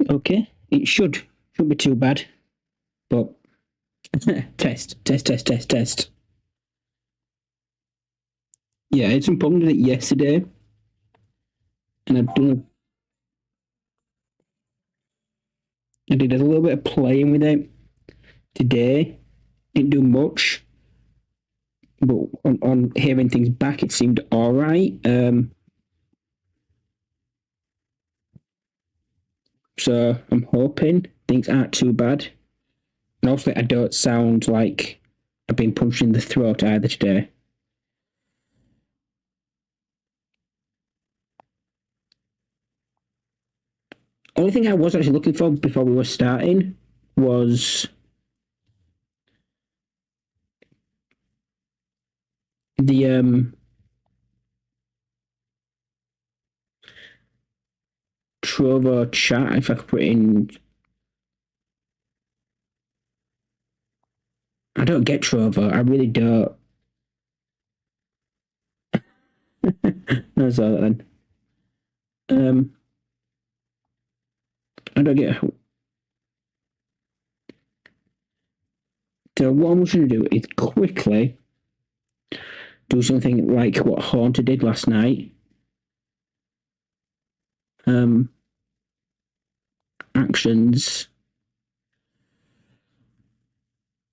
Okay, it shouldn't be too bad, but test. Yeah, I had some problems with it yesterday, and I did a little bit of playing with it today. Didn't do much, but on hearing things back, it seemed all right. So I'm hoping things aren't too bad. And also, I don't sound like I've been punched in the throat either today. Only thing I was actually looking for before we were starting was the Trovo chat. If I could put in, I don't get Trovo. I really don't. That's all then. I don't get. So what I'm going to do is quickly do something like what Haunter did last night. Actions.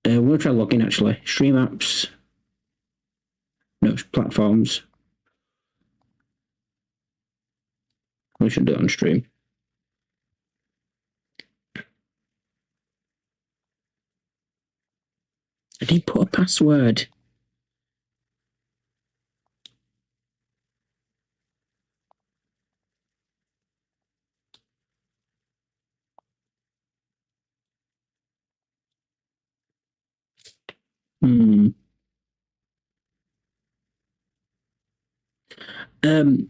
We're going to try login actually. Stream apps. No, platforms. We should do it on stream. I didn't put a password.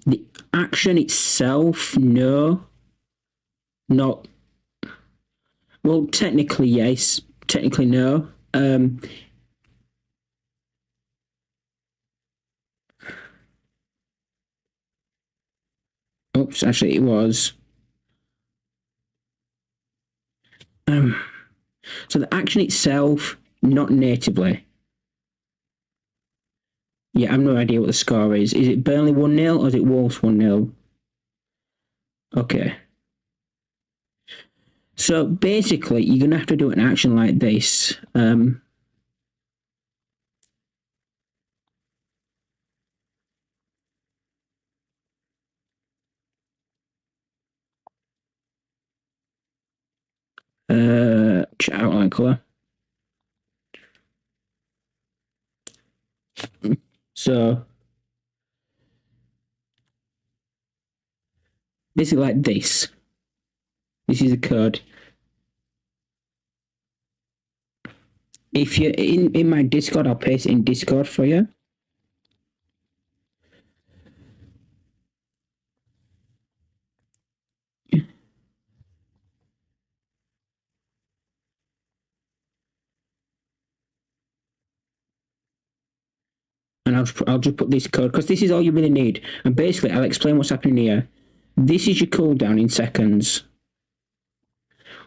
The action itself, no. Not well, technically yes, technically no. Oops, actually it was. So the action itself, not natively. Yeah, I have no idea what the score is. Is it Burnley 1-0 or is it Wolves 1-0? Okay. So basically, you're going to have to do an action like this. Chat outline color. So basically like this. This is the code. If you're in my Discord, I'll paste it in Discord for you. And I'll just put this code because this is all you really need. And basically, I'll explain what's happening here. This is your cooldown in seconds.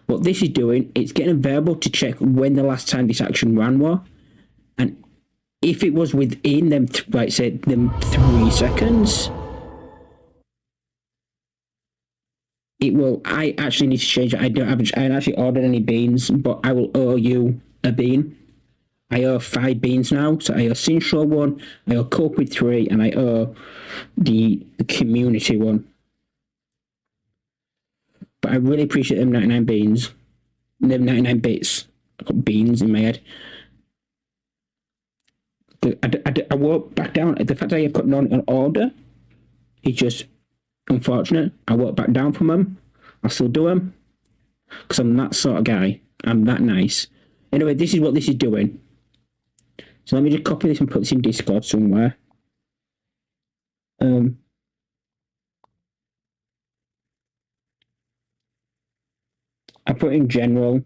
What this is doing, it's getting a variable to check when the last time this action ran was, and if it was within them, like say them 3 seconds, it will. I actually need to change it. I haven't actually ordered any beans, but I will owe you a bean. I owe 5 beans now, so I owe Sinshore 1, I owe Culprit 3, and I owe the community 1. But I really appreciate them 99 beans. Them 99 bits. I got beans in my head. I walked back down. The fact that I have got none on order is just unfortunate. I walked back down from them. I still do them. Because I'm that sort of guy. I'm that nice. Anyway, this is what this is doing. So let me just copy this and put this in Discord somewhere. I put in general.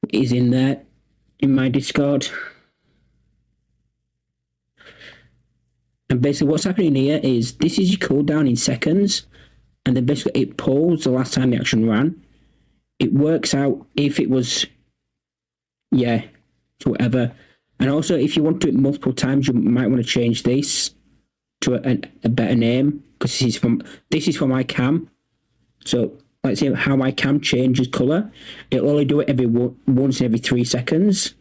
It is in there in my Discord. And basically what's happening here is this is your cooldown in seconds, and then basically it pulls the last time the action ran. It works out if it was, yeah, whatever. And also if you want to do it multiple times, you might want to change this to a better name, because this is for my cam. So let's see how my cam changes color. It'll only do it once every 3 seconds.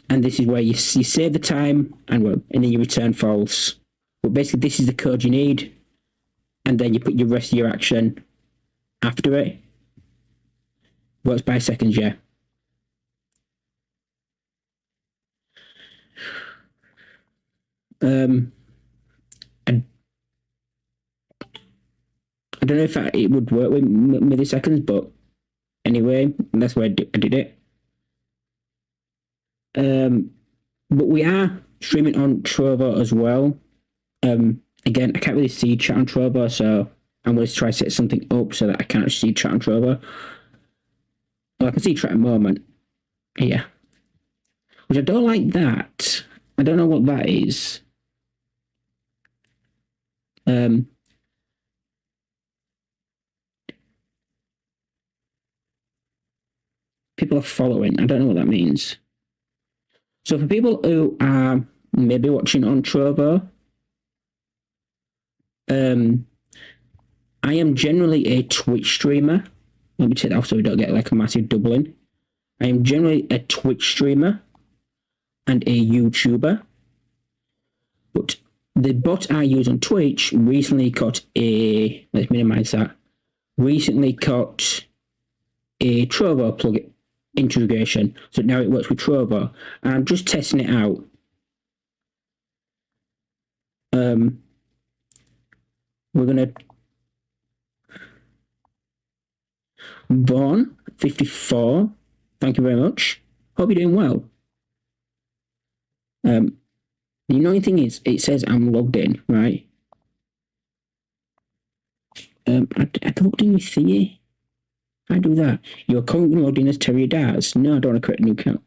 And this is where you save the time and then you return false. But basically this is the code you need, and then you put your rest of your action after it. Works by seconds, yeah. I don't know if it would work with milliseconds, but anyway, that's why I did it. But we are streaming on Trovo as well. Again, I can't really see chat on Trovo, so I'm going to try to set something up so that I can actually see chat on Trovo. Well, I can see chat at the moment. Yeah. Which I don't like that. I don't know what that is. People are following. I don't know what that means. So for people who are maybe watching on Trovo, I am generally a Twitch streamer. Let me take that off so we don't get like a massive doubling. I am generally a Twitch streamer and a YouTuber. But the bot I use on Twitch recently got a, let's minimize that, recently got a Trovo plugin integration. So now it works with Trovo. And I'm just testing it out. We're going to Vaughn 54. Thank you very much. Hope you're doing well. The annoying thing is, it says I'm logged in, right? I logged in with thingy. I do that. You're currently logged in as Terry Daz. No, I don't want to create a new account.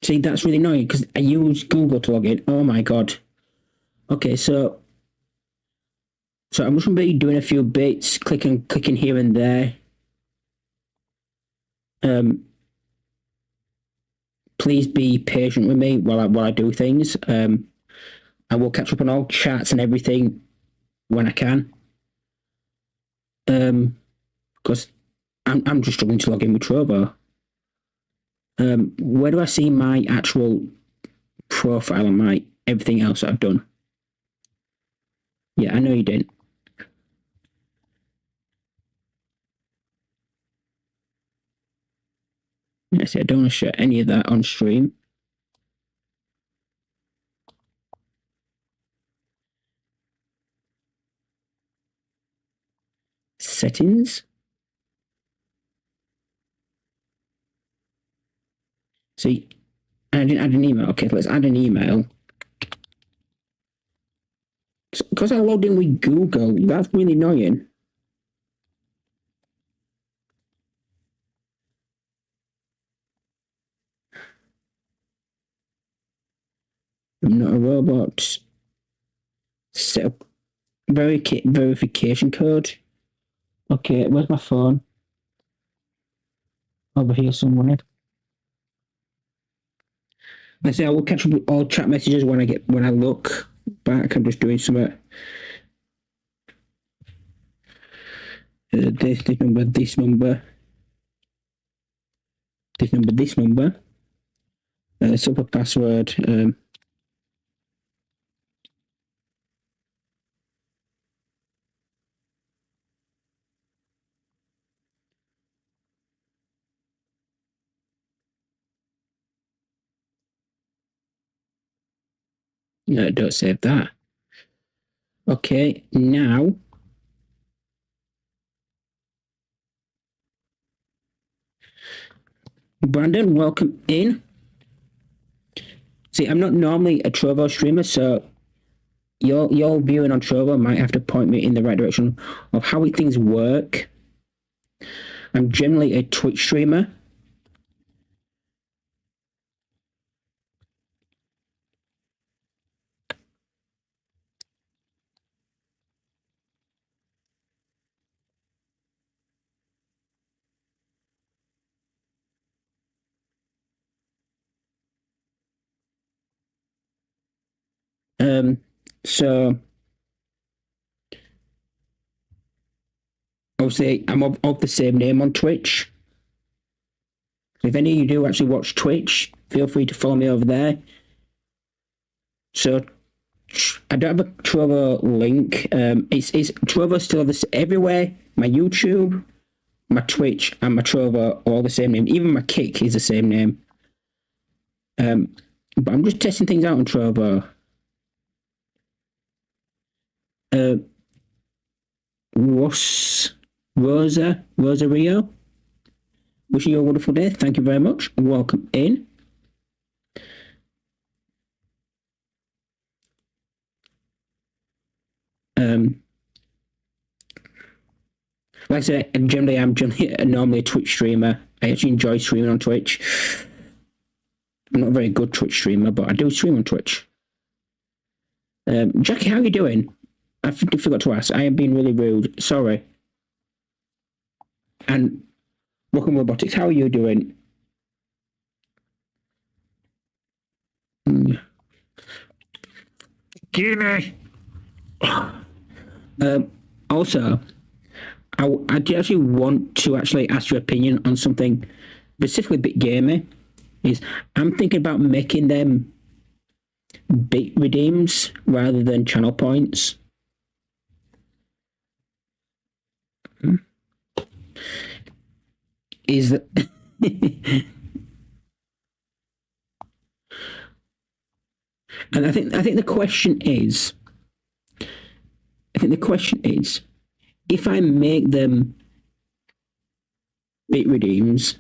See, that's really annoying because I use Google to log in. Oh my god. Okay, so I'm just going to be doing a few bits, clicking here and there. Please be patient with me while I do things. I will catch up on all chats and everything when I can. Because I'm just struggling to log in with Trovo. Where do I see my actual profile and my everything else that I've done? Yeah, I know you didn't. I see, I don't want to share any of that on stream. Settings. See, I didn't add an email. Okay, let's add an email. Because I logged in with Google, that's really annoying. I'm not a robot. Set up verification code. Okay, where's my phone? Over here somewhere. I say I will catch up with all chat messages when I look back. I'm just doing something. This number, this number, this number, this number. Super password. No, don't save that. Okay, now. Brandon, welcome in. See, I'm not normally a Trovo streamer, so your viewing on Trovo might have to point me in the right direction of how things work. I'm generally a Twitch streamer. So obviously I'm of the same name on Twitch. If any of you do actually watch Twitch, feel free to follow me over there. So I don't have a Trovo link. It's Trovo still this everywhere. My YouTube, my Twitch, and my Trovo are all the same name. Even my Kick is the same name. But I'm just testing things out on Trovo. Rosario, wishing you a wonderful day. Thank you very much. Welcome in. Like I said, I'm generally normally a Twitch streamer. I actually enjoy streaming on Twitch. I'm not a very good Twitch streamer, but I do stream on Twitch. Jackie, how are you doing? I forgot to ask. I am being really rude. Sorry. And welcome, Robotics. How are you doing? Gimme. Also, I do actually want to actually ask your opinion on something specifically bit gamey. I'm thinking about making them bit redeems rather than channel points. Is that and I think the question is if I make them bit redeems,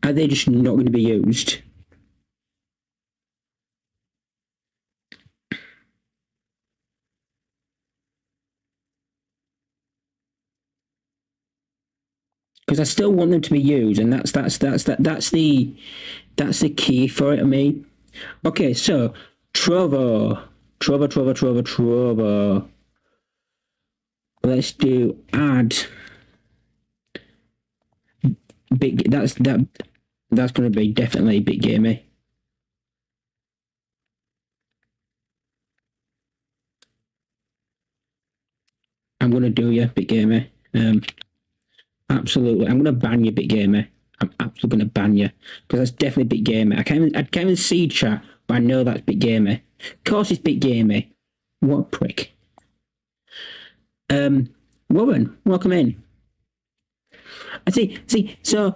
are they just not going to be used? Because I still want them to be used, and that's the key for it. I mean, okay, so Trovo. Let's do add. Big. That's going to be definitely bit gamey. I'm going to do you bit gamey. Absolutely, I'm going to ban you, bit gamer. I'm absolutely going to ban you because that's definitely bit gamer. I can't even see chat, but I know that's bit gamer. Of course, it's bit gamer. What a prick. Warren, welcome in. I see. So,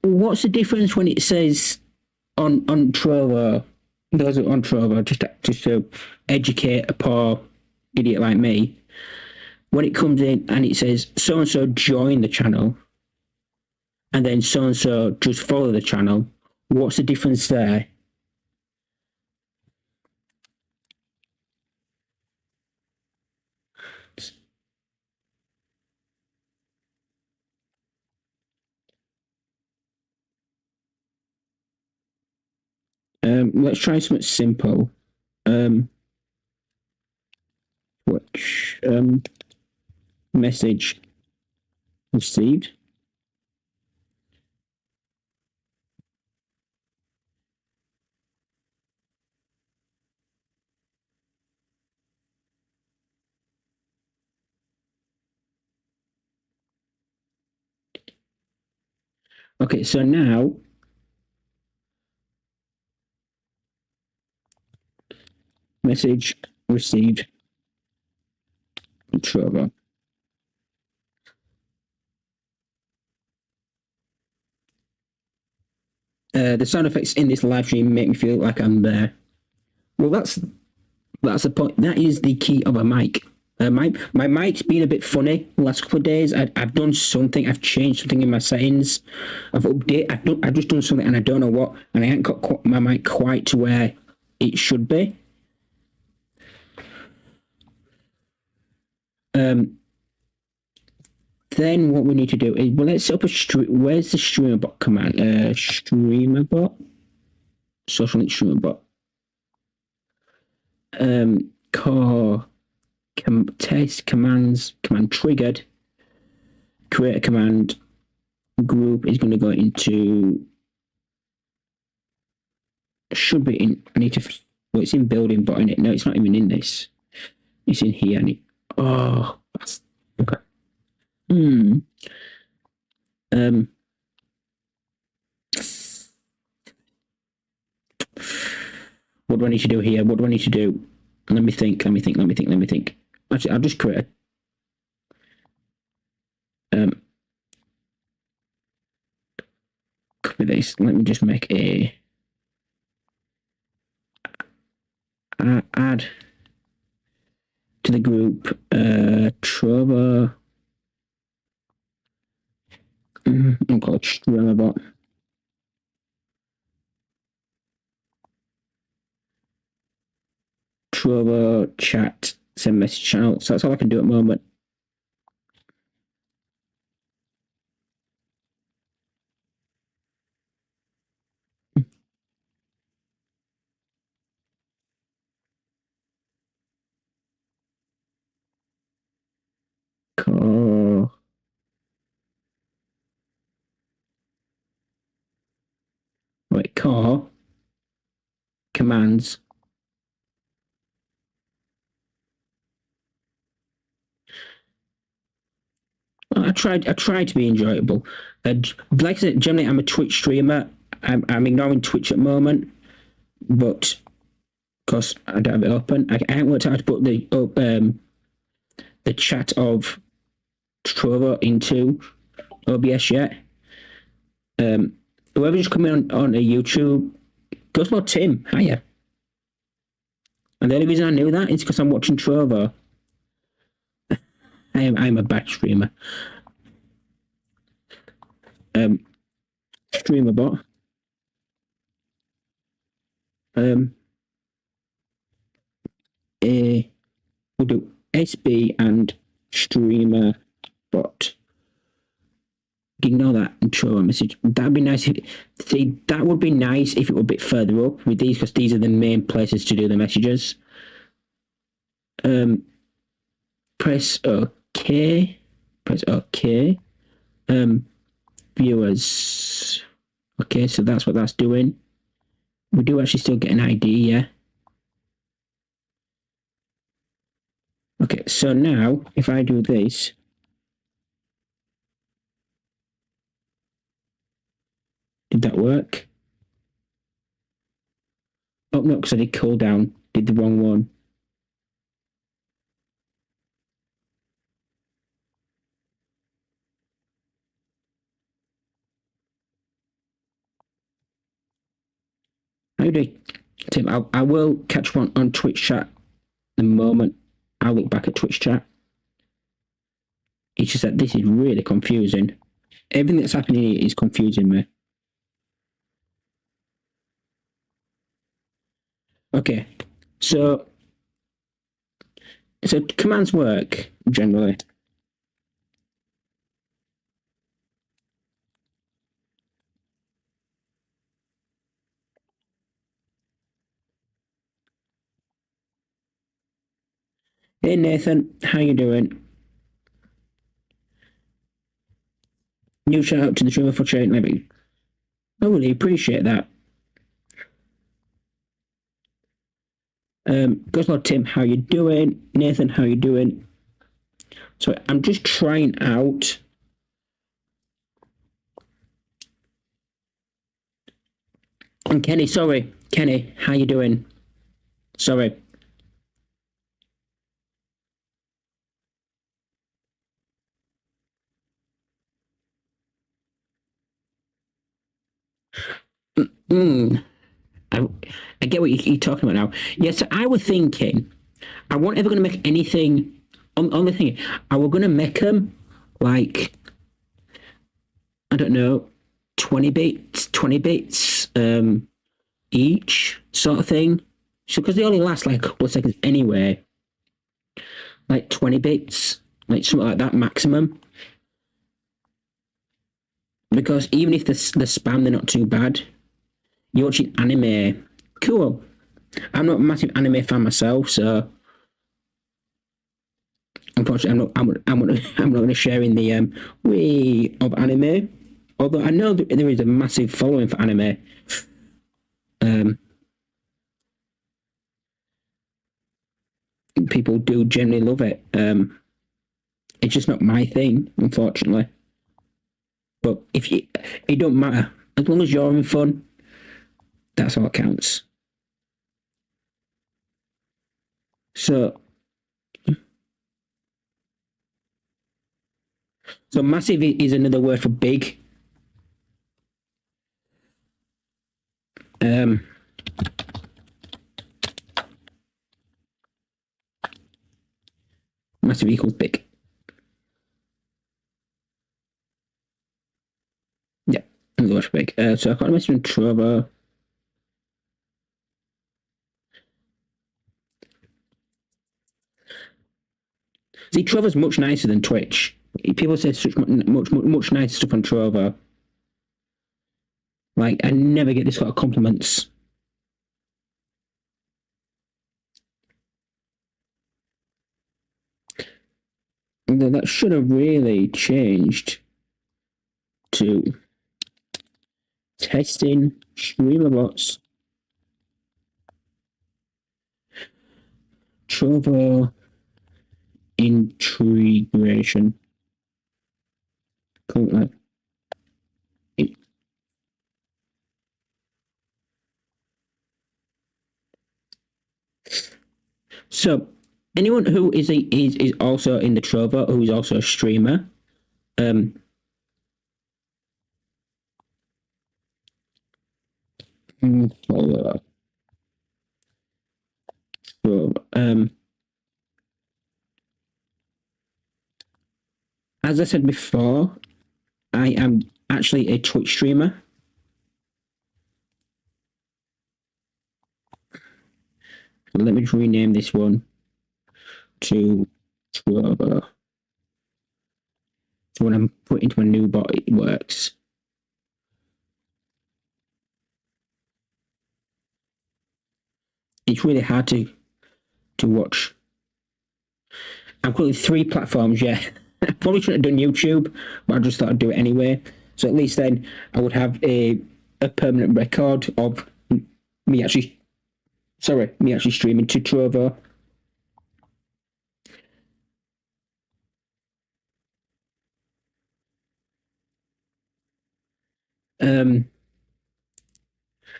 what's the difference when it says on Trovo? Those on Trovo, just to educate a poor idiot like me. When it comes in and it says so-and-so join the channel and then so-and-so just follow the channel, what's the difference there? Let's try something simple. Which message received. Okay, so now message received Trovo. The sound effects in this live stream make me feel like I'm there. Well, that's the point. That is the key of a mic. My mic's been a bit funny the last couple of days. I've done something. I've changed something in my settings. I've just done something, and I don't know what. And I haven't got my mic quite to where it should be. Then what we need to do is, well, let's set up a stream. Where's the Streamerbot command? Streamerbot? Social link Streamerbot. Core test commands, command triggered. Create a command group is going to go into, should be in, I need to, well, it's in building, but in it, no, it's not even in this. It's in here. Oh, that's, okay. What do I need to do here? What do I need to do? Let me think. Actually, I'll just create copy this. Let me just make a add to the group Trevor. I'll call it Streamerbot. Trevor chat, send message channel. So that's all I can do at the moment. Core. Right, core commands. I tried to be enjoyable. Like I said, generally I'm a Twitch streamer. I'm ignoring Twitch at the moment, but because I don't have it open, I haven't worked out how to put the chat of Trovo into OBS yet. Whoever's coming on a YouTube, Ghostbot Tim, hiya. And the only reason I knew that is because I'm watching Trovo. I'm a bad streamer. Streamerbot. We'll do SB and Streamerbot. Ignore that intro message. That'd be nice. See, that would be nice if it were a bit further up with these, because these are the main places to do the messages. Press OK. Press OK. Viewers. Okay, so that's what that's doing. We do actually still get an ID, yeah. Okay, so now if I do this, did that work? Oh no, because I did cooldown. Did the wrong one. How do you, Tim? I will catch one on Twitch chat the moment I look back at Twitch chat. It's just that this is really confusing. Everything that's happening here is confusing me. Okay, so commands work generally. Hey Nathan, how you doing? New shout out to the streamer for chatting, maybe. I really appreciate that. Ghost Tim, how you doing? Nathan, how you doing? So I'm just trying out. And Kenny, sorry, Kenny, how you doing? Sorry. I get what you're talking about now. Yeah, so I was thinking, I wasn't ever going to make anything on the thing. I was going to make them like, I don't know, 20 bits each sort of thing. So because they only last like a couple of seconds anyway. like 20 bits, like something like that maximum. Because even if the spam, they're not too bad. You're watching anime, cool. I'm not a massive anime fan myself, so unfortunately, I'm not going to share in the way of anime. Although I know that there is a massive following for anime. People do generally love it. It's just not my thing, unfortunately. But if you, it don't matter as long as you're having fun. That's all that counts. So massive is another word for big. Massive equals big. Yeah, another word for big. So I got a message from Trevor. See, Trevor's much nicer than Twitch. People say such much nicer stuff on Trevor. Like, I never get this sort of compliments. That should have really changed to testing Streamerbots. Trovo integration. Cool. So, anyone who is also in the Trovo, who's also a streamer, so, as I said before, I am actually a Twitch streamer. Let me just rename this one to Trovo. So when I'm put into a new bot, it works. It's really hard to watch. I've got 3 platforms, yeah. I probably shouldn't have done YouTube, but I just thought I'd do it anyway. So at least then I would have a permanent record of me actually streaming to Trovo.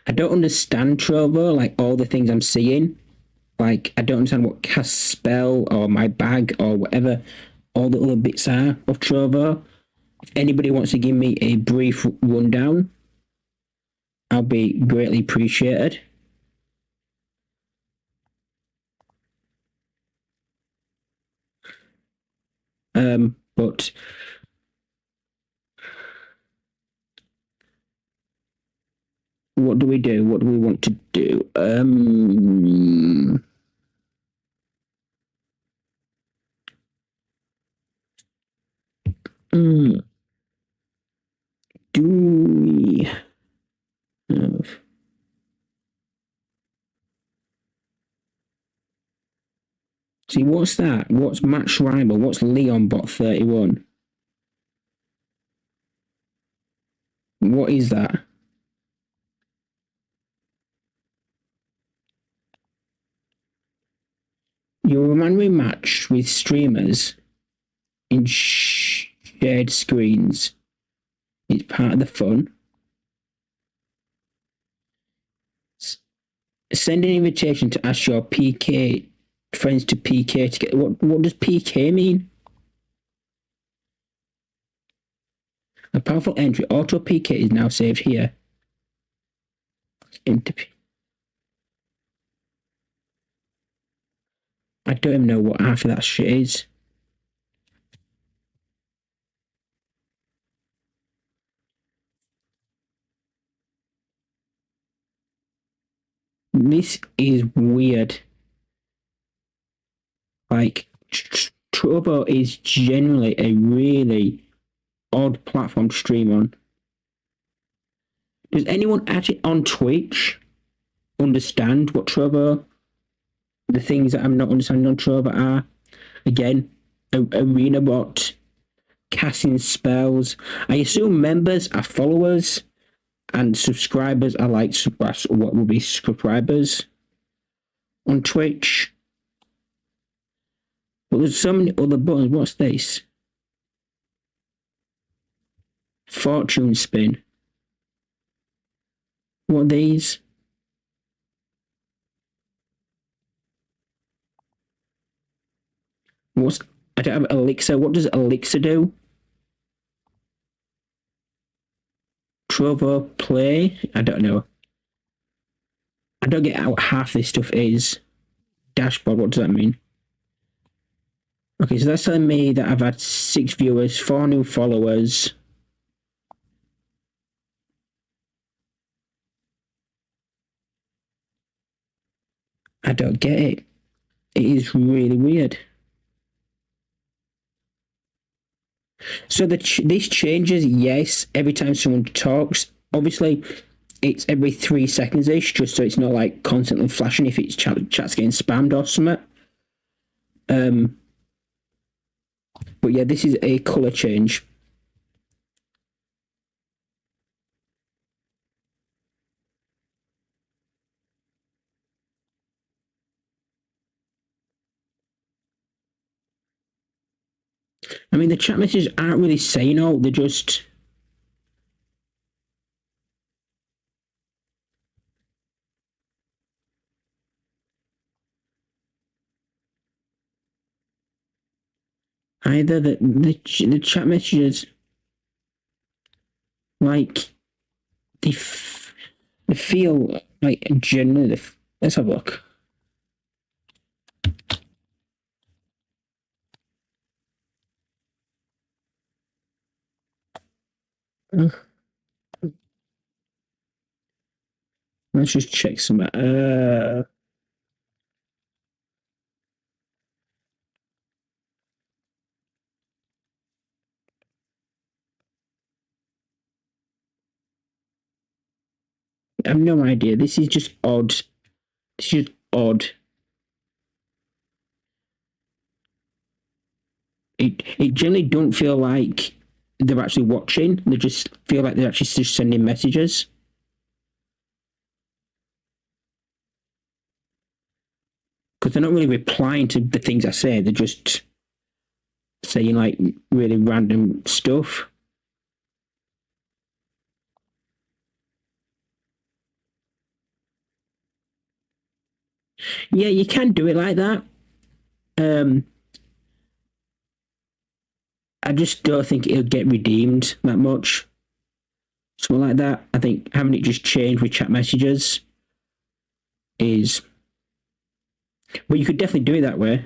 I don't understand Trovo, like all the things I'm seeing. Like, I don't understand what cast spell or my bag or whatever all the other bits are of Trovo. If anybody wants to give me a brief rundown, I'll be greatly appreciated. But what do we do? What do we want to do? Do we have... See, what's that? What's Match Rival? What's Leonbot 31? What is that? You're randomly matched with streamers in shared screens. It's part of the fun. Send an invitation to ask your PK friends to PK to get... What does PK mean? A powerful entry. Auto PK is now saved here. I don't even know what half of that shit is. This is weird. Like, Trovo is generally a really odd platform to stream on. Does anyone actually on Twitch understand what Trovo, the things that I'm not understanding on Trovo are? Again, arena bot, casting spells. I assume members are followers and subscribers are like what would be subscribers on Twitch. But there's so many other buttons. What's this? Fortune spin. What are these? I don't have Elixir. What does Elixir do? Trovo play? I don't know. I don't get how half this stuff is. Dashboard, what does that mean? Okay, so that's telling me that I've had 6 viewers, 4 new followers. I don't get it. It is really weird. So this changes, yes, every time someone talks. Obviously, it's every 3 seconds-ish, just so it's not like constantly flashing if it's chat's getting spammed or something. But yeah, this is a color change. I mean, the chat messages aren't really saying all, they're just... Either the chat messages, like, they feel like generally... Let's have a look. Let's just check some. I have no idea. This is just odd. This is just odd. It generally don't feel like they're actually watching. They just feel like they're actually just sending messages. Because they're not really replying to the things I say. They're just saying like really random stuff. Yeah, you can do it like that. I just don't think it'll get redeemed that much. Something like that. I think having it just change with chat messages is... But you could definitely do it that way.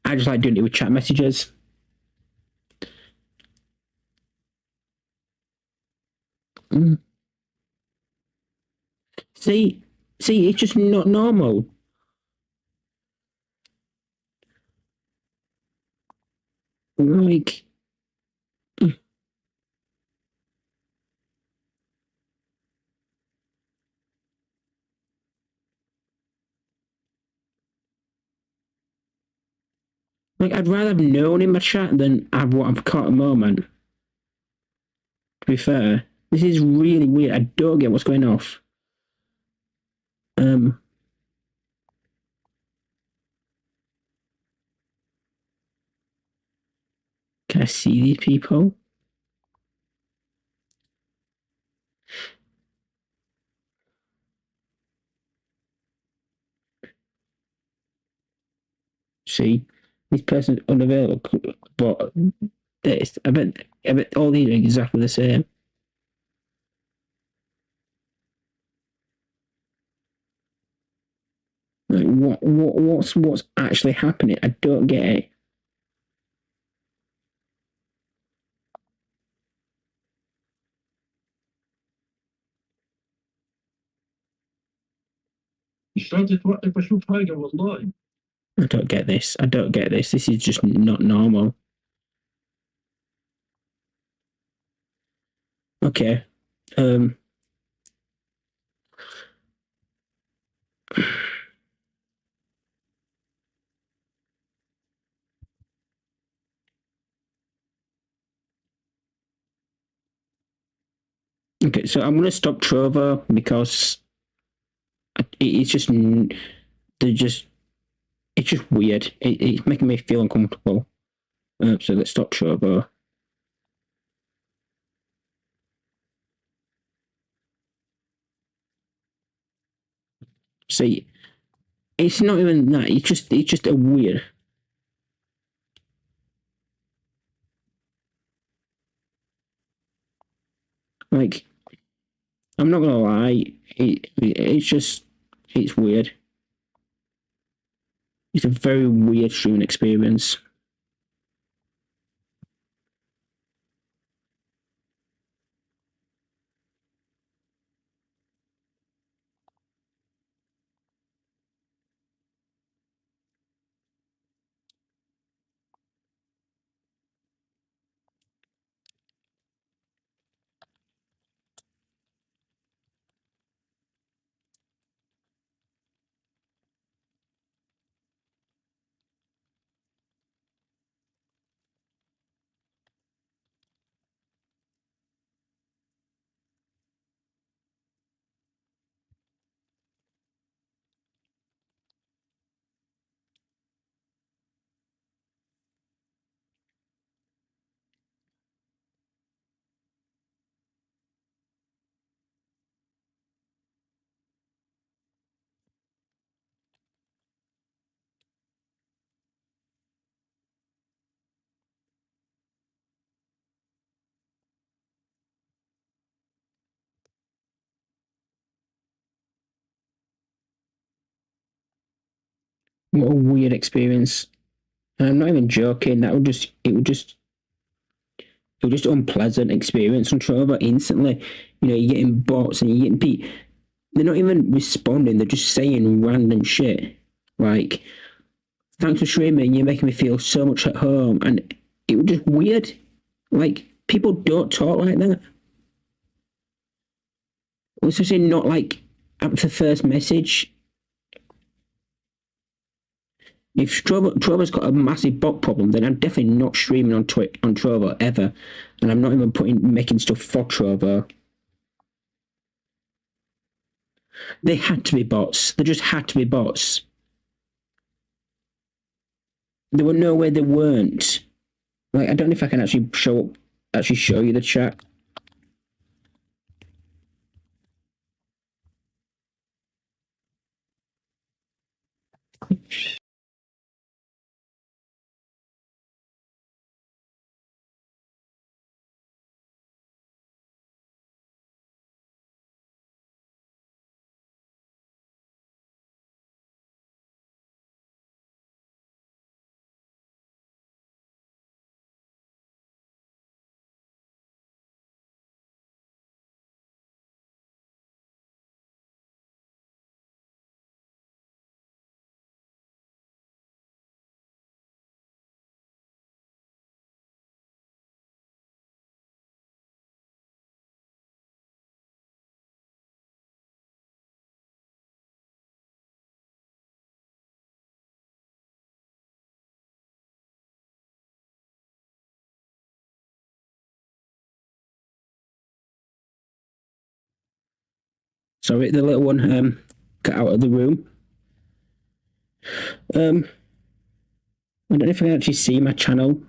I just like doing it with chat messages. See, it's just not normal. Like, I'd rather have known in my chat than have what I've caught at the moment. To be fair, this is really weird. I don't get what's going off. Can I see these people? See, this person's unavailable, but this, I bet all these are exactly the same. Like, what's actually happening? I don't get it. مش راضي توقف اشوف حاجه والله. I don't get this. I don't get this. This is just not normal. Okay. Okay, so I'm gonna stop Trovo because it's just they're just it's just weird. It's making me feel uncomfortable. So let's stop Trovo. See, it's not even that. It's just a weird. Like, I'm not gonna lie. It's weird. It's a very weird streaming experience. What a weird experience. And I'm not even joking. It was just unpleasant experience on Trovo instantly. You know, you're getting bots and you're getting people. They're not even responding. They're just saying random shit. Like, thanks for streaming. You're making me feel so much at home. And it was just weird. Like, people don't talk like that. Especially not like after the first message. If Trovo's got a massive bot problem, then I'm definitely not streaming on Trovo ever, and I'm not even making stuff for Trovo. They had to be bots. They just had to be bots. There were no way they weren't. Like, I don't know if I can actually show you the chat. Sorry, the little one got out of the room. I don't know if I can actually see my channel.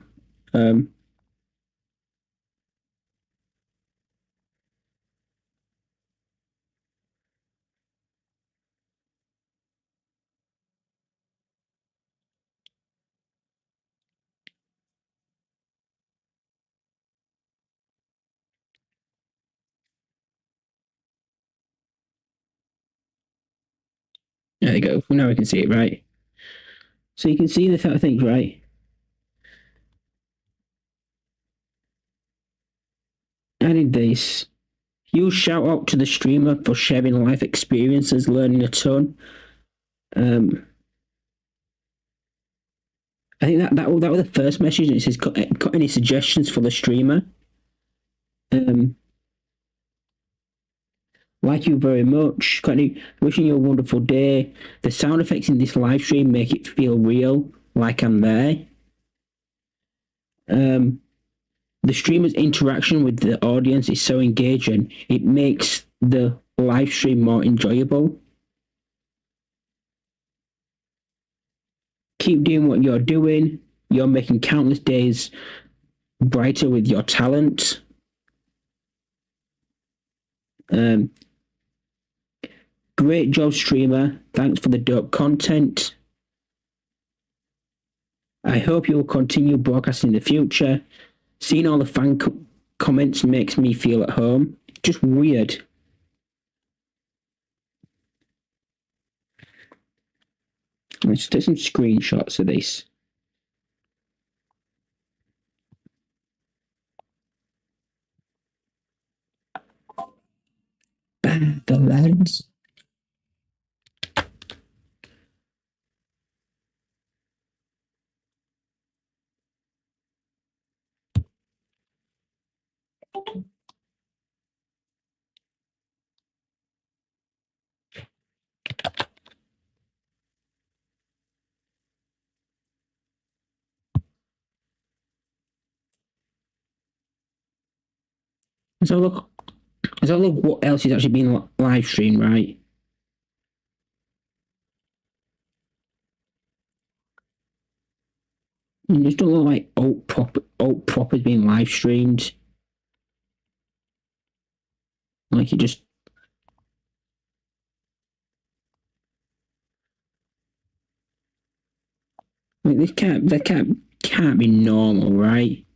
There you go. Now we can see it, right? So you can see the fact things, right? Added this. Huge shout out to the streamer for sharing life experiences, learning a ton. I think that was the first message, and it says, got any suggestions for the streamer? Like you very much. Wishing you a wonderful day. The sound effects in this live stream make it feel real, like I'm there. The streamer's interaction with the audience is so engaging. It makes the live stream more enjoyable. Keep doing what you're doing. You're making countless days brighter with your talent. Great job, streamer. Thanks for the dope content. I hope you will continue broadcasting in the future. Seeing all the fan comments makes me feel at home. Just weird. Let's take some screenshots of this. The lads. So look, what else is actually being live streamed, right? You just don't look like alt prop is being live streamed. Like you just. Like that can't be normal, right?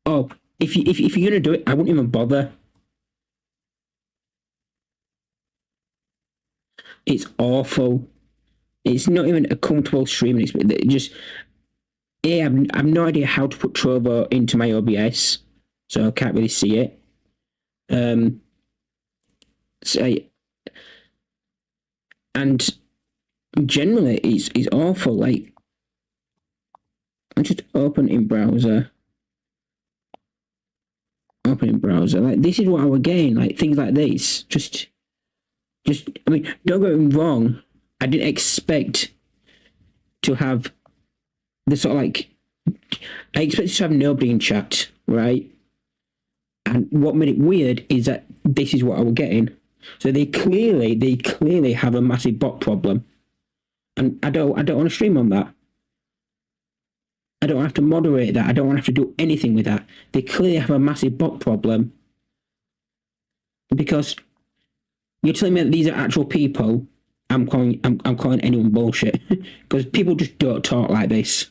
Oh, if you're gonna do it, I wouldn't even bother. It's awful. It's not even a comfortable streaming experience. It just, I've no idea how to put Trovo into my OBS, so I can't really see it. So, and generally, it's awful. Like, I just open in browser. Open in browser. Like, this is what I would gain. Like things like this. Just. I mean, don't get me wrong. I didn't expect to have the sort of like. I expected to have nobody in chat, right? And what made it weird is that this is what I was getting. So they clearly have a massive bot problem, and I don't want to stream on that. I don't have to moderate that. I don't want to have to do anything with that. They clearly have a massive bot problem because you're telling me that these are actual people. I'm calling anyone bullshit because people just don't talk like this.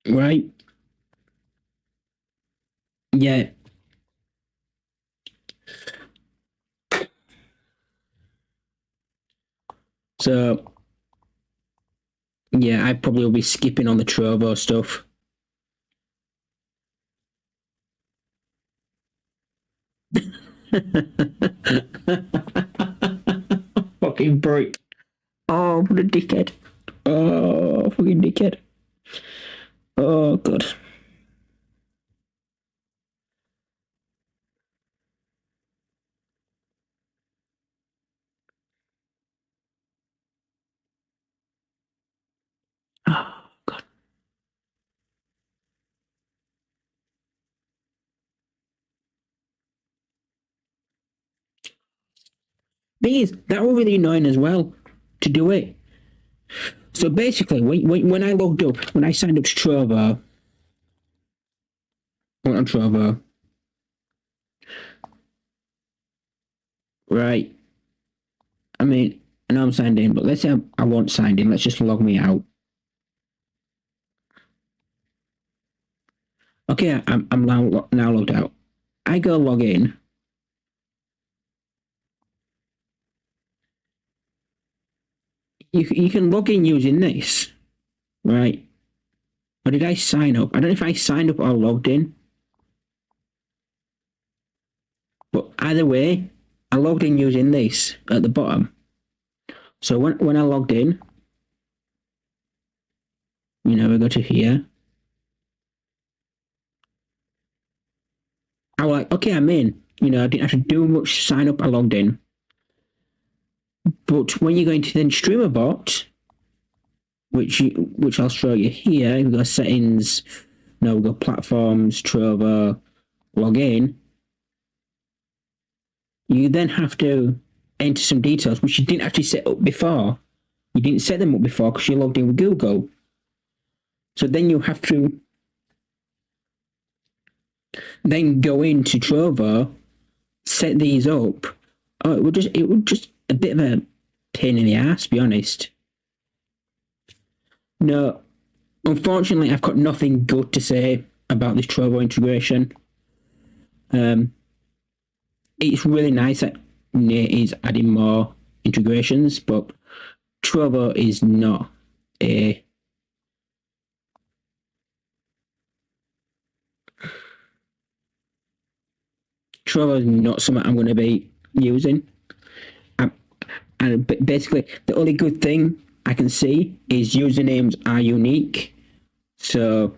Right? Yeah. So, yeah, I probably will be skipping on the Trovo stuff. Fucking brute. Oh, what a dickhead. Oh, fucking dickhead. Oh, God. Oh, God. Thing is, that was really annoying as well to do it. So basically, when I logged up, when I signed up to Trovo, went on Trovo, right? I mean, I know I'm signed in, but let's say I won't signed in. Let's just log me out. Okay, I'm now logged out. I go log in. You can log in using this, right? Or did I sign up? I don't know if I signed up or logged in. But either way, I logged in using this at the bottom. So when I logged in, we go to here. I was like, okay, I'm in. I didn't have to do much sign up. I logged in. But when you go into then Streamerbot, which I'll show you here, we've got settings. No, we've got platforms, Trovo, log in. You then have to enter some details which you didn't actually set up before. You didn't set them up before because you logged in with Google. So then you have to then go into Trovo, set these up. Oh, it would just a bit of a pain in the ass, to be honest. No, unfortunately, I've got nothing good to say about this Trovo integration. It's really nice that Nate is adding more integrations, but Trovo is not a Trovo is not something I'm going to be using. And basically, the only good thing I can see is usernames are unique. So,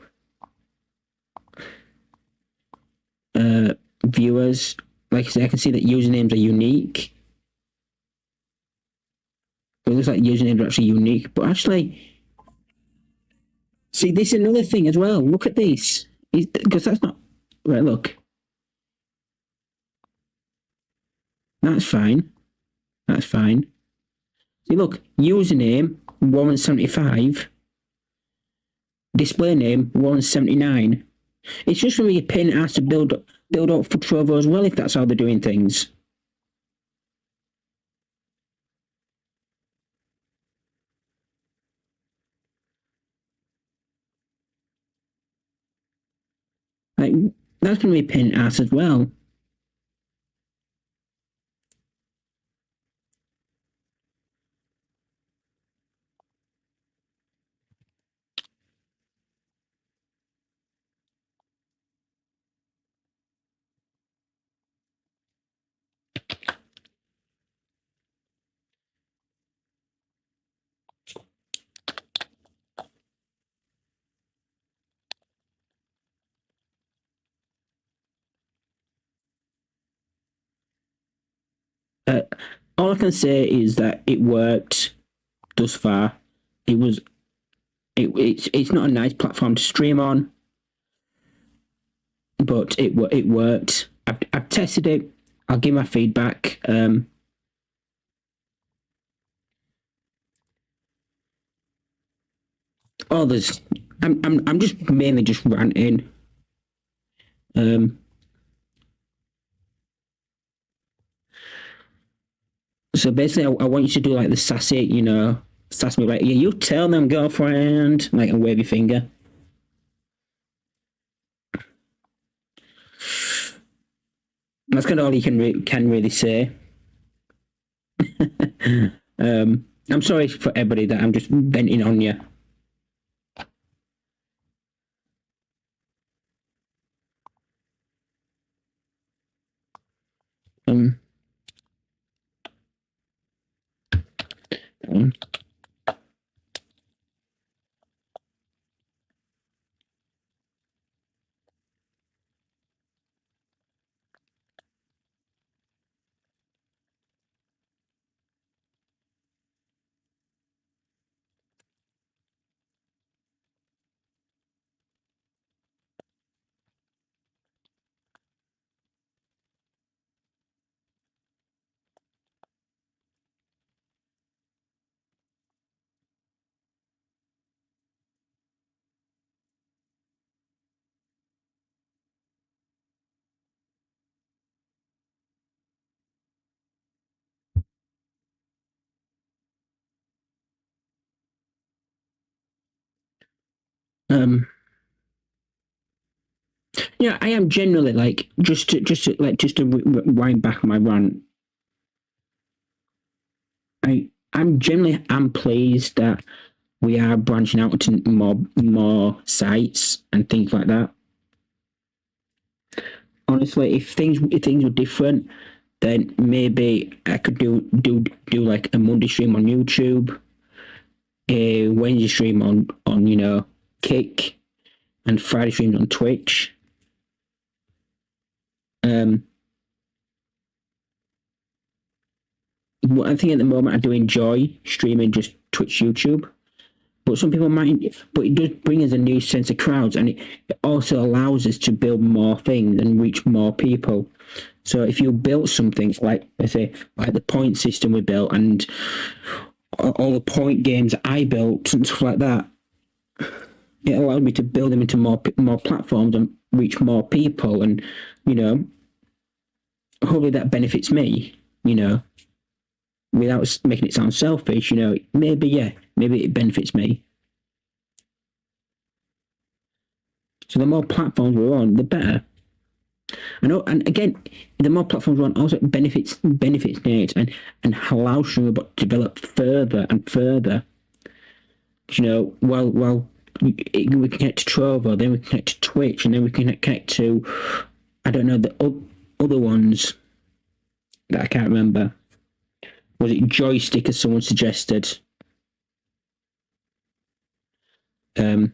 viewers, like I said, I can see that usernames are unique. It looks like usernames are actually unique, but actually, see, this is another thing as well. Look at this, because that's not right. Look, that's fine. That's fine. See, look, username 175, display name 179. It's just really a pain in the ass to build up for Trovo as well if that's how they're doing things. Like, that's going to be a pain in the ass as well. All I can say is that it worked thus far. It's not a nice platform to stream on, but it worked. I've tested it. I'll give my feedback. I'm just mainly just ranting. So basically, I want you to do like the sassy, sass me like, yeah, you tell them, girlfriend, like, and wave your finger. That's kind of all you can really say. I'm sorry for everybody that I'm just venting on you. Um, um, yeah, I am generally like just to wind back my rant. I'm pleased that we are branching out to more sites and things like that. Honestly, if things were different, then maybe I could do like a Monday stream on YouTube, a Wednesday stream on Kick, and Friday streams on Twitch. I think at the moment I do enjoy streaming just Twitch, YouTube. But some people might, but it does bring us a new sense of crowds, and it also allows us to build more things and reach more people. So if you built something like, let's say, like the point system we built and all the point games I built and stuff like that, it allowed me to build them into more platforms and reach more people, and hopefully that benefits me. Without making it sound selfish, maybe it benefits me. So the more platforms we're on, the better. I know, and again, the more platforms we're on also benefits Nate and allows Streamerbot to develop further and further. Well, we can connect to Trovo, then we can connect to Twitch, and then we can connect to, I don't know, the other ones that I can't remember. Was it Joystick, as someone suggested? And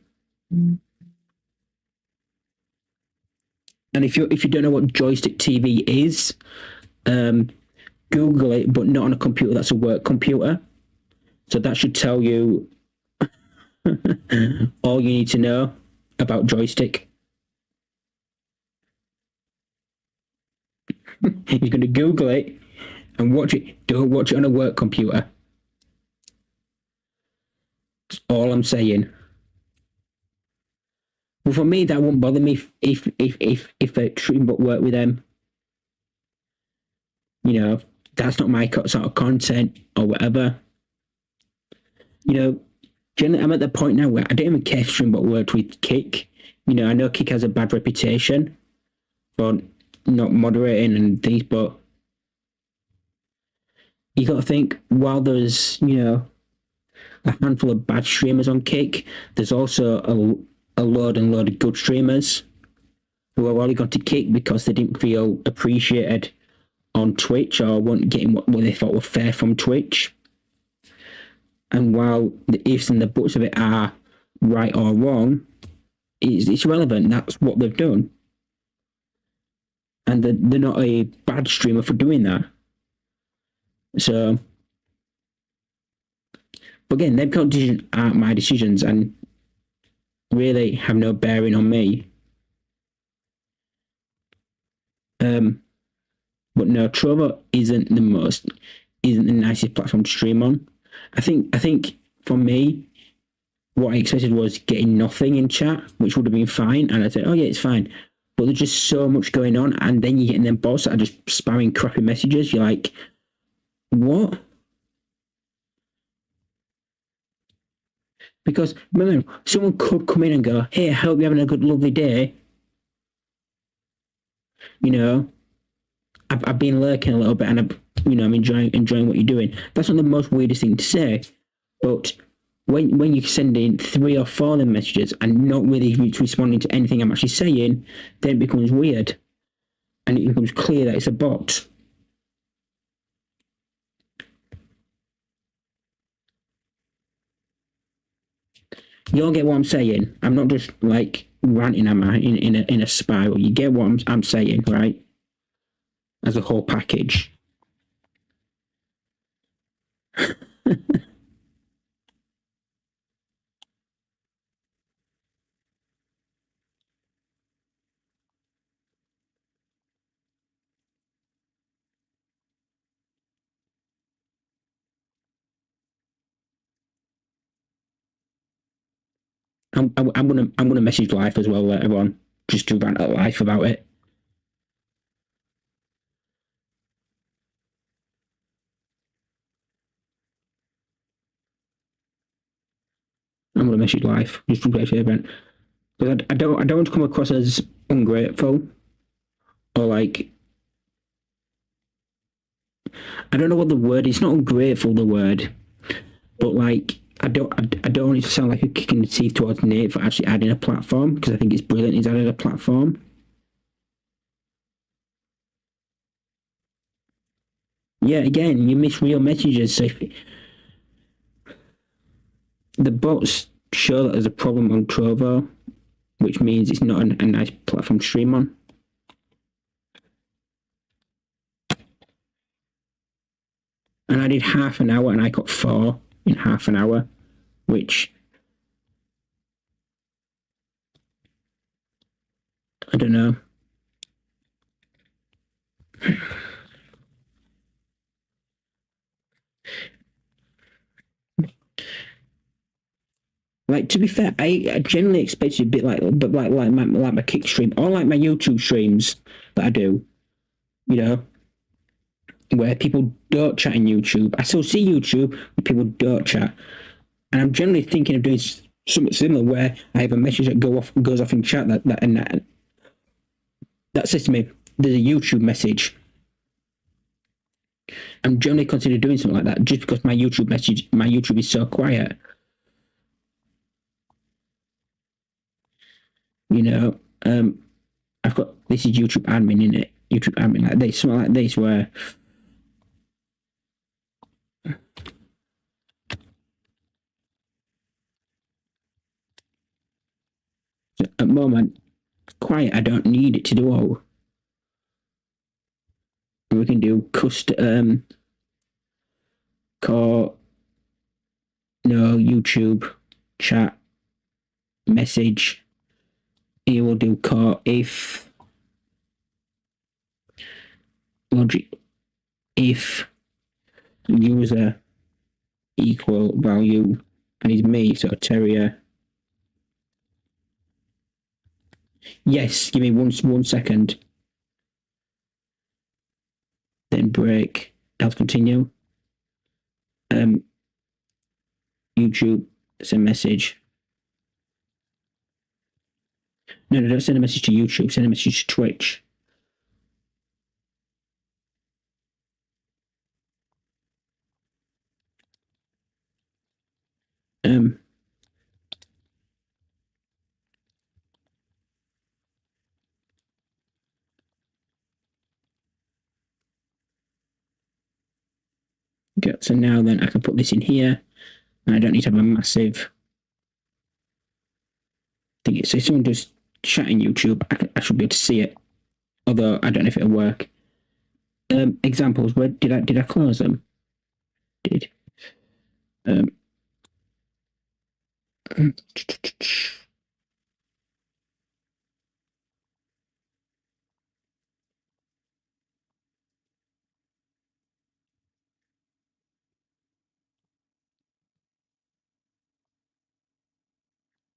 if you don't know what Joystick TV is, Google it, but not on a computer that's a work computer. So that should tell you all you need to know about Joystick. You're going to Google it and watch it. Don't watch it on a work computer. That's all I'm saying. Well, for me, that won't bother me if a Streamerbot worked with them. That's not my sort of content or whatever. Generally, I'm at the point now where I don't even care if Streamerbot worked with Kick. I know Kick has a bad reputation for not moderating and things, but you got to think, while there's a handful of bad streamers on Kick, there's also a load of good streamers who have only gone to Kick because they didn't feel appreciated on Twitch or weren't getting what they thought were fair from Twitch. And while the ifs and the buts of it are right or wrong, it's irrelevant. That's what they've done. And they're not a bad streamer for doing that. So, but again, their decisions aren't my decisions and really have no bearing on me. But no, Trovo isn't the nicest platform to stream on. I think for me, what I expected was getting nothing in chat, which would have been fine, and I said, oh yeah, it's fine. But there's just so much going on, and then you're getting them bots that are just spamming crappy messages. You're like, what? Because remember, someone could come in and go, hey, I hope you're having a good, lovely day. I've been lurking a little bit, and I'm enjoying what you're doing. That's not the most weirdest thing to say, but when you send in 3 or 4 of them messages and not really responding to anything I'm actually saying, then it becomes weird, and it becomes clear that it's a bot. You all get what I'm saying. I'm not just like ranting, am I? In a spiral. You get what I'm saying, right? As a whole package. I'm gonna message Life as well later on, just to rant at Life about it. I'm gonna message Life just to play the event, because I don't want to come across as ungrateful or like, I don't know what the word is. Not ungrateful, the word, but like I don't want it to sound like a kick in the teeth towards Nate for actually adding a platform, because I think it's brilliant he's added a platform. Yeah, again, you miss real messages. So if the bots show that there's a problem on Trovo, which means it's not a nice platform to stream on. And I did half an hour and I got 4 in half an hour, which I don't know. Like, to be fair, I generally expect it a bit like my Kick stream or like my YouTube streams that I do, you know, where people don't chat in YouTube. I still see YouTube, but people don't chat. And I'm generally thinking of doing something similar where I have a message that goes off in chat that says to me, there's a YouTube message. I'm generally considering doing something like that just because my YouTube is so quiet. You know, I've got, this is YouTube admin in it. YouTube admin like this, something like this where at the moment, quiet, I don't need it to do all. We can do custom core, no, YouTube, chat, message. Here we'll do core if logic, if user equal value, and it's me, so terrier. Yes, give me one second. Then break, else continue. YouTube, send message. No, don't send a message to YouTube, send a message to Twitch. Okay, so now then I can put this in here, and I don't need to have a massive thing. So if someone does chat in YouTube, I should be able to see it, although I don't know if it'll work. Examples, where did I close them? Did.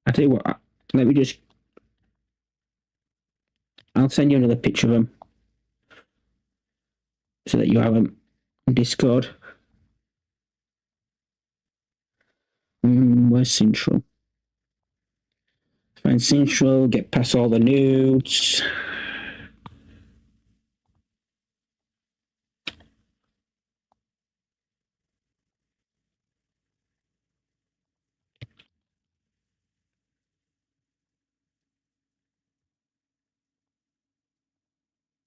I tell you what, let me just, I'll send you another picture of them so that you have them on Discord. Where's Central? Find Central, get past all the nudes.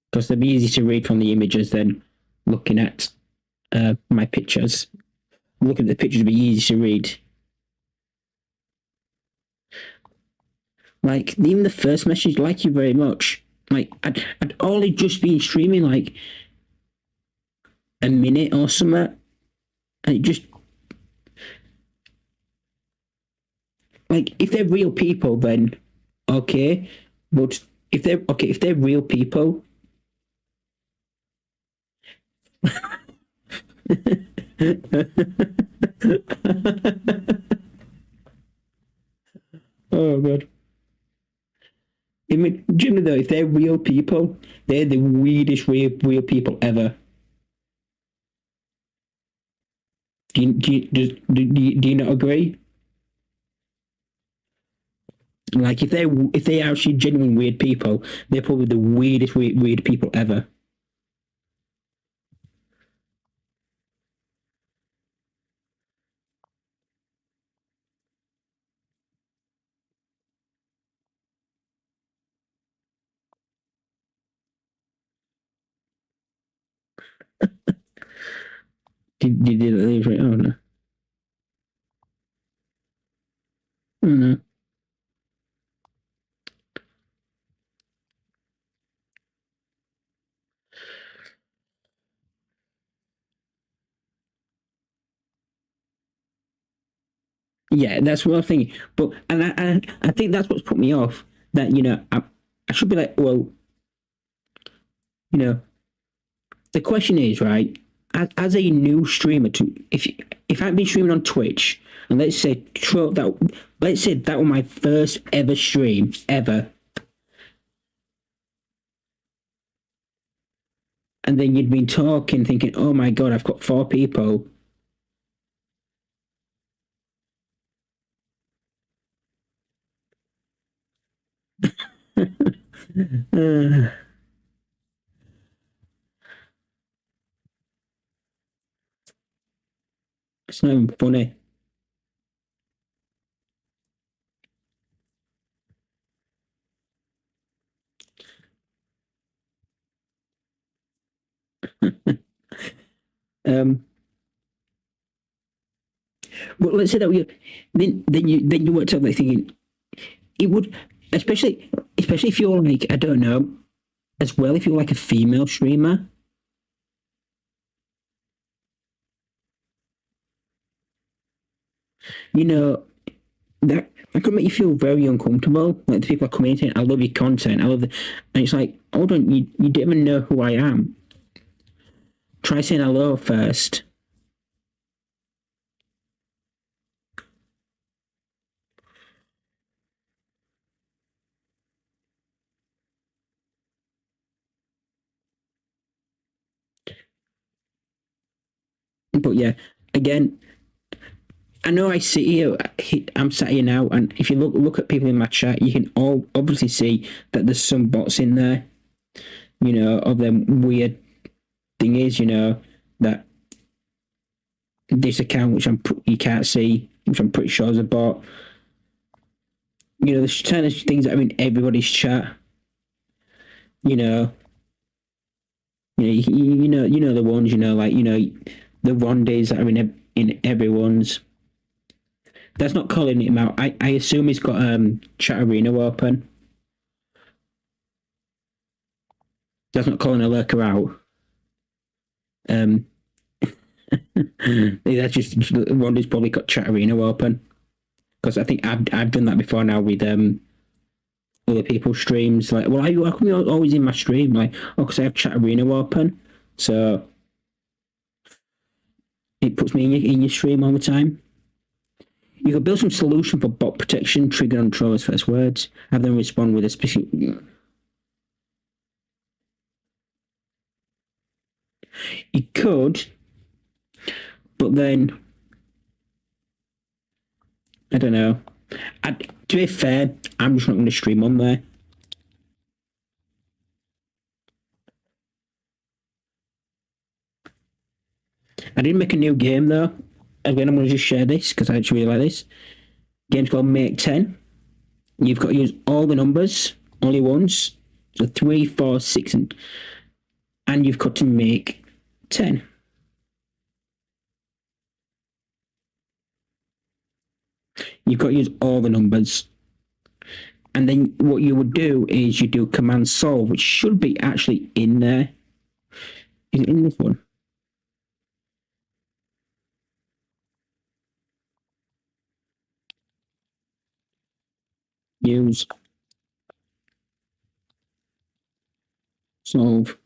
Because they'll be easy to read from the images than looking at my pictures. Looking at the pictures will be easy to read. Like, even the first message, like you very much. Like, I'd only just been streaming like a minute or something. And it just, like, if they're real people, then okay. But if they're real people, oh god. I mean, generally though, if they're real people, they're the weirdest real people ever. Do you not agree? Like, if they are actually genuine weird people, they're probably the weirdest weird people ever. Did it leave right? Oh no. Oh no. Yeah, that's what I'm thinking. But and I think that's what's put me off. That I should be like, well, you know, the question is right. As a new streamer, to if I've been streaming on Twitch, and let's say that was my first ever stream ever, and then you'd been talking, thinking, oh my god, I've got 4 people. uh, it's not even funny. um, but let's say that we then you worked out like thinking it would, especially if you're like, I don't know, as well if you're like a female streamer, you know, that could make you feel very uncomfortable. Like the people are commenting, I love your content, I love the, and it's like, hold on, you didn't even know who I am. Try saying hello first. But yeah, again, I know I sit here. I'm sat here now, and if you look at people in my chat, you can all obviously see that there's some bots in there. You know, of them weird thing is, that this account, which you can't see, which I'm pretty sure is a bot. There's kind of things that are in everybody's chat. You know, the ones, like the Rondays that are in everyone's. That's not calling him out. I assume he's got chat arena open. That's not calling a lurker out. That's just Ronda's probably got chat arena open, because I think I've done that before now with other people's streams. Like, well, how come you're always in my stream? Like, oh, because I have chat arena open, so it puts me in your stream all the time. You could build some solution for bot protection, trigger on troller's first words, have them respond with a specific. You could, but then I don't know. To be fair, I'm just not going to stream on there. I did make a new game though. Again, I'm going to just share this because I actually really like this. Game's called Make 10. You've got to use all the numbers, only once. So 3, 4, 6, and you've got to make 10. You've got to use all the numbers. And then what you would do is you do command solve, which should be actually in there. Is it in this one? Use solve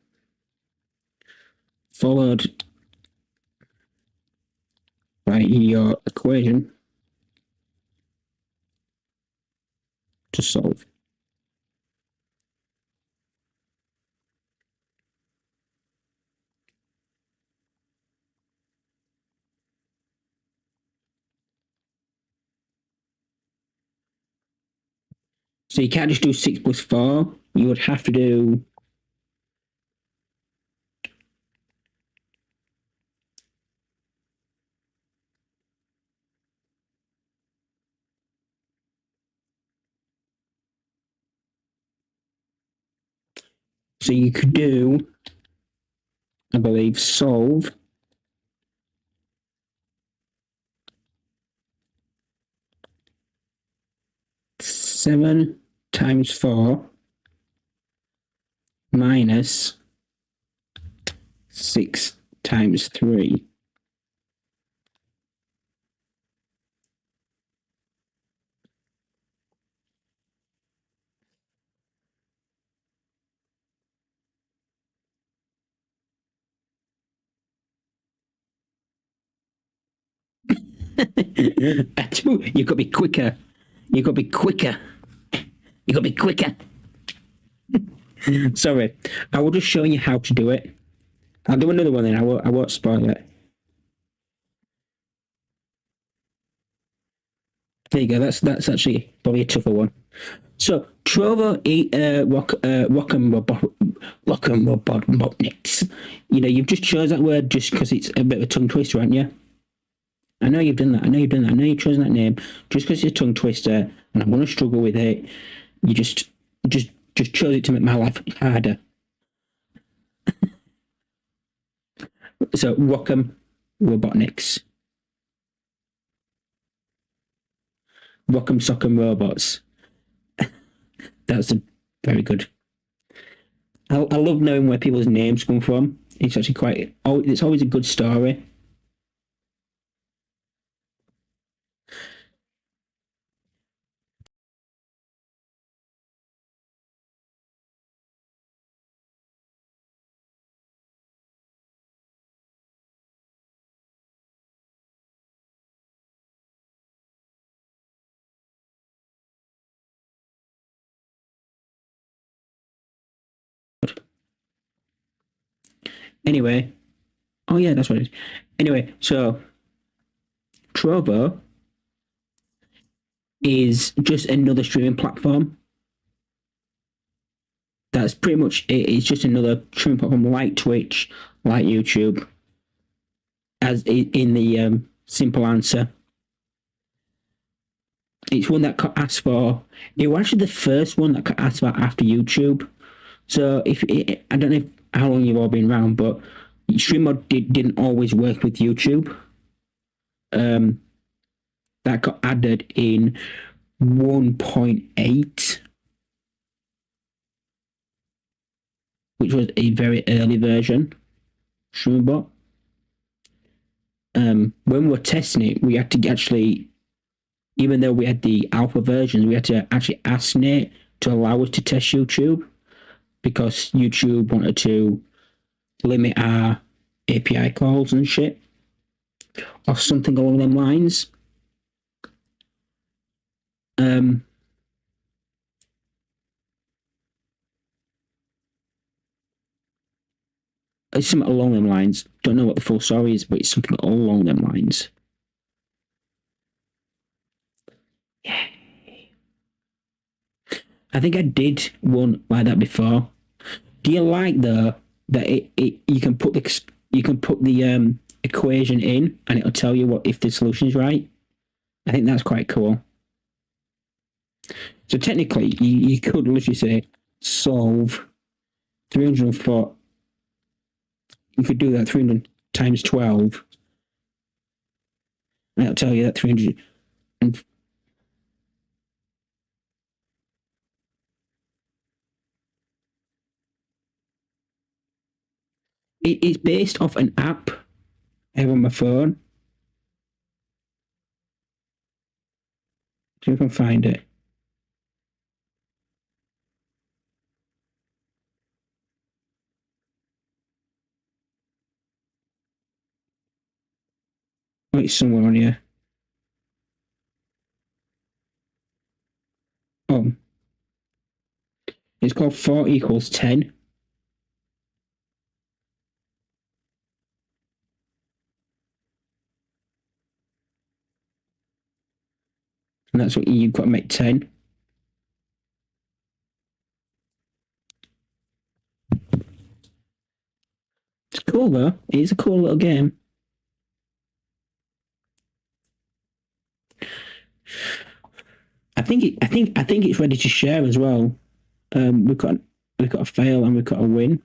followed by your equation to solve. So you can't just do 6 plus 4. You would have to do. So you could do, I believe, solve 7 times 4 minus 6 times 3. You got to be quicker. You got to be quicker. You got to be quicker. Sorry, I was just showing you how to do it. I'll do another one then. I won't spoil it. There you go. That's actually probably a tougher one. So Trovo Robotniks. You know, you've just chose that word just because it's a bit of a tongue twister, haven't you? I know you've done that. I know you've chosen that name just because it's a tongue twister, and I'm going to struggle with it. You just chose it to make my life harder. So Rock'em Robotniks. Rock'em Sock'em Robots. That's very good. I love knowing where people's names come from. It's actually it's always a good story. Anyway, oh yeah, that's what it is. Anyway, so Trovo is just another streaming platform. That's pretty much it. It's just another streaming platform like Twitch, like YouTube, as in the simple answer. It's one that got asked for. It was actually the first one that got asked for after YouTube. So I don't know how long you've all been around, but Streamerbot didn't always work with YouTube. That got added in 1.8, which was a very early version. Streamerbot. When we were testing it, we had to actually, even though we had the alpha versions, we had to actually ask Nate to allow us to test YouTube because YouTube wanted to limit our API calls and shit or something along them lines. It's something along them lines. Don't know what the full story is, but it's something along them lines. Yay. I think I did one like that before. Do you like though that you can put the equation in and it'll tell you what if the solution is right? I think that's quite cool. So technically, you could literally say solve 304. You could do that 300 times 12. And it'll tell you that 300. And it's based off an app I have on my phone. See if I can find it. Oh, it's somewhere on here. Oh. It's called 4 equals 10. And that's what you've got to make 10. It's cool though. It's a cool little game. I think it's ready to share as well. We've got a fail and we've got a win.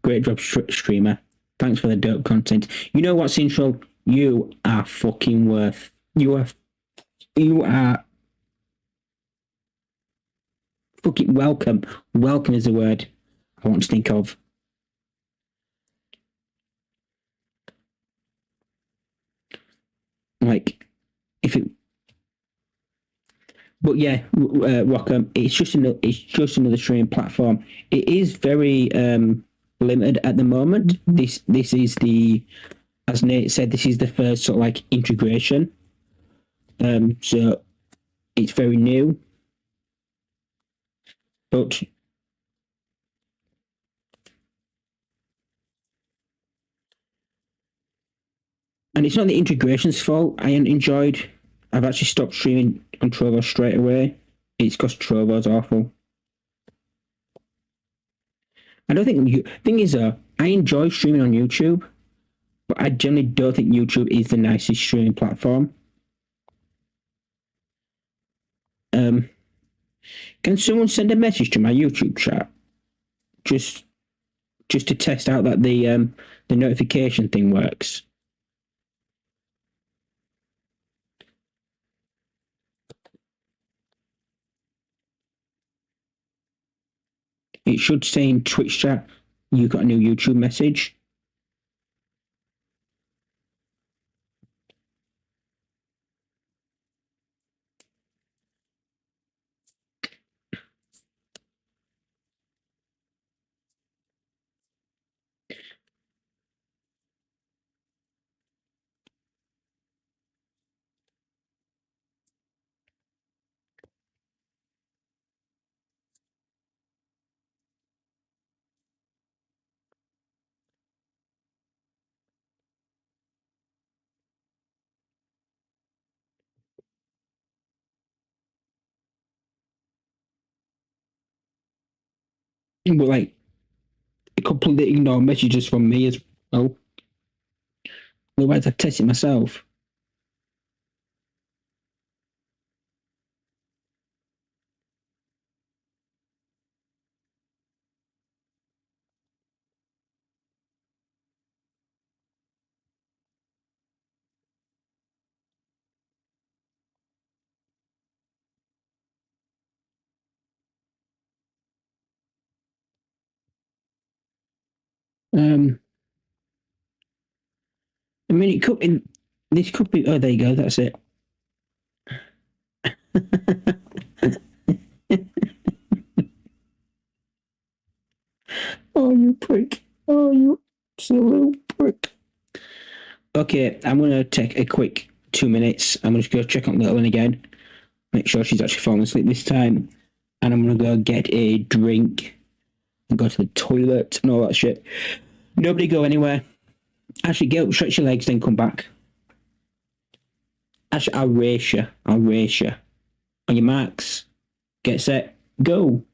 Great job, streamer. Thanks for the dope content. You know what, Central? You are fucking worth. You are fucking welcome. Welcome is the word I want to think of. Like, if it. But yeah, Rockham. It's just another streaming platform. It is very limited at the moment. This is the, as Nate said, this is the first sort of like integration. So it's very new, but and it's not the integration's fault. I enjoyed. I've actually stopped streaming on Trovo straight away. It's because Trovo's awful. I don't think thing is I enjoy streaming on YouTube, but I generally don't think YouTube is the nicest streaming platform. Um, can someone send a message to my YouTube chat just to test out that the notification thing works? It should say in Twitch chat you got a new YouTube message. But like completely ignore messages from me as well. Otherwise, I test it myself. Um, I mean, it could be. This could be. Oh, there you go. That's it. Oh, you prick. Oh, you absolute prick. Okay, I'm going to take a quick 2 minutes. I'm going to go check on Little One again. Make sure she's actually fallen asleep this time. And I'm going to go get a drink and go to the toilet and all that shit. Nobody go anywhere. Actually, get up, stretch your legs, then come back. Actually, I'll race you. I'll race you. On your marks, get set, go.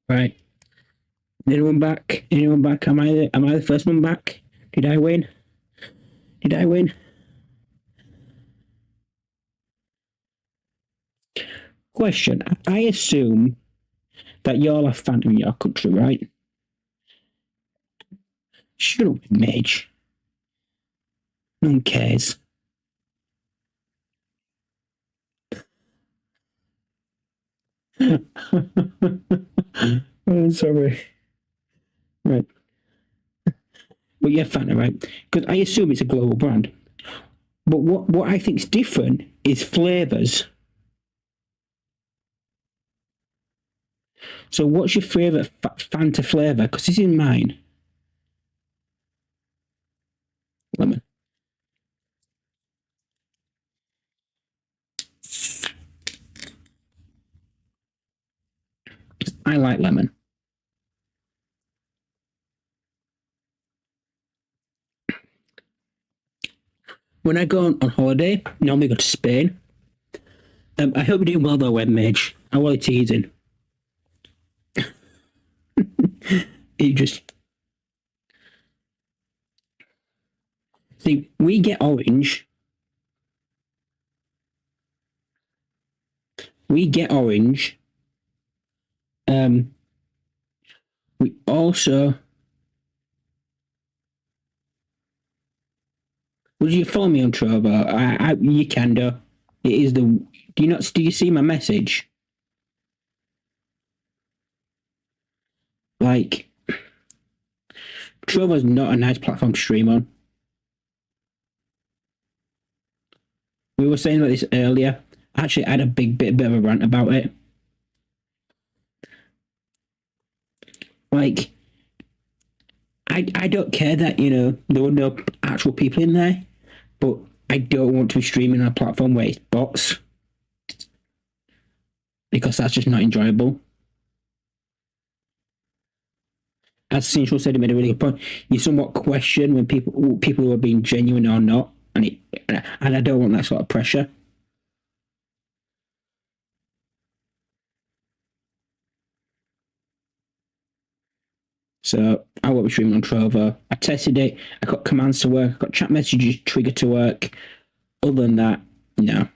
Right. Anyone back? Anyone back? Am I the first one back? Did I win? Did I win? Question. I assume that y'all have Phantom in your country, right? Shut up, Mage. No one cares. Oh, sorry. Right. But yeah, Fanta, right? Because I assume it's a global brand. But what I think's different is flavors. So what's your favourite Fanta flavour? Because this is mine. Lemon. I like lemon. When I go on holiday, normally go to Spain. I hope you're doing well though, Webmage. I want to teasing. You just see, we get orange. We get orange. We also. Would you follow me on Trovo? You can do. It is the. Do you not? Do you see my message? Like, Trovo's not a nice platform to stream on. We were saying about this earlier. Actually, I had a bit of a rant about it. Like, I don't care that, there were no actual people in there, but I don't want to be streaming on a platform where it's bots. Because that's just not enjoyable. As Central said, he made a really good point. You somewhat question when people who are being genuine or not, and I don't want that sort of pressure. So I won't be streaming on Trovo. I tested it. I got commands to work. I got chat messages trigger to work. Other than that, no.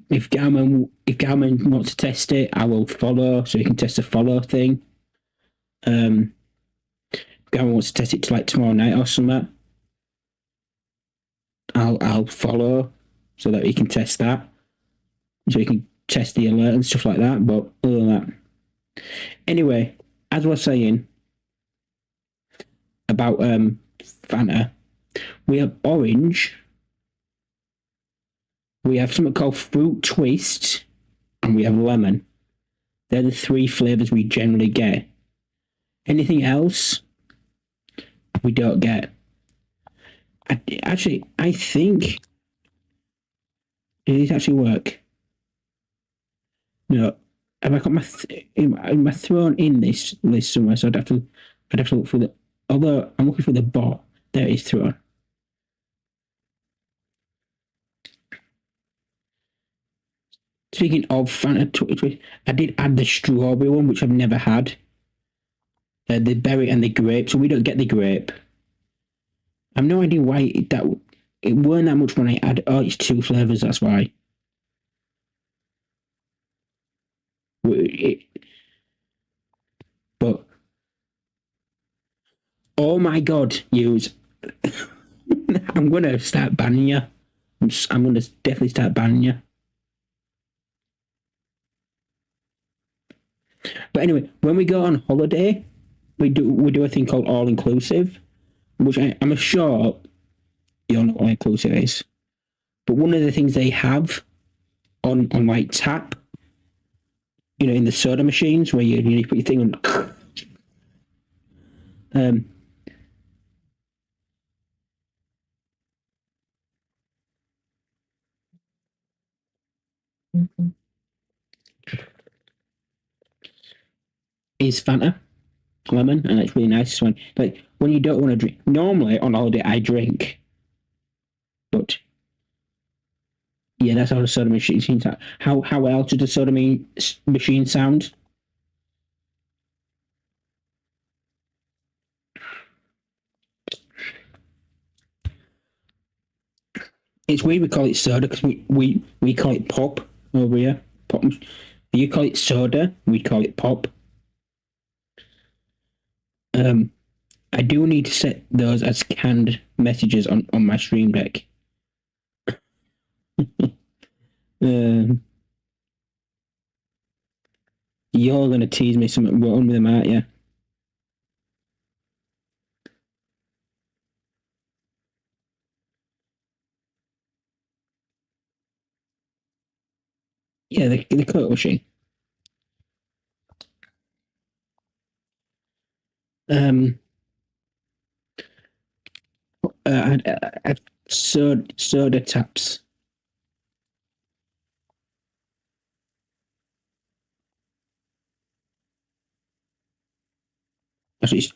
If Galman wants to test it, I will follow, so he can test the follow thing. Galman wants to test it to like tomorrow night or something. I'll follow so that he can test that, so he can test the alert and stuff like that. But other than that, anyway, as we're saying about Fanta, we have orange. We have something called fruit twist, and we have lemon. They're the three flavors we generally get. Anything else, we don't get. I think. Did it actually work? No. Have I got my throne in this list somewhere? So I'd have to look for the. Although I'm looking for the bot, there it is throne. Speaking of Fanta, I did add the strawberry one, which I've never had. The berry and the grape, so we don't get the grape. I have no idea why it weren't that much when I add. Oh, it's two flavors. That's why. But oh my god, use. I'm gonna start banning you. I'm gonna definitely start banning you. But anyway, when we go on holiday, we do a thing called all inclusive, which I'm sure you all know what all inclusive is. But one of the things they have on like tap, in the soda machines where you put your thing on. Is Fanta lemon, and it's really nice when you don't want to drink. Normally on holiday I drink, but Yeah, that's how the soda machine sounds. How else does the soda machine sound? It's weird we call it soda because we call it pop over here. Pop. You call it soda, we call it pop. I do need to set those as canned messages on my stream deck. You're gonna tease me something wrong with them, aren't you? Yeah, the Coke machine. Um, soda taps. Actually,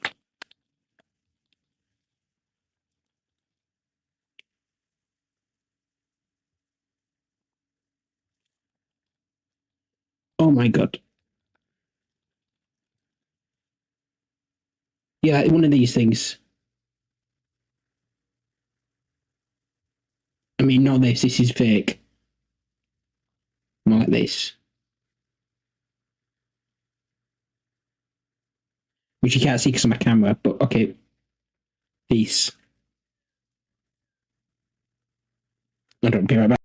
oh my god. Yeah, one of these things. I mean, not this. This is fake. More like this, which you can't see because of my camera. But okay, this. I don't care about.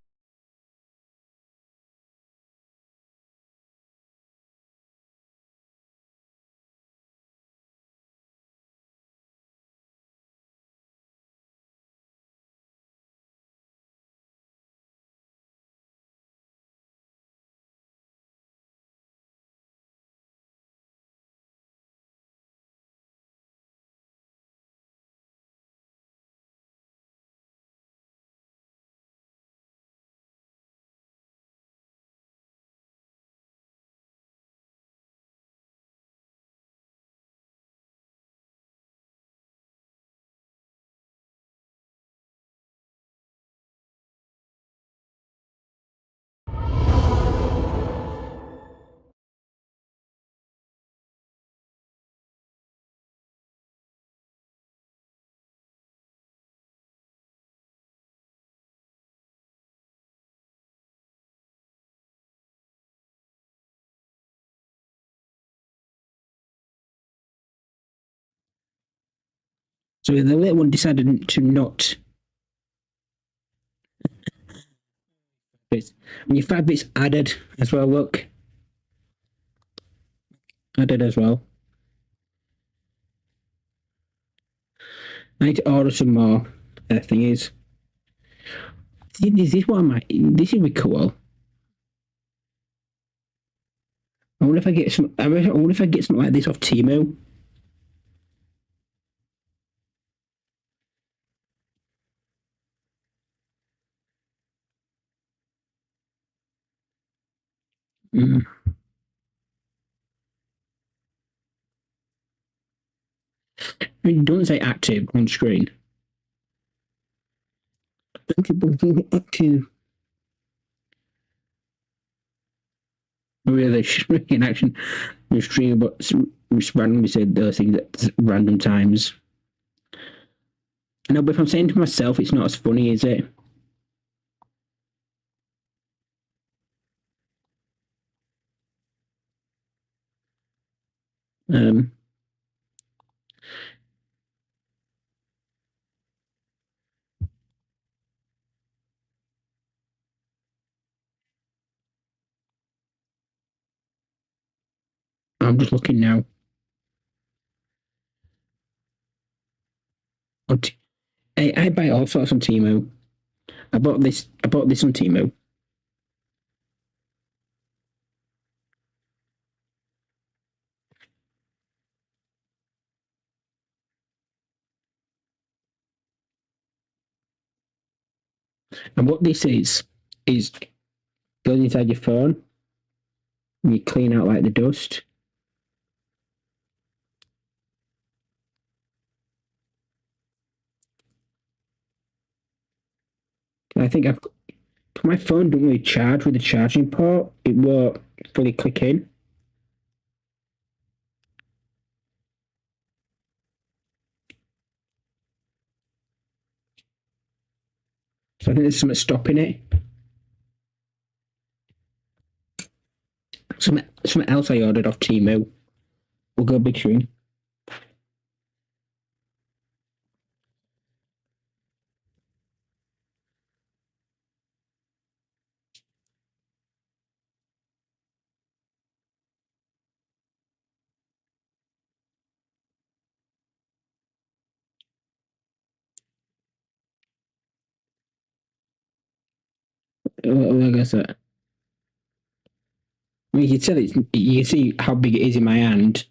So the little one decided to not. And your 5 bits added as well. Look, added as well. I need to order some more. The thing is, this what I might. This would be cool. I wonder if I get some. I wonder if I get something like this off Temu. Mm. I mean, don't say active on screen. Active. Oh yeah, they're in action. The Streamerbot just randomly said those things at random times. No, but if I'm saying to myself, it's not as funny, is it? Um, I'm just looking now. I buy all sorts on Temu. I bought this. I bought this on Temu. And what this is goes inside your phone. And you clean out like the dust. I think I've My phone don't really charge with the charging port. It won't fully click in. So I think there's something stopping it. Something else I ordered off Temu. We'll go big screen. Like I said, I mean, you can tell it's. You can see how big it is in my hand.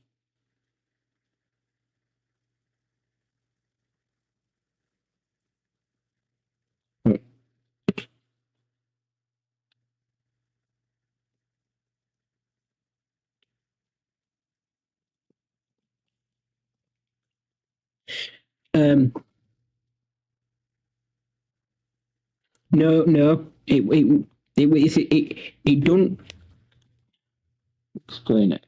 Um, no, it don't explain it.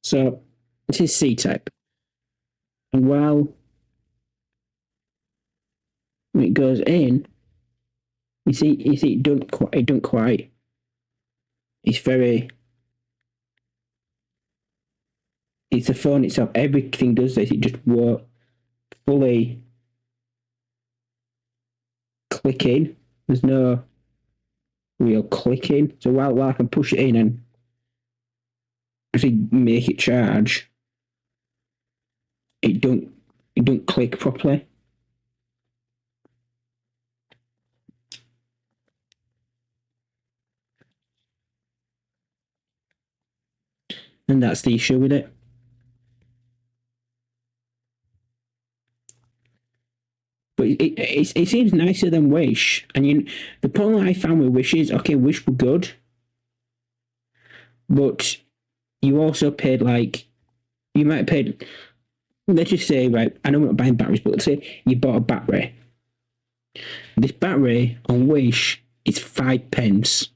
So this is C type, and while when it goes in, you see, it don't quite. It's very. It's the phone itself. Everything does this. It just won't fully click in. There's no real clicking. So while I can push it in and actually make it charge, it don't click properly. And that's the issue with it. But it seems nicer than Wish. And the problem I found with Wish is, okay, Wish were good, but you also paid you might have paid, let's just say, right, I know we're not buying batteries, but let's say you bought a battery. This battery on Wish is 5p.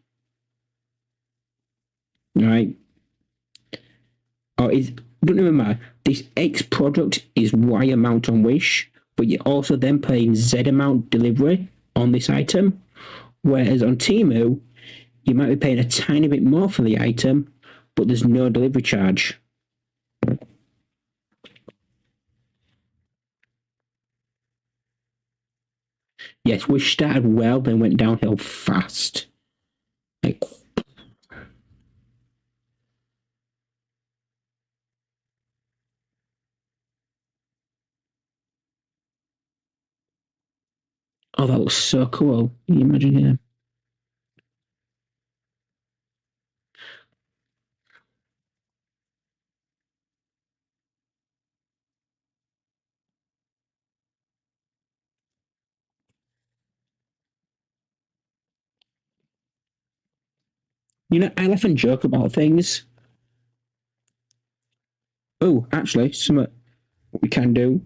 Right? Or don't remember, this X product is Y amount on Wish, but you're also then paying Z amount delivery on this item. Whereas on Temu, you might be paying a tiny bit more for the item, but there's no delivery charge. Yes, Wish started well, then went downhill fast. Like, oh, that looks so cool. Can you imagine him? I often joke about things. Oh, actually, something we can do.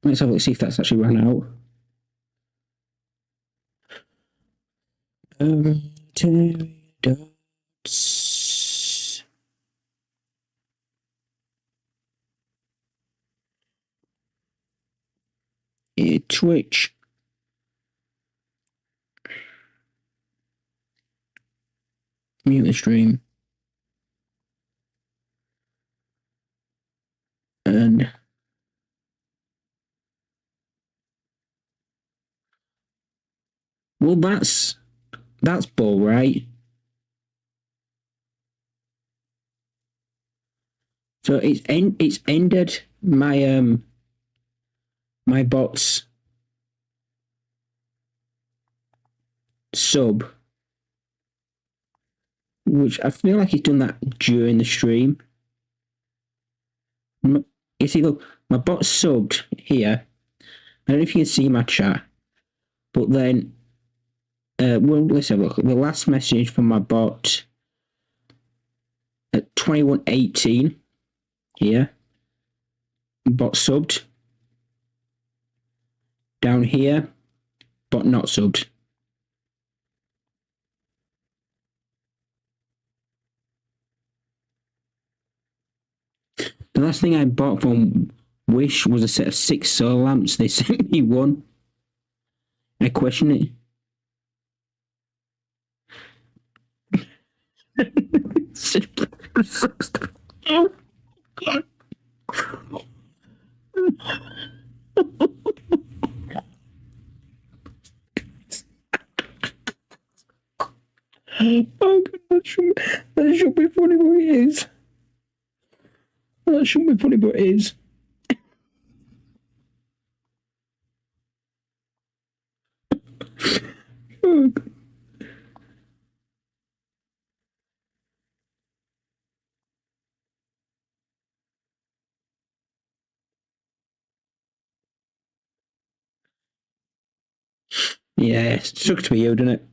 Let's have a look, see if that's actually run out. Dots. Twitch. Mute the stream. And well, that's bull, right? So it's ended my my bots. sub, which I feel like he's done that during the stream. You see, look, my bot subbed here. I don't know if you can see my chat, but then, well, let's have a look. The last message from my bot at 21:18 here. Bot subbed. Down here, bot not subbed. The last thing I bought from Wish was a set of 6 solar lamps. They sent me one. I question it. Oh, God. Oh, God, that should be funny, but it is. That shouldn't be funny, but it is. Oh, God. Yeah, it sucks to be you, doesn't it?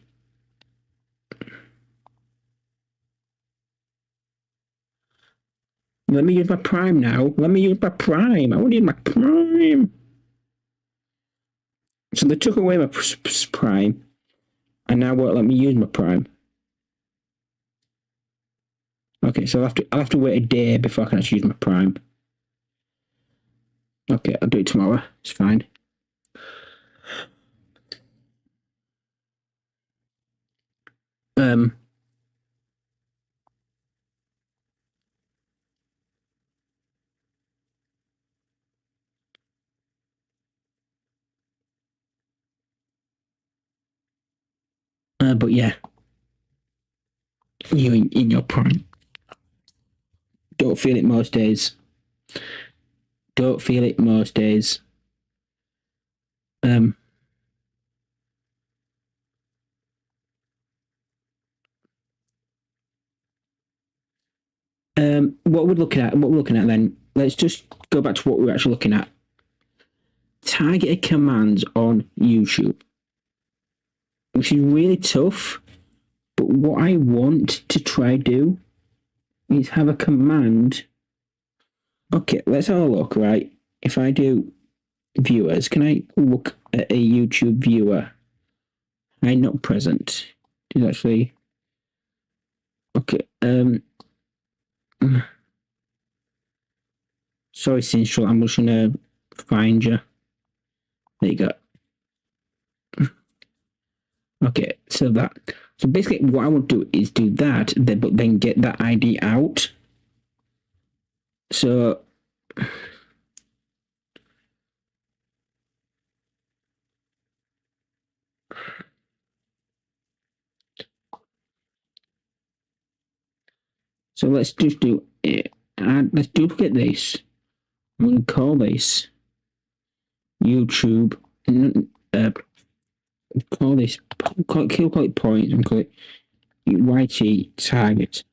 Let me use my prime now. Let me use my prime. I want to use my prime. So they took away my prime, and now won't let me use my prime. Okay, so I'll have to wait a day before I can actually use my prime. Okay, I'll do it tomorrow. It's fine. But yeah, you in your prime. Don't feel it most days. Don't feel it most days. What we're looking at then, let's just go back to what we're actually looking at. Targeted commands on YouTube, which is really tough, but what I want to try do is have a command. Okay, let's have a look, right? If I do viewers, can I look at a YouTube viewer? I'm not present. Is actually okay. Sorry, Central. I'm just gonna find you. There you go. Okay, so basically what I want to do is do that, but then get that ID out. So let's just do it. Let's duplicate this. I'm going to call this YouTube. Call it points and call it YT target.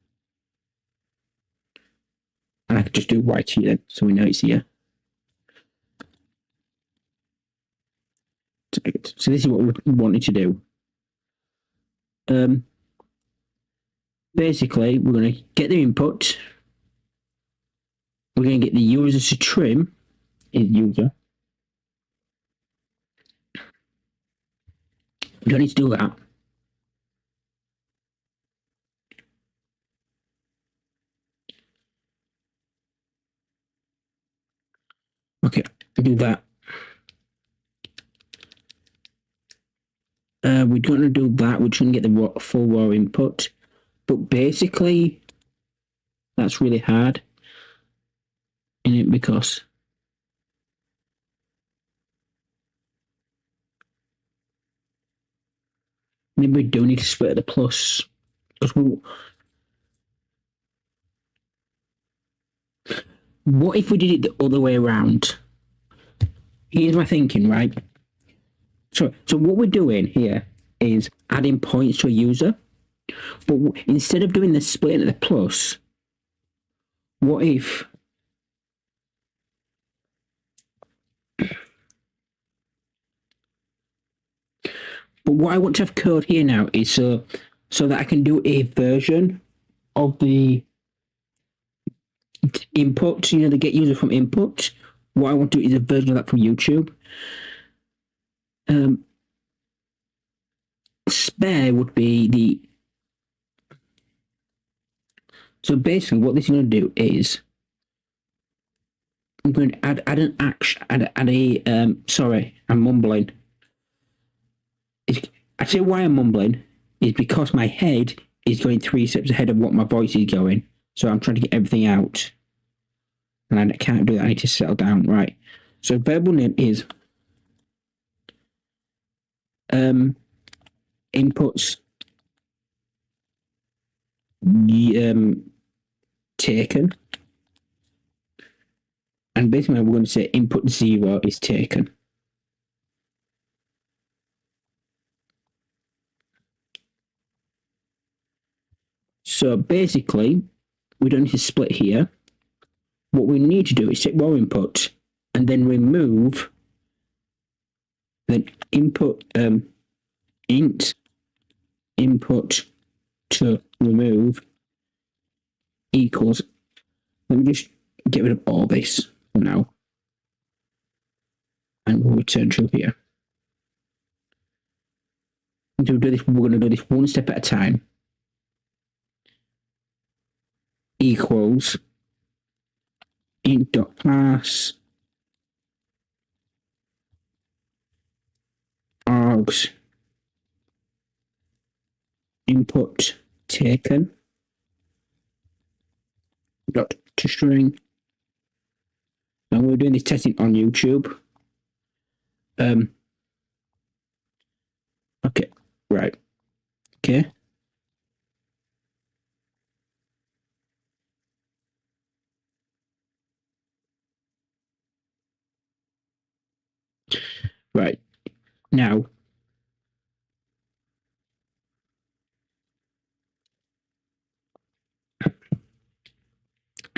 And I could just do YT then, so we know it's here. Target. So this is what we wanted to do. Basically, we're going to get the input. We're going to get the user to trim is user. We don't need to do that. Okay, do that. We're going to do that. We're trying to get the full raw input. But basically, that's really hard. In it because maybe we do need to split the plus. Because what if we did it the other way around? Here's my thinking, right? So what we're doing here is adding points to a user. But instead of doing the split at the plus, what if but what I want to have code here now is so that I can do a version of the input, the get user from input. What I want to do is a version of that from YouTube. Spare would be the. So basically, what this is going to do is I'm going to add an action, add a sorry, I'm mumbling. I say why I'm mumbling is because my head is going 3 steps ahead of what my voice is going. So I'm trying to get everything out. And I can't do that. I need to settle down. Right. So variable name is inputs taken. And basically we're going to say input 0 is taken. So basically, we don't need to split here. What we need to do is take raw input and then remove the input int input to remove equals. Let me just get rid of all this for now. And we'll return true here. To do this, we're going to do this one step at a time. Equals int.class args input taken dot to string. Now we're doing this testing on YouTube. Okay, right. Okay. Right. Now,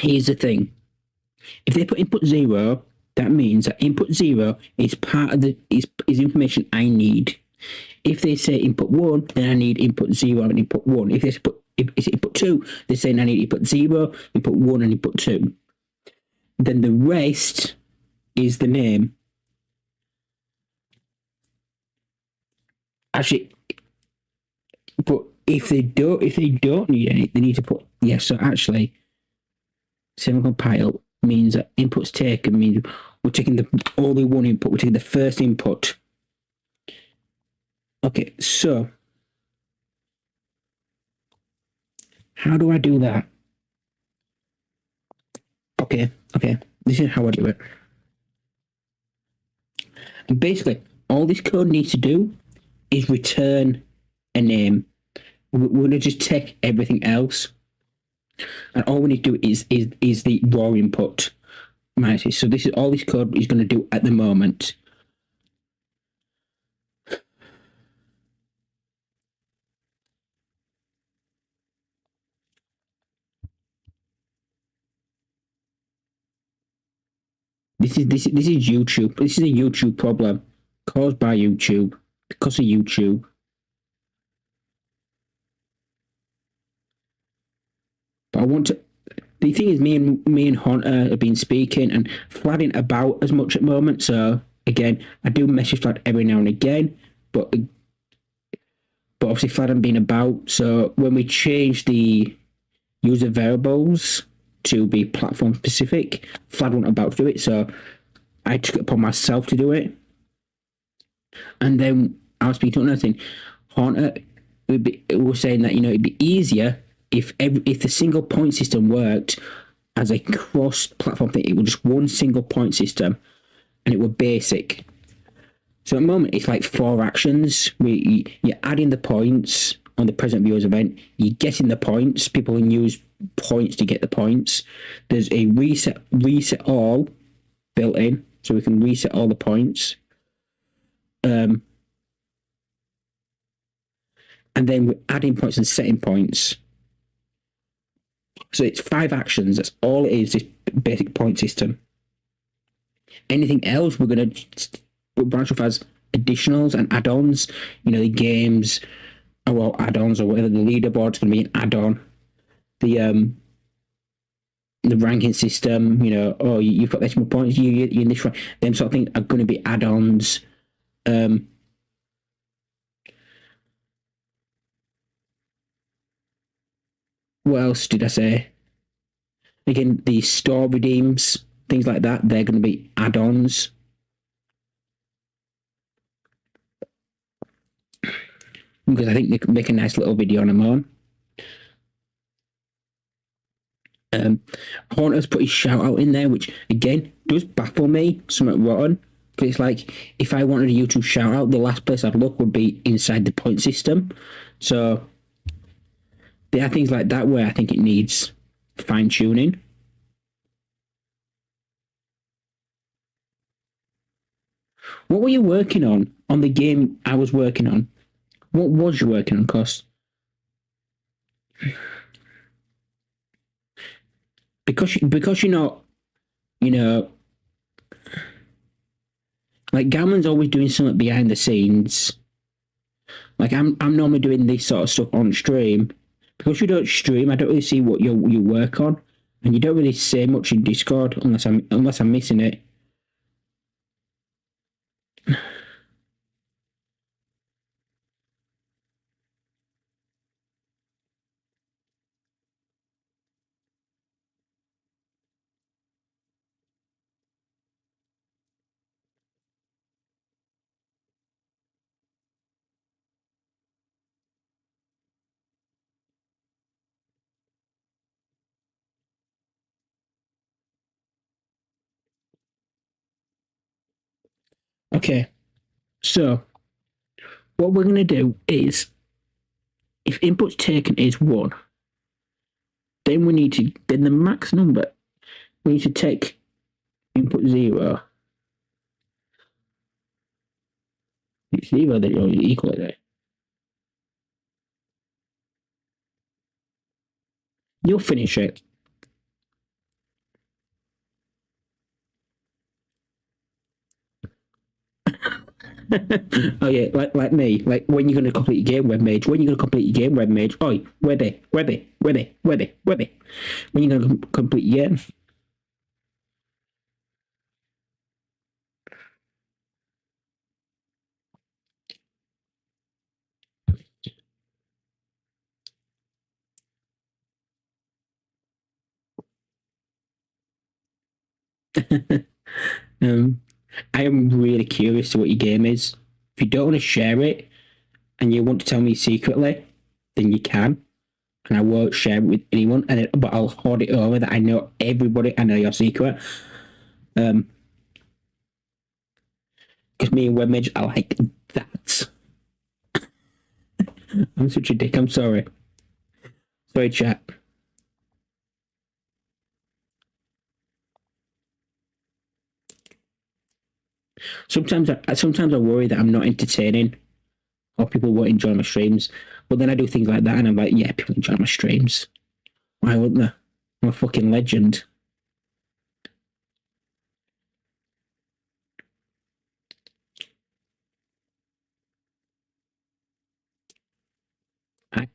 here's the thing. If they put input 0, that means that input 0 is part of the is information I need. If they say input 1, then I need input 0 and input 1. If they put it's input 2, they're saying I need input 0, input 1, and input 2. Then the rest is the name. Actually, but if they don't need any, they need to put So actually, semi-compile means that inputs taken means we're taking the only one input. We're taking the first input. Okay, so how do I do that? Okay, this is how I do it. And basically, all this code needs to do is return a name. We're going to just take everything else, and all we need to do is the raw input. So this is all this code is going to do at the moment. This is YouTube. This is a YouTube problem caused by YouTube because of YouTube. But I want to. The thing is, me and Hunter have been speaking and fladding about as much at the moment. So again, I do message Flad every now and again, but obviously Flad hasn't been about. So when we change the user variables to be platform specific, Flad wasn't about to do it, so I took it upon myself to do it. And then I was speaking to another thing. Hunter was saying that it'd be easier if the single point system worked as a cross-platform thing. It was just one single point system, and it were basic. So at the moment, it's like 4 actions. You're adding the points on the present viewers event. You're getting the points. People can use points to get the points. There's a reset all built in, so we can reset all the points. and then we're adding points and setting points. So it's 5 actions. That's all it is. This basic point system. Anything else, we're gonna branch off as additionals and add-ons. You know, the games, or well, add-ons or whatever. The leaderboard's gonna be an add-on. The ranking system, you know, oh, you've got this many points, you're in this rank. Them sort of things are going to be add-ons. What else did I say? Again, the store redeems, things like that, they're going to be add-ons. Because I think they could make a nice little video on them on. Horner's put his shout out in there, which again does baffle me, somewhat rotten. Because it's like, if I wanted a YouTube shout out, the last place I'd look would be inside the point system. So there are things like that where I think it needs fine tuning. What were you working on the game I was working on? What was you working on, Cos? Because you're not, you know, like Galman's always doing something behind the scenes. Like I'm normally doing this sort of stuff on stream. Because you don't stream, I don't really see what you work on, and you don't really say much in Discord unless I'm missing it. Okay, so what we're gonna do is, if inputs taken is 1, then the max number, we need to take input 0. It's 0 that you're equal there. You'll finish it. Oh yeah, like me. Like, when you're gonna complete your game web page? When you're gonna complete your game web page? Oi, where they? When you're gonna complete your game? I am really curious to what your game is. If you don't want to share it and you want to tell me secretly, then you can, and I won't share it with anyone. But I'll hoard it over that I know everybody. I know your secret. Because me and Webmage are like that. I'm such a dick. I'm sorry. Sorry, chat. Sometimes I worry that I'm not entertaining, or people won't enjoy my streams. But then I do things like that, and I'm like, yeah, people enjoy my streams. Why wouldn't they? I'm a fucking legend.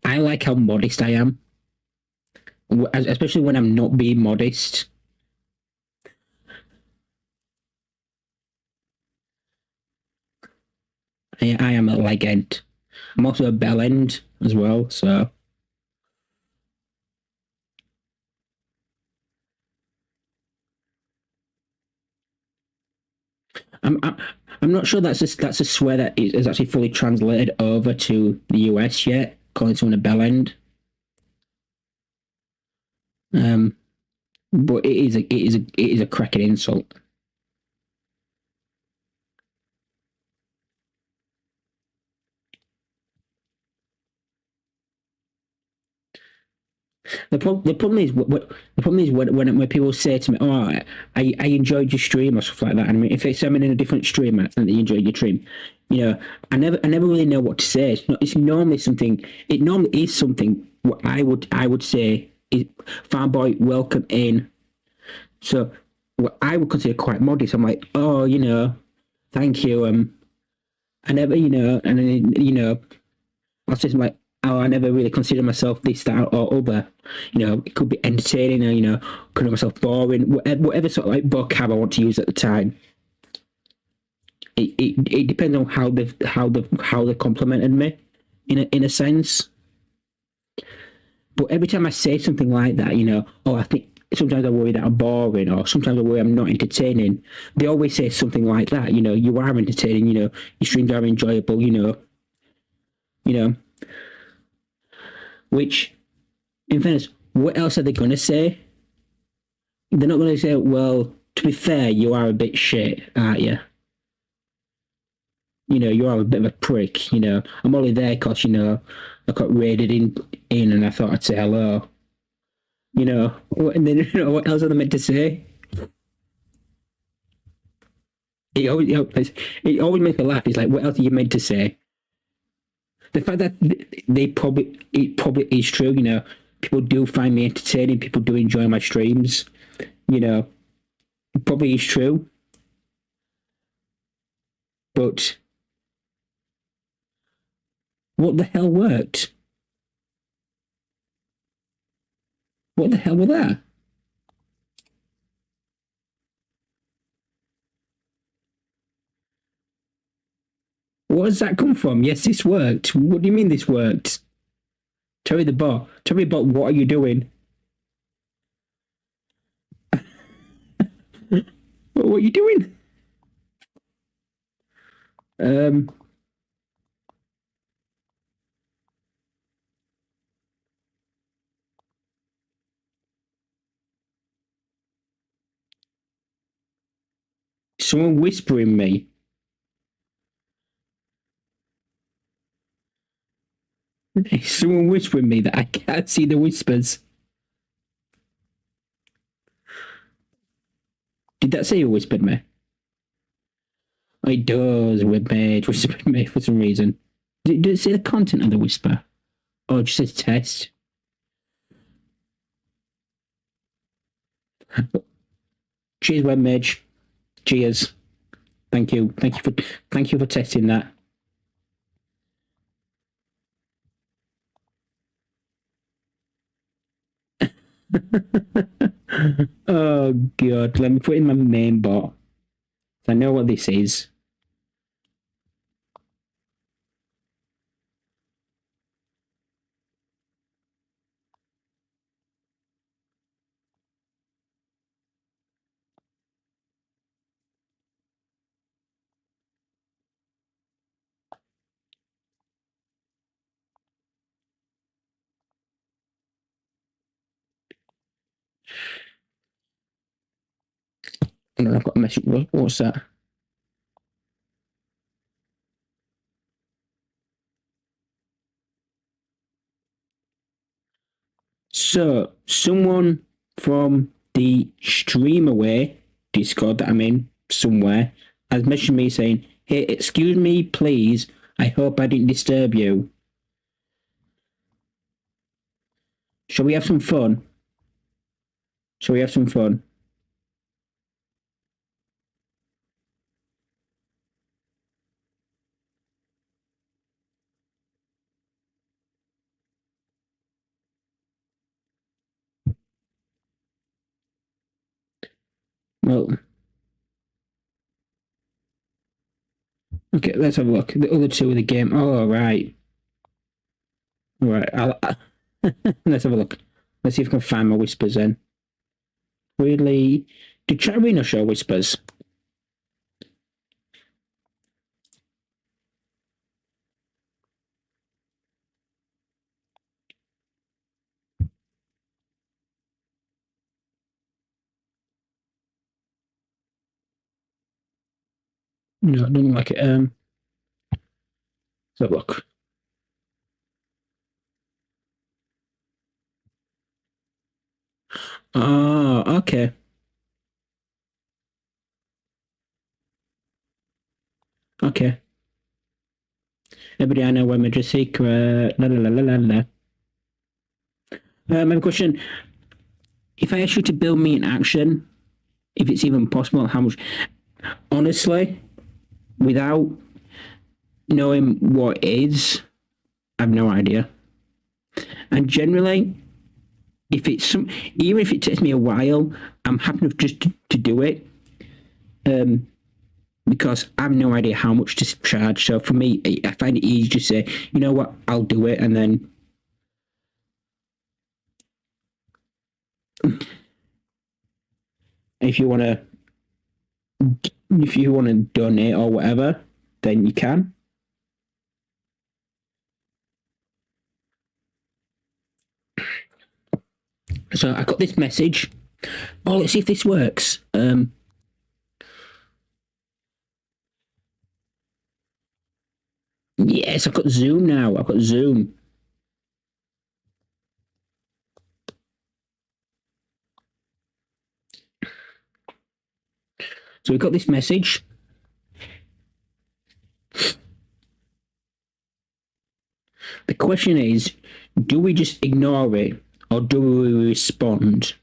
I like how modest I am, especially when I'm not being modest. I am a leg end. I'm also a bell end as well, so. I'm not sure that's a swear that is actually fully translated over to the US yet, calling someone a bell end. But it is a cracking insult. The problem is the problem is when people say to me, "Oh, I enjoyed your stream" or stuff like that. And I mean, if I'm in a different stream and they enjoy your stream, I never really know what to say. It's normally something. It normally is something. What I would say is, "Fanboy, welcome in." So what I would consider quite modest. I'm like, "Oh, thank you." I never, and then I was just like, oh, I never really considered myself this, that, or other. It could be entertaining, or consider myself boring, whatever sort of like vocab I want to use at the time. It depends on how they complimented me, in a sense. But every time I say something like that, I think sometimes I worry that I'm boring, or sometimes I worry I'm not entertaining. They always say something like that. You are entertaining. Your streams are enjoyable. You know. Which, in fairness, what else are they going to say? They're not going to say, well, to be fair, you are a bit shit, aren't you? You are a bit of a prick, I'm only there because, I got raided in and I thought I'd say hello. And then, what else are they meant to say? It always makes me laugh. It's like, what else are you meant to say? The fact that it probably is true, people do find me entertaining, people do enjoy my streams, it probably is true. But what the hell worked? What the hell was that? What does that come from? Yes, this worked. What do you mean this worked? Tell me, bot, what are you doing? What are you doing? Someone whispering me. Someone whispering me that I can't see the whispers. Did that say you whispered me? It does, whispered me for some reason. Did it say the content of the whisper? Or just says test? Cheers, webmage. Cheers. Thank you for testing that. Oh god, let me put in my main bot. I know what this is. And then I've got a message. What's that? So, someone from the Streamaway Discord that I'm in somewhere has messaged me saying, hey, excuse me, please. I hope I didn't disturb you. Shall we have some fun? Shall we have some fun? Well, okay, let's have a look. The other two of the game. Oh, right. All right. Let's have a look. Let's see if I can find my whispers then. Weirdly, did Chatarino show whispers? No, I don't like it. Let's have a look. Oh, okay. Okay. Everybody I know when major secret. La la la la la la. I have a question. If I ask you to build me an action, if it's even possible, how much? Honestly, without knowing what it is, I have no idea. And generally, if it's some, even if it takes me a while, I'm happy enough just to do it. Because I have no idea how much to charge. So for me, I find it easy to say, you know what, I'll do it, and then if you want to donate or whatever, then you can. So I got this message. Oh, let's see if this works. Yes, I've got Zoom now. I've got Zoom. So we got this message. The question is, do we just ignore it or do we respond?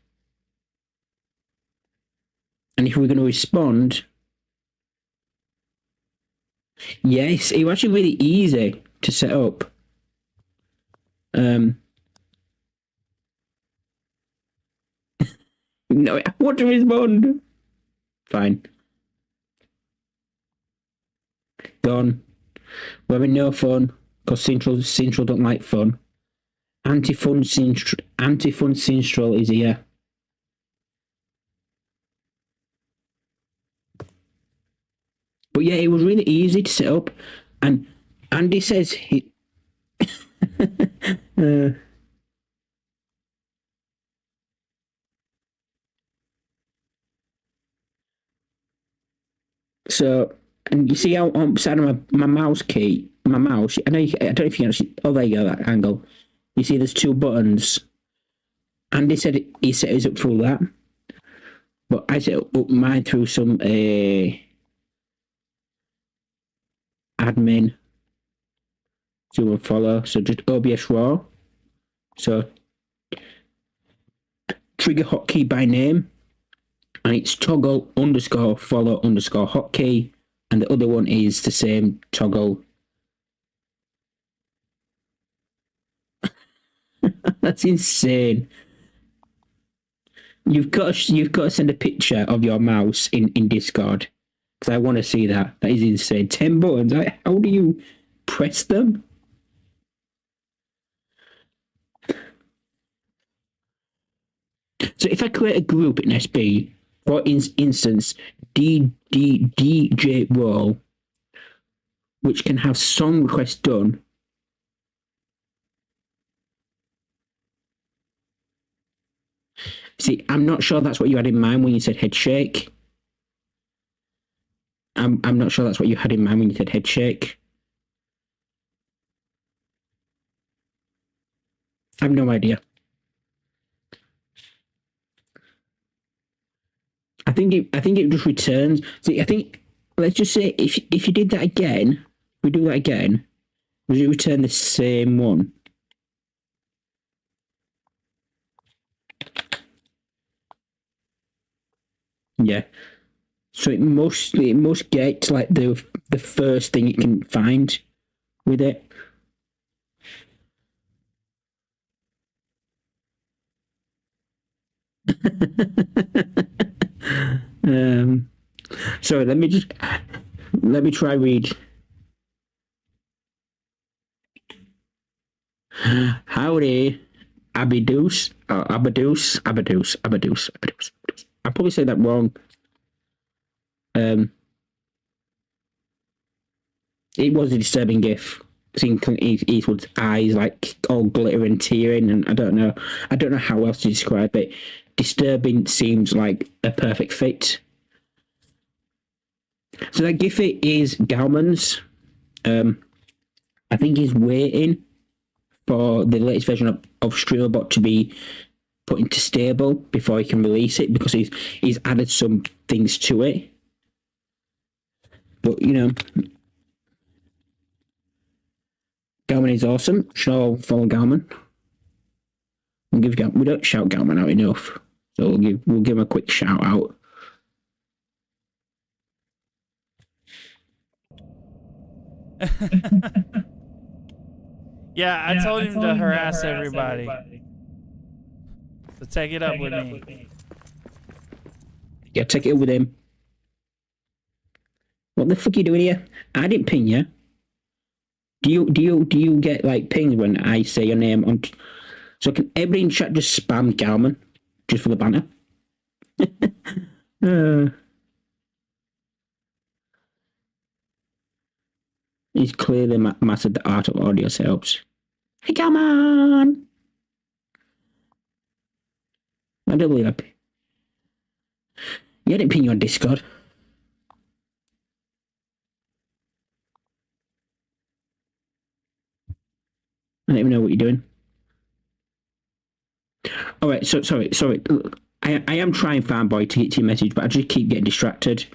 And if we're going to respond, yes, it was actually really easy to set up. No, I want to respond. Fine. Gone. We're having no fun because Central don't like fun. Anti-fun Central is here. But yeah, it was really easy to set up, and Andy says he. So, and you see how on beside of my mouse key, my mouse. I don't know if you can actually. Oh, there you go, that angle. You see, there's two buttons. Andy said he set his up through that, but I set up mine through some admin to follow. So just OBS Raw. So trigger hotkey by name, and it's toggle underscore follow underscore hotkey, and the other one is the same toggle. That's insane. You've got to send a picture of your mouse in Discord because I want to see that. That is insane. 10 buttons. How do you press them? So if I create a group in SB, for instance, DJ role, which can have song requests done. See, I'm not sure that's what you had in mind when you said head shake. I'm not sure that's what you had in mind when you said head shake. I have no idea. I think it just returns. See, I think let's just say if you did that again, we do that again, would it return the same one? Yeah. So it must get to like the first thing it can find with it. Sorry, let me try read. Howdy, Abidus, Abadus. I probably said that wrong. It was a disturbing gif. Seeing Eastwood's eyes like all glitter and tearing, and I don't know how else to describe it. Disturbing seems like a perfect fit. So that gif is Galman's. I think he's waiting for the latest version of Streamerbot to be put into stable before he can release it because he's added some things to it. But you know, Galman is awesome. Should all follow Galman. We don't shout Galman out enough, so we'll give him a quick shout out. Yeah, I told him to harass everybody. So take it up with me. Yeah, take it up with him. What the fuck are you doing here? I didn't ping you. Do you get like pings when I say your name on? So can everybody in chat just spam Galman just for the banner? He's clearly mastered the art of audio helps. Hey, Galman! I don't believe that. Yeah, I didn't ping you on Discord. I don't even know what you're doing. All right, so sorry. I am trying Fanboy to get to your message, but I just keep getting distracted.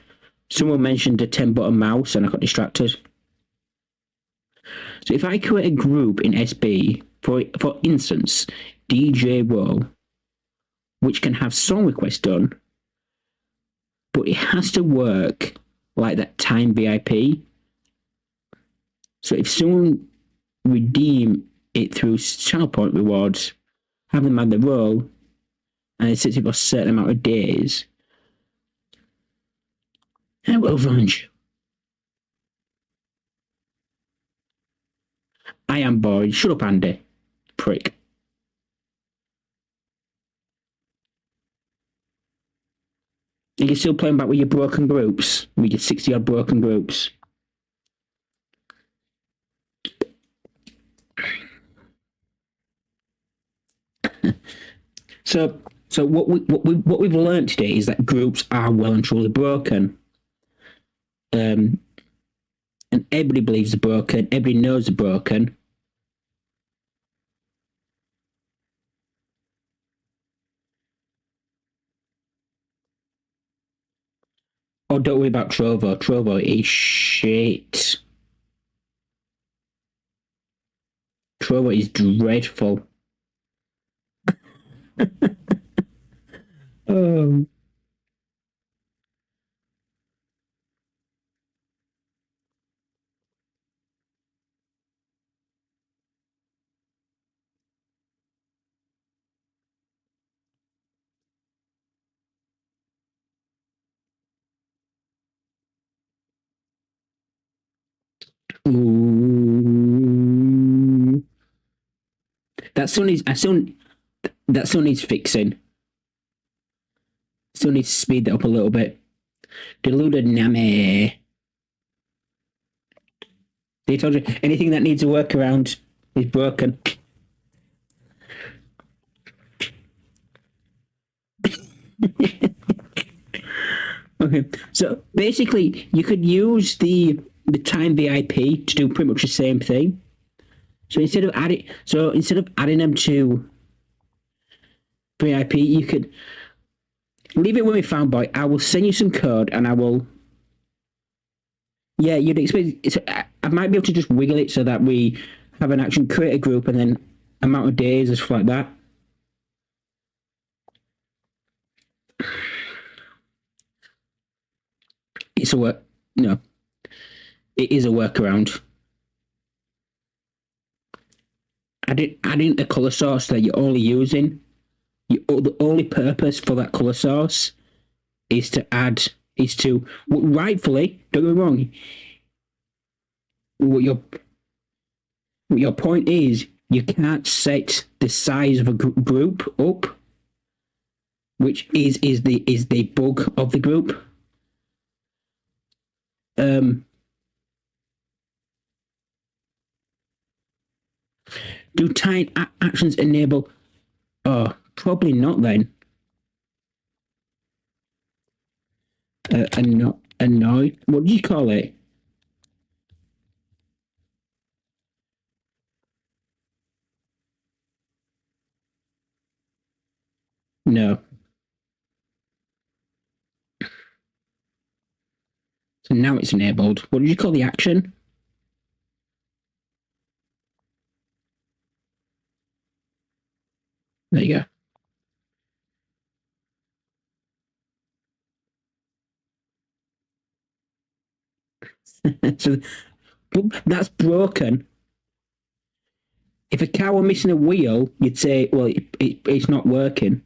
Someone mentioned a 10-button mouse, and I got distracted. So if I create a group in SB, for instance, DJ Roll, which can have song requests done, but it has to work like that time VIP. So if someone redeem it through channel point rewards, have them add the role, and it sits for a certain amount of days, I will find you. I am bored. Shut up, Andy. Prick. Are you still playing back with your broken groups? With your 60-odd broken groups? So what we've learned today is that groups are well and truly broken. And everybody believes they're broken. Everybody knows they're broken. Oh, don't worry about Trovo. Trovo is shit. Trovo is dreadful. Oh. Ooh. That still needs fixing. Still needs to speed that up a little bit. Deluded Name. They told you anything that needs a workaround is broken. Okay, so basically, you could use the time VIP to do pretty much the same thing. So instead of adding them to VIP, you could leave it with me, Fanboy. I will send you some code, and I will. Yeah, you'd expect. I might be able to just wiggle it so that we have an action, create a group, and then amount of days and stuff like that. It's a work. No, it is a workaround. Adding a color source that you're only using. The only purpose for that color source is to rightfully. Don't get me wrong. What your point is, you can't set the size of a group up, which is the bug of the group. Do time actions enable? Oh, probably not then. Annoy. What do you call it? No. So now it's enabled. What did you call the action? There you go. So, but that's broken. If a car were missing a wheel, you'd say, well, it's not working.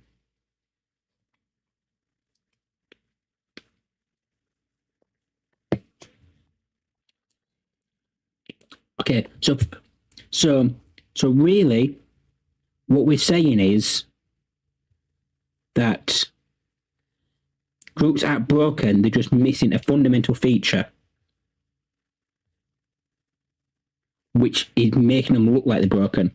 Okay, so really, what we're saying is that groups aren't broken; they're just missing a fundamental feature, which is making them look like they're broken.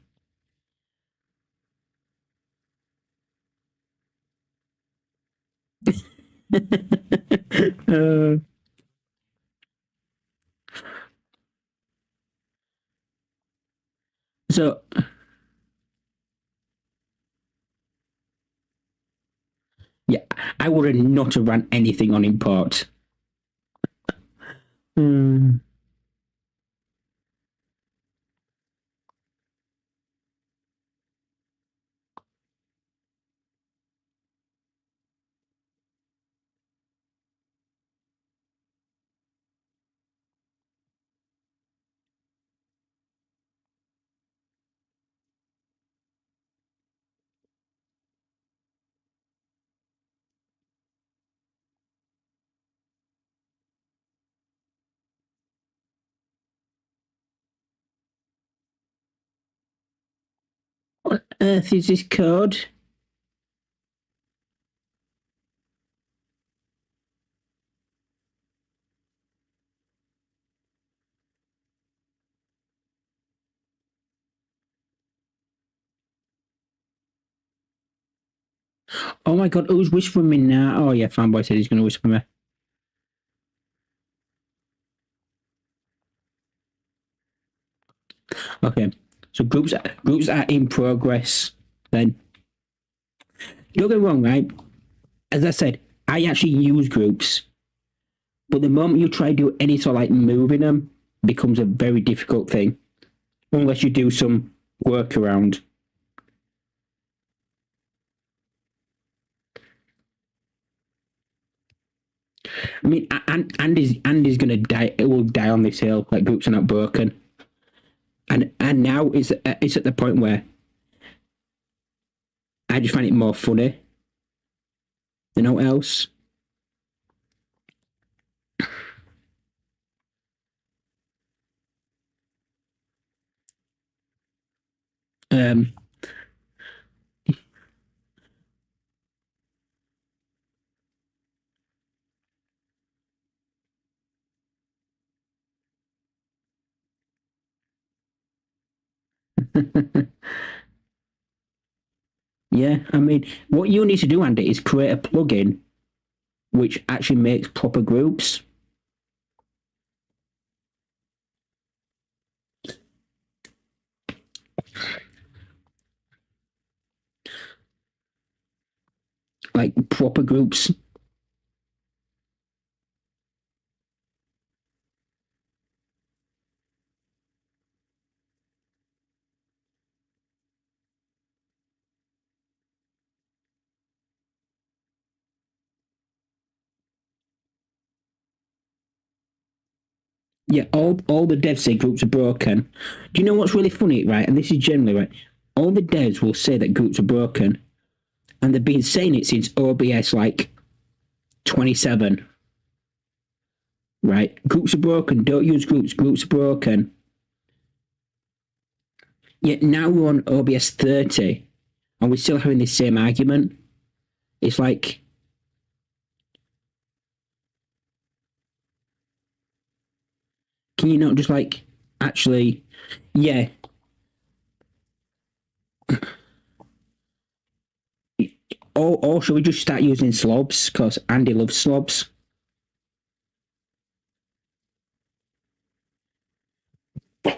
uh, so yeah, I would have not have run anything on import. Hmm. What on earth is this code? Oh my god, who's whispering me now? Oh yeah, fanboy said he's going to whisper me. Okay, so groups are in progress. Then don't get me wrong, right? As I said, I actually use groups, but the moment you try to do any sort of like moving them, becomes a very difficult thing, unless you do some workaround. I mean, Andy's gonna die. It will die on this hill. Like groups are not broken, and now it's at the point where I just find it more funny than all else. Um, yeah, I mean, what you need to do, Andy, is create a plugin which actually makes proper groups. Like proper groups. Yeah, all the devs say groups are broken. Do you know what's really funny, right? And this is generally right. All the devs will say that groups are broken, and they've been saying it since OBS like 27. Right? Groups are broken. Don't use groups. Groups are broken. Yet now we're on OBS 30, and we're still having this same argument. It's like, can you not just like actually, yeah. Or should we just start using slobs? Because Andy loves slobs.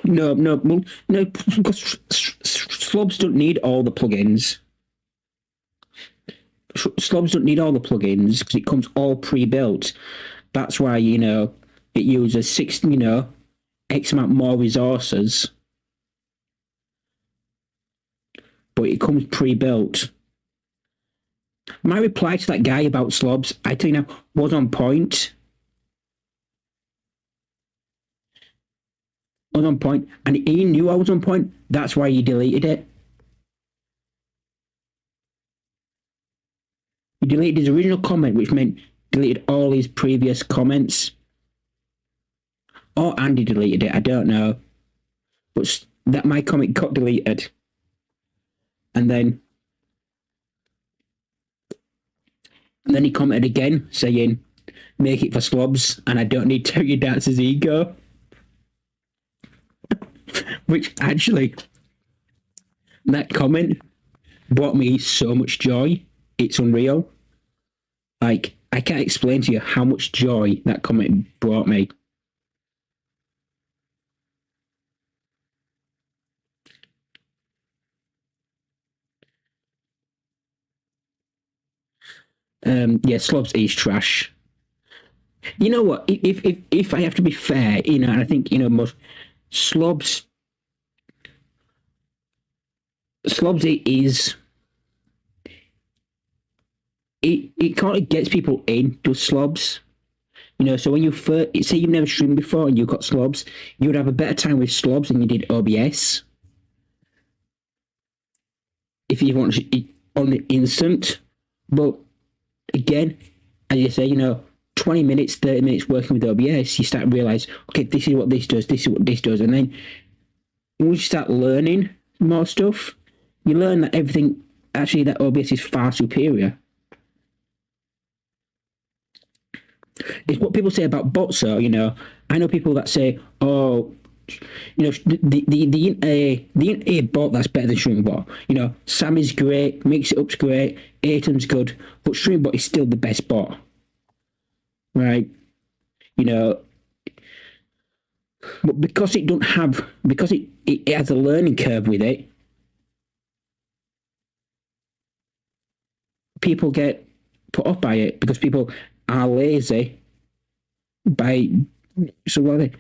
No, because slobs don't need all the plugins. Slobs don't need all the plugins because it comes all pre-built. That's why, you know, it uses X amount more resources. But it comes pre-built. My reply to that guy about slobs, I tell you now, was on point. Was on point, and he knew I was on point. That's why he deleted it. He deleted his original comment, which meant deleted all his previous comments. Or Andy deleted it, I don't know. But that my comment got deleted. And then he commented again saying, make it for slobs and I don't need Terry Dance's ego. Which actually, that comment brought me so much joy. It's unreal. Like, I can't explain to you how much joy that comment brought me. Yeah, slobs is trash. You know what? If I have to be fair, you know, and I think, you know, most slobs is it kind of gets people into slobs. You know, so when you first say you've never streamed before and you've got slobs, you would have a better time with slobs than you did OBS. If you want it on the instant. But again, as you say, you know, 20 minutes, 30 minutes working with OBS, you start to realize, okay, this is what this does, this is what this does. And then when you start learning more stuff, you learn that everything, actually, that OBS is far superior. It's what people say about bots, though, you know. I know people that say, oh, you know, the A bot that's better than Streamerbot. You know, Sam is great, Mix It Up's great, Atom's good, but Streamerbot is still the best bot. Right? You know, but because it has a learning curve with it, people get put off by it because people are lazy so what are they?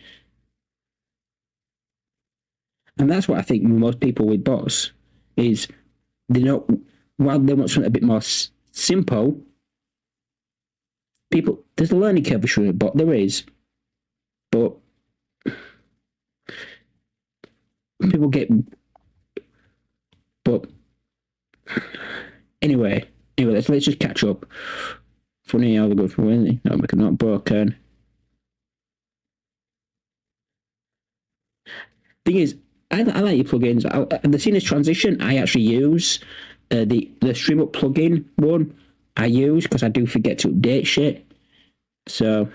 And that's what I think most people with bots is while they want something a bit more simple, there's a learning curve for a bot, there is, but people get, but anyway, let's just catch up. Funny how they go from Wednesday. No, not broken. Thing is, I like your plugins. The Seamless Transition I actually use. The Streamerbot plugin one I use because I do forget to update shit. So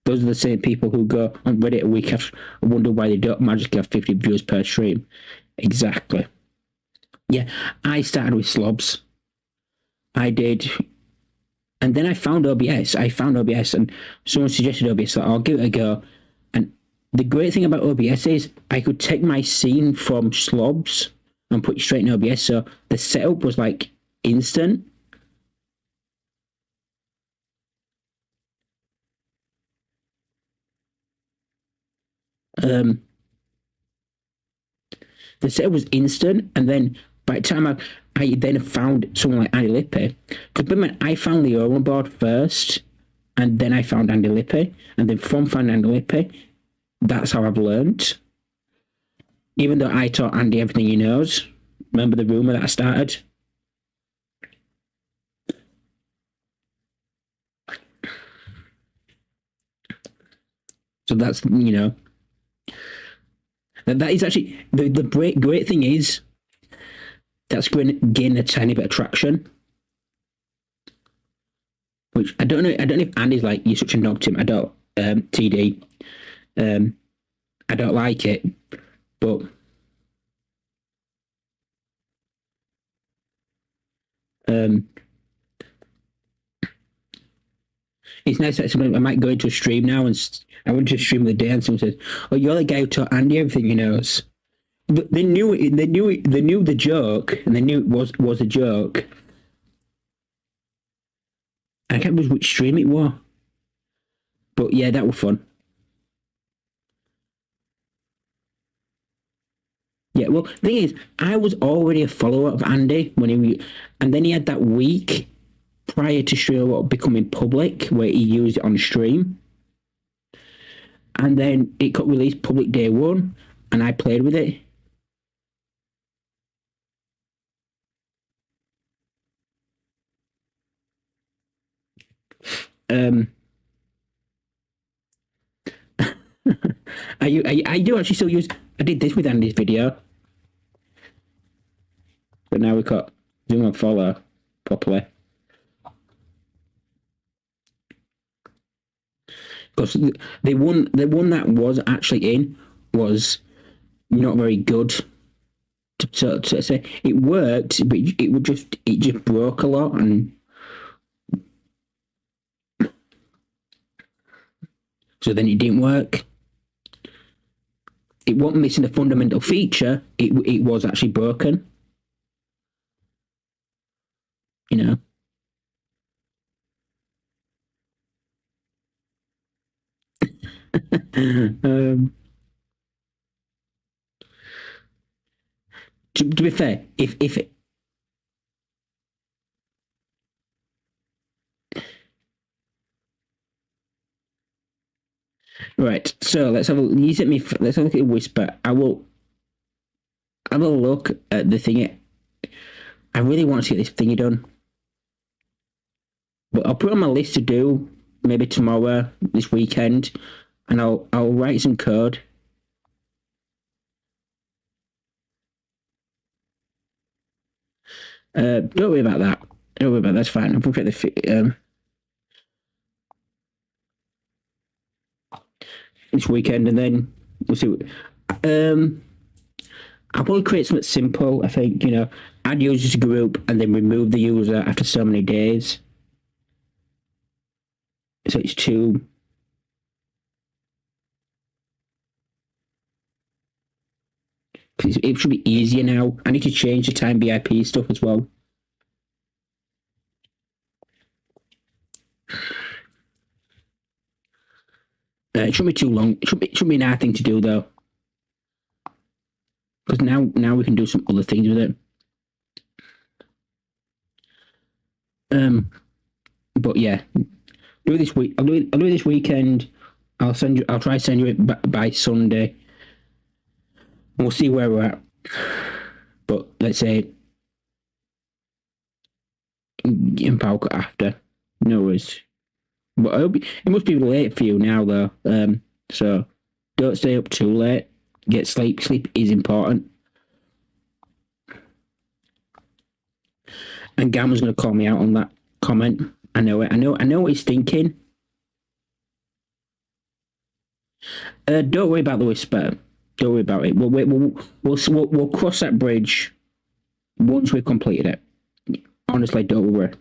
those are the same people who go on Reddit a week after and wonder why they don't magically have 50 views per stream. Exactly. Yeah, I started with slobs. I did. And then I found OBS. And someone suggested OBS, so I'll give it a go. And the great thing about OBS is I could take my scene from slobs and put it straight in OBS. So the setup was like instant. The setup was instant, and then by the time I then found someone like Andy Lippe, because remember I found the Owen board first, and then I found Andy Lippe, and then from finding Andy Lippe, that's how I've learned. Even though I taught Andy everything he knows. Remember the rumor that I started? So that's, you know, that is actually the great thing is that's going to gain a tiny bit of traction. Which I don't know if Andy's like, you're such a knob, Tim. I don't, TD. I don't like it, but it's nice that I might go into a stream now, and I went to a stream the other day and someone said, oh, you're the guy who taught Andy everything he knows. they knew it. They knew it. They knew the joke, and they knew it was a joke. I can't remember which stream it was, but yeah, that was fun. Yeah, well, the thing is, I was already a follower of Andy and then he had that week prior to Streamerbot becoming public where he used it on stream, and then it got released public day one, and I played with it. I do actually still use. I did this with Andy's video, but now we got Zoom and follow properly. Because the one that was actually in was not very good. To say it worked, but it just broke a lot, and so then it didn't work. It wasn't missing a fundamental feature. It was actually broken. You know. To be fair, if it, right, so let's have a let's have a look at Whisper. I will have a look at the thing. I really want to get this thingy done, but I'll put it on my list to do maybe tomorrow, this weekend, and I'll write some code. Don't worry about that. Don't worry about that. That's fine. I'll put the this weekend, and then we'll see. I'll probably create something simple. I think, add users to group and then remove the user after so many days. So it's two. It should be easier now. I need to change the time VIP stuff as well. It shouldn't be too long. It shouldn't be an hard thing to do though, because now we can do some other things with it. But yeah, do this week. I'll do it this weekend. I'll try to send you it by Sunday. We'll see where we're at. But let's say in Palco after. No worries. But I hope it must be late for you now though. So don't stay up too late. Get sleep. Sleep is important. And Gamma's gonna call me out on that comment. I know it. I know what he's thinking. Don't worry about the Whisper. Don't worry about it. We'll cross that bridge once we've completed it. Honestly, don't worry.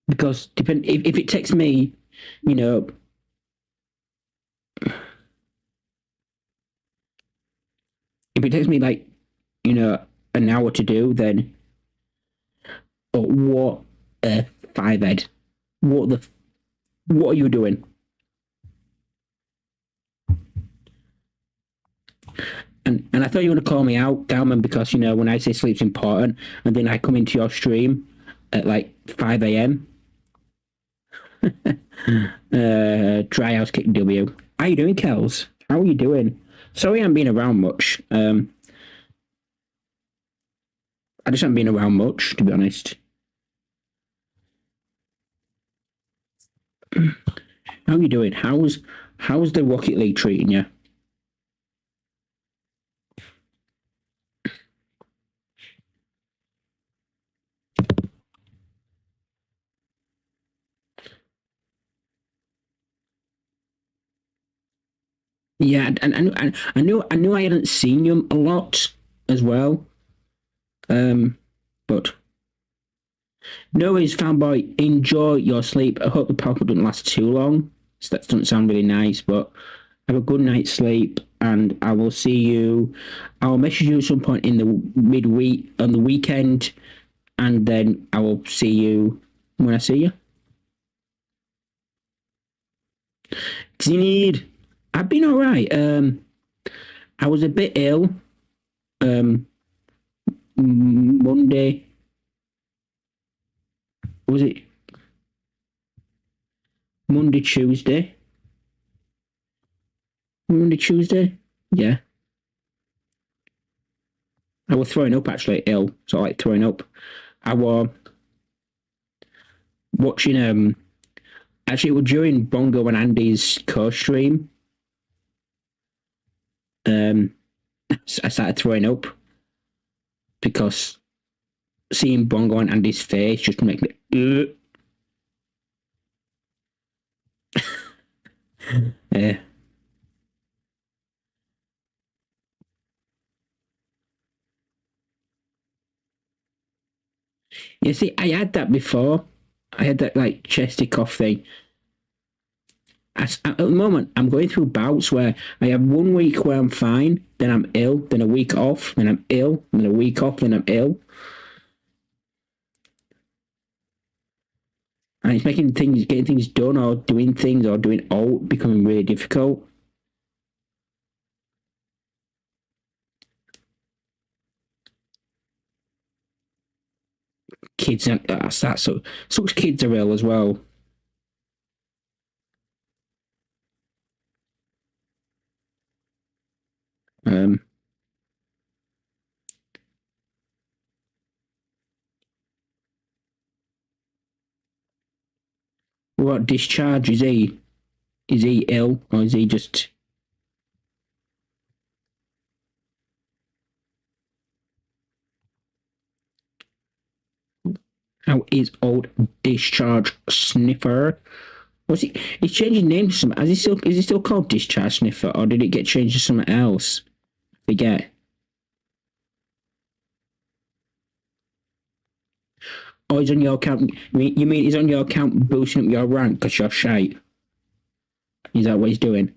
Because if it takes me, if it takes me like, an hour to do, then what five ed? What are you doing? And I thought you were gonna call me out, Galman, because when I say sleep's important, and then I come into your stream at like 5 a.m. Tryhouse kick W. How you doing, Kels? How are you doing? Sorry, I haven't been around much. I just haven't been around much, to be honest. How are you doing? How's the Rocket League treating you? Yeah, and I knew I hadn't seen you a lot as well. But No worries, fanboy. Enjoy your sleep. I hope the power cut doesn't last too long. So that doesn't sound really nice, but have a good night's sleep, and I will see you. I'll message you at some point in the midweek on the weekend, and then I will see you when I see you. Zinid, I've been all right. I was a bit ill. Monday. Was it Monday, Tuesday? Monday, Tuesday? Yeah. I was throwing up actually, ill. So I like throwing up. I was watching actually it was during Bongo and Andy's co-stream. I started throwing up because seeing Bongo and Andy's face just make me yeah. You see, I had that before. I had that like chesty cough thing. At the moment, I'm going through bouts where I have 1 week where I'm fine, then I'm ill, then a week off, then I'm ill, then a week off, then I'm ill. And it's making things, getting things done or doing things or doing all becoming really difficult. Kids, such kids are ill as well. Um, what discharge is he? Is he ill or is he just? How is old discharge sniffer? Was he? He's changed his name to something. Is he still called discharge sniffer, or did it get changed to something else? Forget. Oh, he's on your account. You mean he's on your account boosting up your rank because you're shite? Is that what he's doing?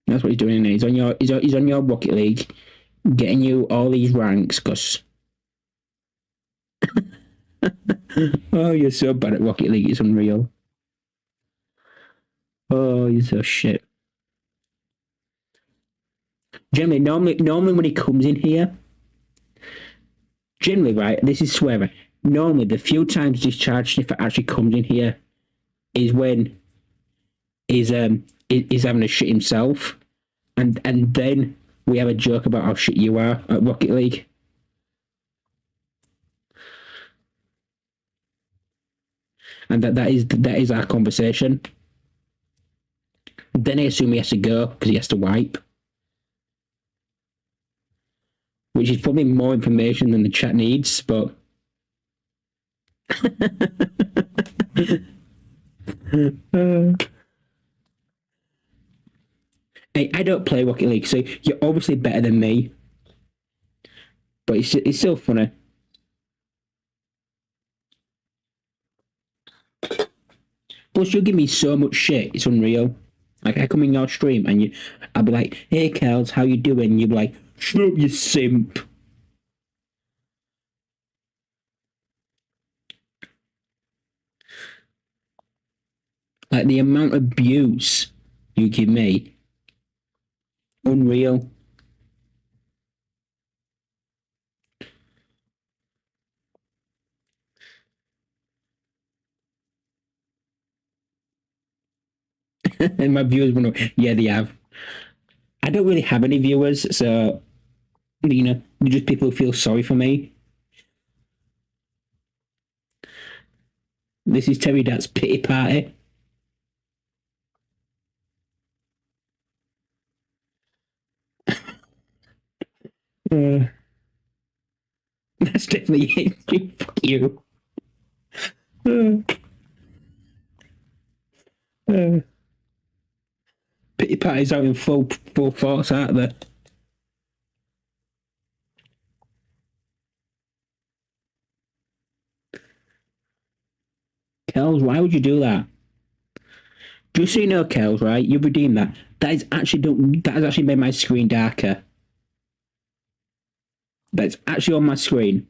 That's what he's doing. He's on your he's on your Rocket League, getting you all these ranks because. Oh, you're so bad at Rocket League. It's unreal. Oh, you're so shit. Normally when he comes in here, generally, right, this is swearing. Normally, the few times Discharge Sniffer actually comes in here is when he's having a shit himself, and then we have a joke about how shit you are at Rocket League. And that is our conversation. Then I assume he has to go because he has to wipe, which is probably more information than the chat needs, but. Hey, I don't play Rocket League, so you're obviously better than me. But it's still funny. Plus, you give me so much shit, it's unreal. Like, I come in your stream and I'll be like, hey, Kels, how you doing? You'll be like, shut up, you simp. Like, the amount of abuse you give me, unreal. And my viewers will know, yeah, they have. I don't really have any viewers, so, you know, just people who feel sorry for me. This is Terry Dat's pity party. That's definitely it. Fuck you. Pity party's out in full force, aren't they? Kels, why would you do that? Just so you know, Kels, right? You've redeemed that. That has actually made my screen darker. That's actually on my screen.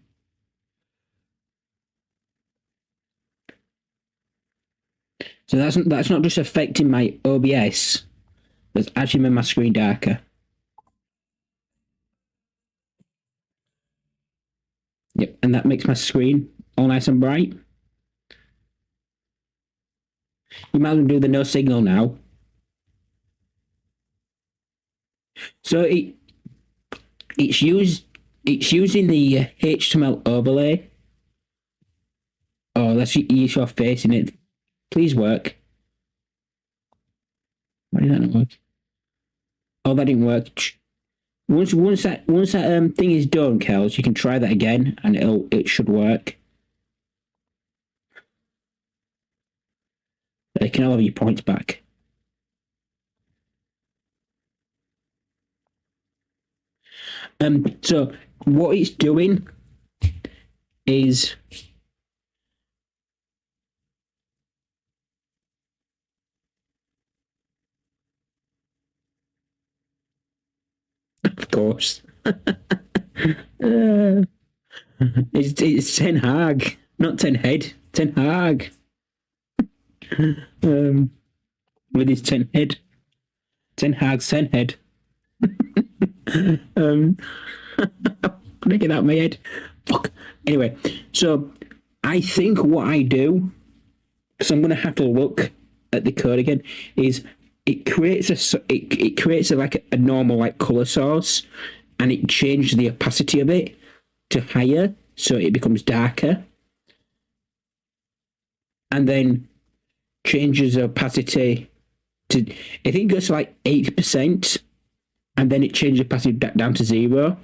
So that's not just affecting my OBS. That's actually made my screen darker. Yep, and that makes my screen all nice and bright. You might as well do the no signal now. So it's using the HTML overlay. Oh, let's use your face in it. Please work. Why did that not work? Oh, that didn't work. Once that thing is done, Kels, you can try that again, and it should work. You can all have your points back. So what it's doing is of course. It's Ten Hag, not Ten Head. Ten Hag. With his 10 head. Ten Hag's 10 head. Couldn't get that out of my head. Fuck. Anyway, so I think what I do, because I'm gonna have to look at the code again, is it creates like a normal like color source, and it changes the opacity of it to higher, so it becomes darker, and then changes the opacity to, I think it goes to like 80%, and then it changes the opacity down to 0.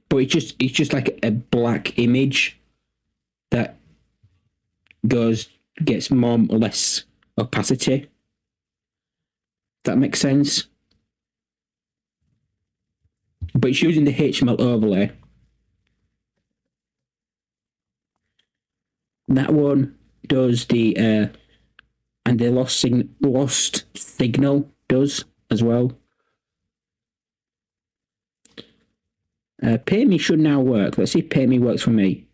But it's just like a black image that gets more or less opacity. That makes sense. But it's using the HTML overlay. That one does the and the lost signal does as well. Pay me should now work. Let's see if pay me works for me.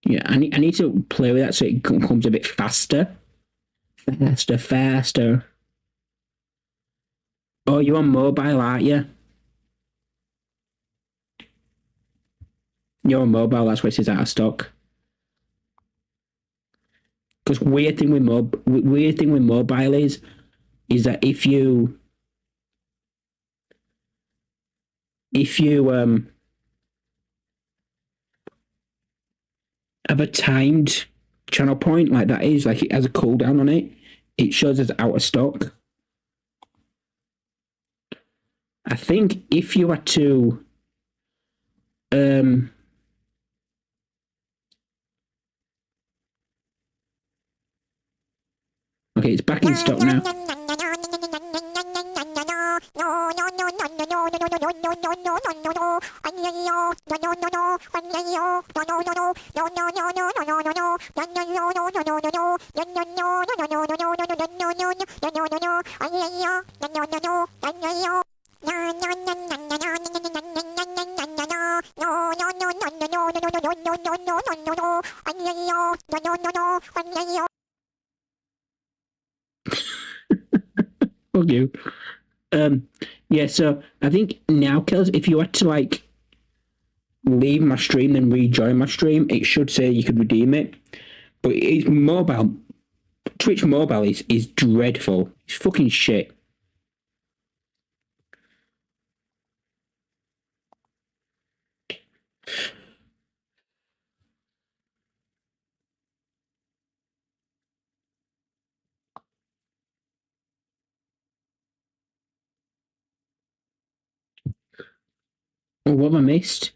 Yeah, I need to play with that so it comes a bit faster. Faster. Oh, you're on mobile, aren't you? You're on mobile, that's why it says out of stock. Because weird thing with mobile is that if you have a timed channel point like that is, like it has a cooldown on it, it shows as out of stock. I think if you were to okay, it's back in stock now. Fuck you. Yeah, so I think now, Kels, if you had to like leave my stream and rejoin my stream, it should say you could redeem it. But it's mobile. Twitch mobile is dreadful. It's fucking shit. Oh, what have I missed?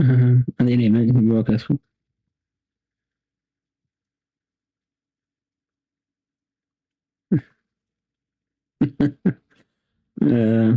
I didn't even work this one. uh,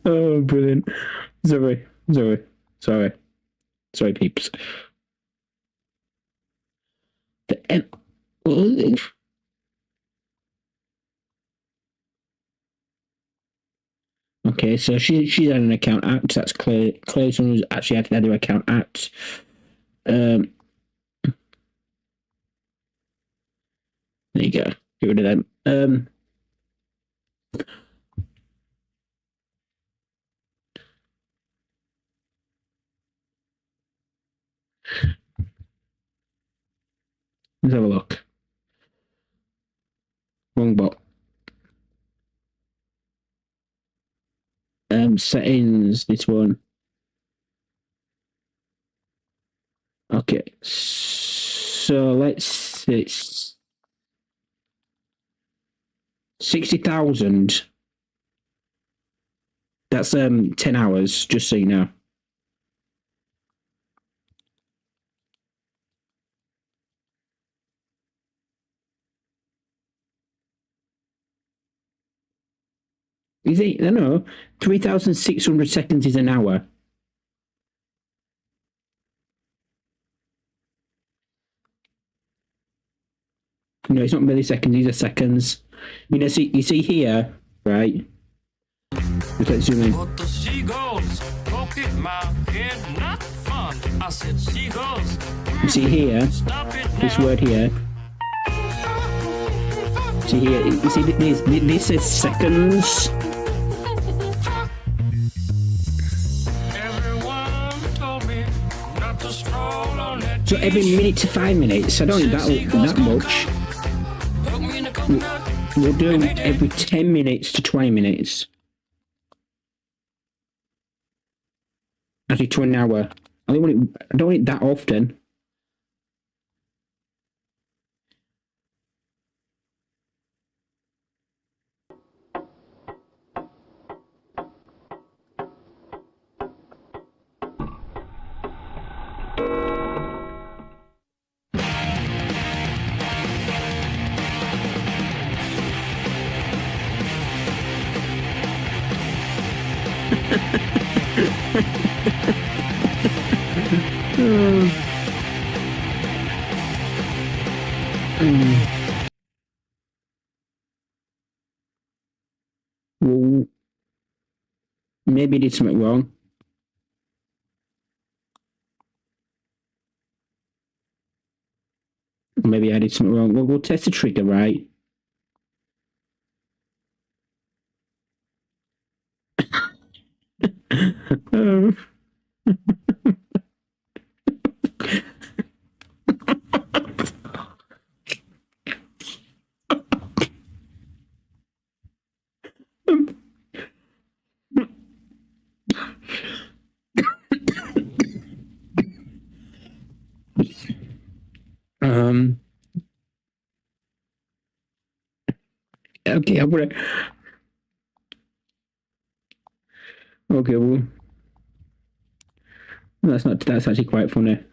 oh, brilliant. Sorry, sorry, sorry, sorry, peeps. Okay, so she's had an account act. That's clear. Clear someone who's actually had their account act. There you go. Get rid of them. Let's have a look. Wrong bot. Settings. This one. Okay. So let's see. 60,000. That's 10 hours. Just so you know. Is it? I don't know. 3,600 seconds is an hour. No, it's not milliseconds. These are seconds. You know, see, you see here, right? Let's zoom in. But the seagulls poke at my head, not fun. I said seagulls. You see here, Stop it now. this word here. See here, you see this is seconds. Everyone told me not to stroll on that So every minute to 5 minutes. I don't need that much. Hook me in the coconut. We'll do every 10 minutes to 20 minutes. Actually, to an hour. I don't want it that often. Well, maybe I did something wrong. Maybe I did something wrong. Well, we'll test the trigger, right? um, okay, I'm gonna. Okay, well, that's not. That's actually quite funny.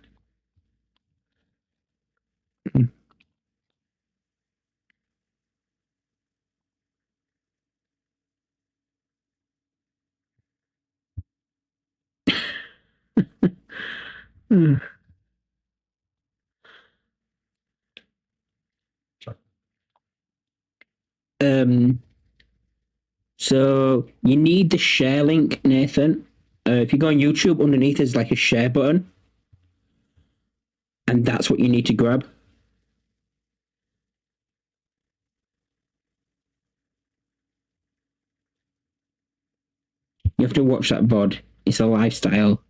So you need the share link, Nathan. If you go on YouTube, underneath there's like a share button, and that's what you need to grab. You have to watch that VOD. It's a lifestyle.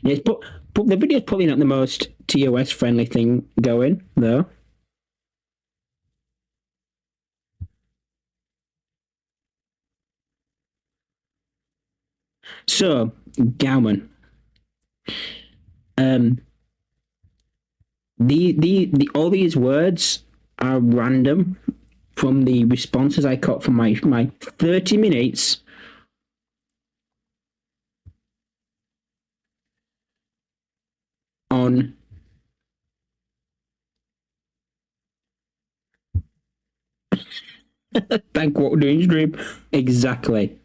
Yes, but the video is probably not the most TOS friendly thing going though. So, Gauman. The all these words are random from the responses I got from my 30 minutes on thank what we're doing stream. Exactly.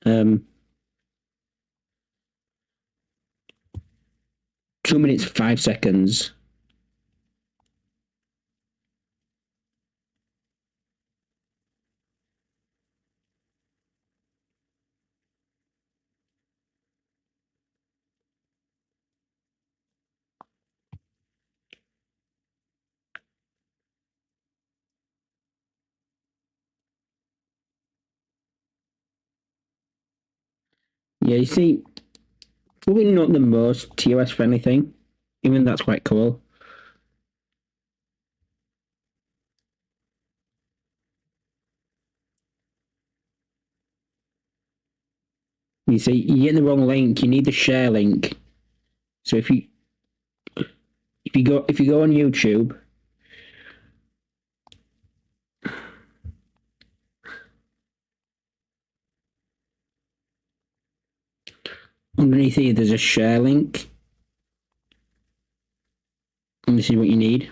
2 minutes 5 seconds. Yeah, you see, probably not the most TOS friendly thing. Even that's quite cool. You see, you get the wrong link. You need the share link. So if you go on YouTube, underneath here there's a share link, and this is what you need.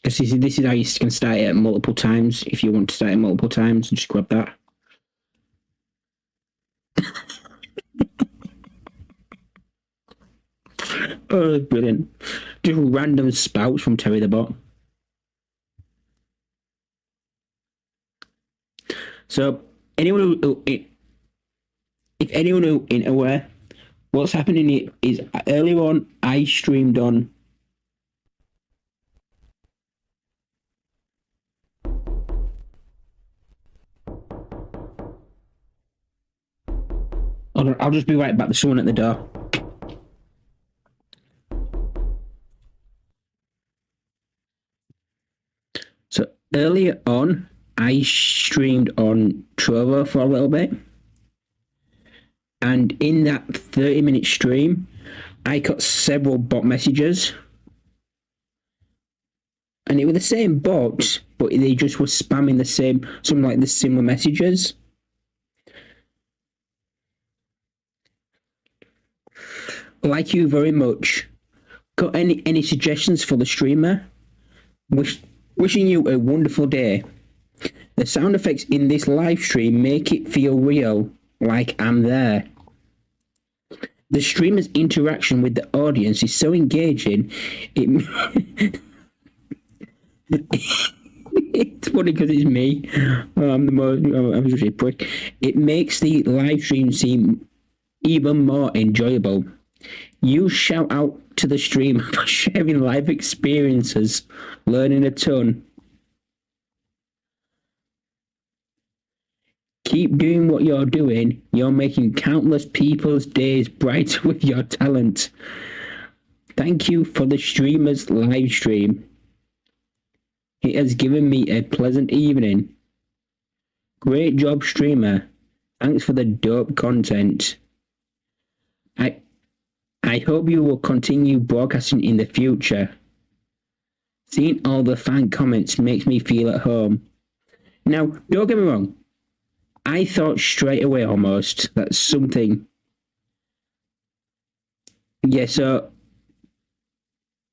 Because this is how you can start it multiple times. If you want to start it multiple times, just grab that. Oh, brilliant. Just random spouts from Terry the Bot. So, anyone who if anyone who isn't aware, what's happening is earlier on, I streamed on I'll just be right back. There's someone at the door. So earlier on, I streamed on Trovo for a little bit. And in that 30-minute stream, I got several bot messages. And they were the same bots, but they just were spamming some like the similar messages. Like you very much. Got any suggestions for the streamer? Wishing you a wonderful day. The sound effects in this live stream make it feel real, like I'm there. The streamer's interaction with the audience is so engaging. It's funny because it's me. I'm just a prick. It makes the live stream seem even more enjoyable. You shout out to the stream for sharing life experiences, learning a ton. Keep doing what you're doing. You're making countless people's days brighter with your talent. Thank you for the streamer's live stream. It has given me a pleasant evening. Great job, streamer. Thanks for the dope content. I hope you will continue broadcasting in the future. Seeing all the fan comments makes me feel at home. Now, don't get me wrong. I thought straight away almost that something. Yeah, so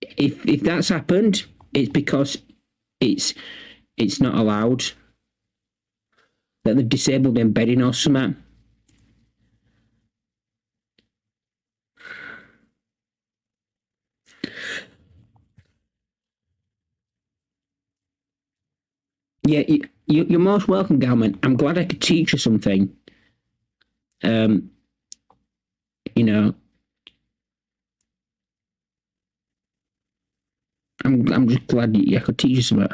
if that's happened, it's because it's not allowed. That they've disabled embedding or something. Yeah, you're most welcome, Galman. I'm glad I could teach you something. You know, I'm just glad I could teach you something.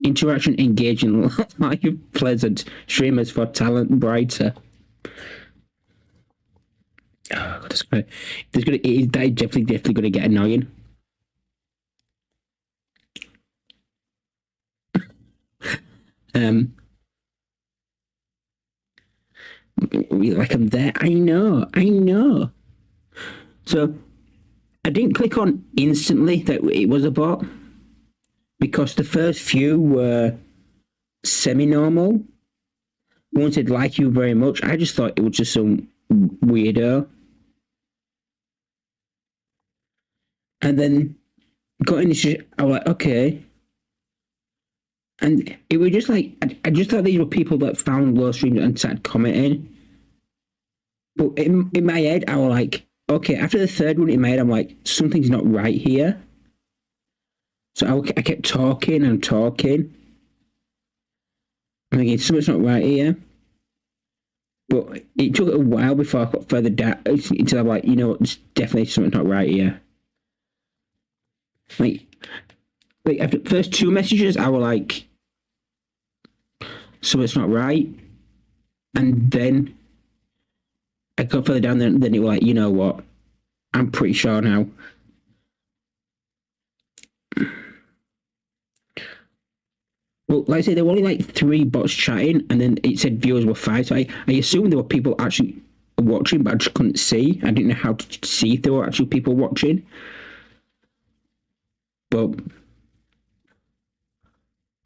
Interaction engaging, live, pleasant. Streamers for talent brighter. Oh, that's gonna, it is definitely gonna get annoying. Like I'm there. I know. So I didn't click on instantly that it was a bot because the first few were semi-normal. One said like you very much. I just thought it was just some weirdo. And then got in this, I was like, okay. And it was just like, I just thought these were people that found low streams and started commenting. But in my head, I was like, okay, after the third one in my head, I'm like, something's not right here. So I kept talking and talking. I'm thinking, something's not right here. But it took a while before I got further down until I'm like, you know what, there's definitely something not right here. Like after the first two messages, I was like, something's not right. And then I got further down, then it was like, you know what, I'm pretty sure now. Well, like I say, there were only like 3 bots chatting, and then it said viewers were 5. So I assumed there were people actually watching, but I just couldn't see. I didn't know how to see if there were actually people watching. But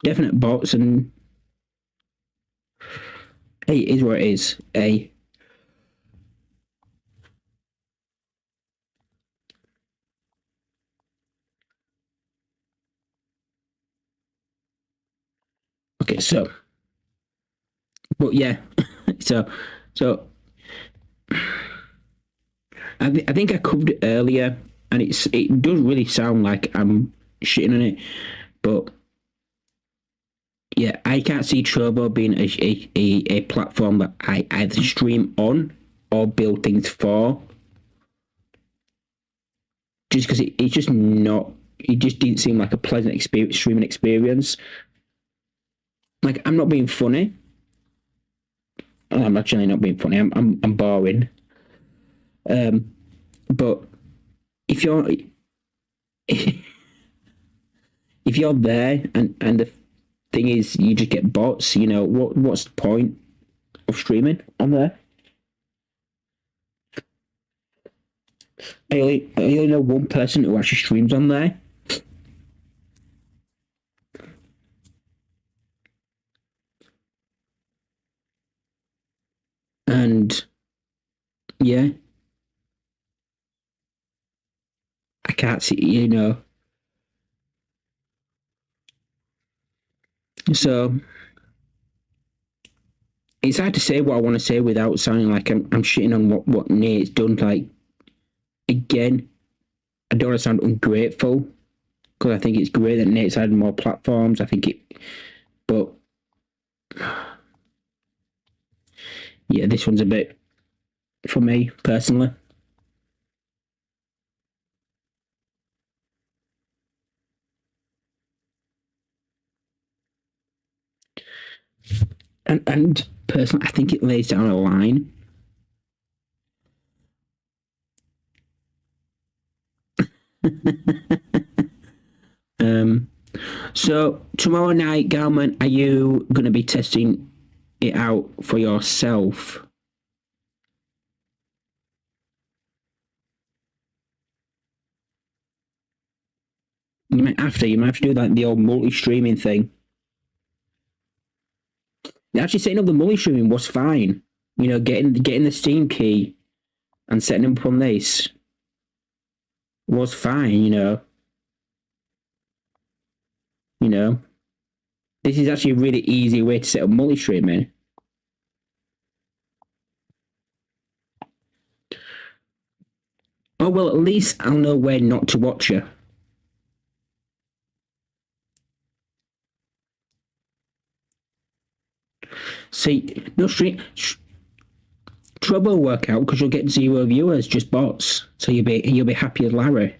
definite bots, and hey, it is what it is. Hey. Okay, so, but yeah, so I think I covered it earlier, and it does really sound like I'm shitting on it, but yeah, I can't see Trovo being a platform that I either stream on or build things for, just because it's just not. It just didn't seem like a pleasant streaming experience. Like, I'm not being funny. I'm actually not being funny. I'm boring. But if you're there and the thing is you just get bots, you know, what's the point of streaming on there? I only know one person who actually streams on there. And yeah, I can't see, you know. So it's hard to say what I want to say without sounding like I'm shitting on what Nate's done. Like, again, I don't want to sound ungrateful because I think it's great that Nate's had more platforms. I think but yeah, this one's a bit for me personally. And personally, I think it lays down a line. So tomorrow night, Galman, are you going to be testing it out for yourself? You might have to. You might have to do like the old multi-streaming thing. Actually, setting up the multi-streaming was fine. You know, getting the Steam key and setting up on this was fine. You know, this is actually a really easy way to set up multi-streaming. Oh well, at least I'll know where not to watch you. See, no trouble work out because you'll get 0 viewers, just bots. So you'll be happy as Larry.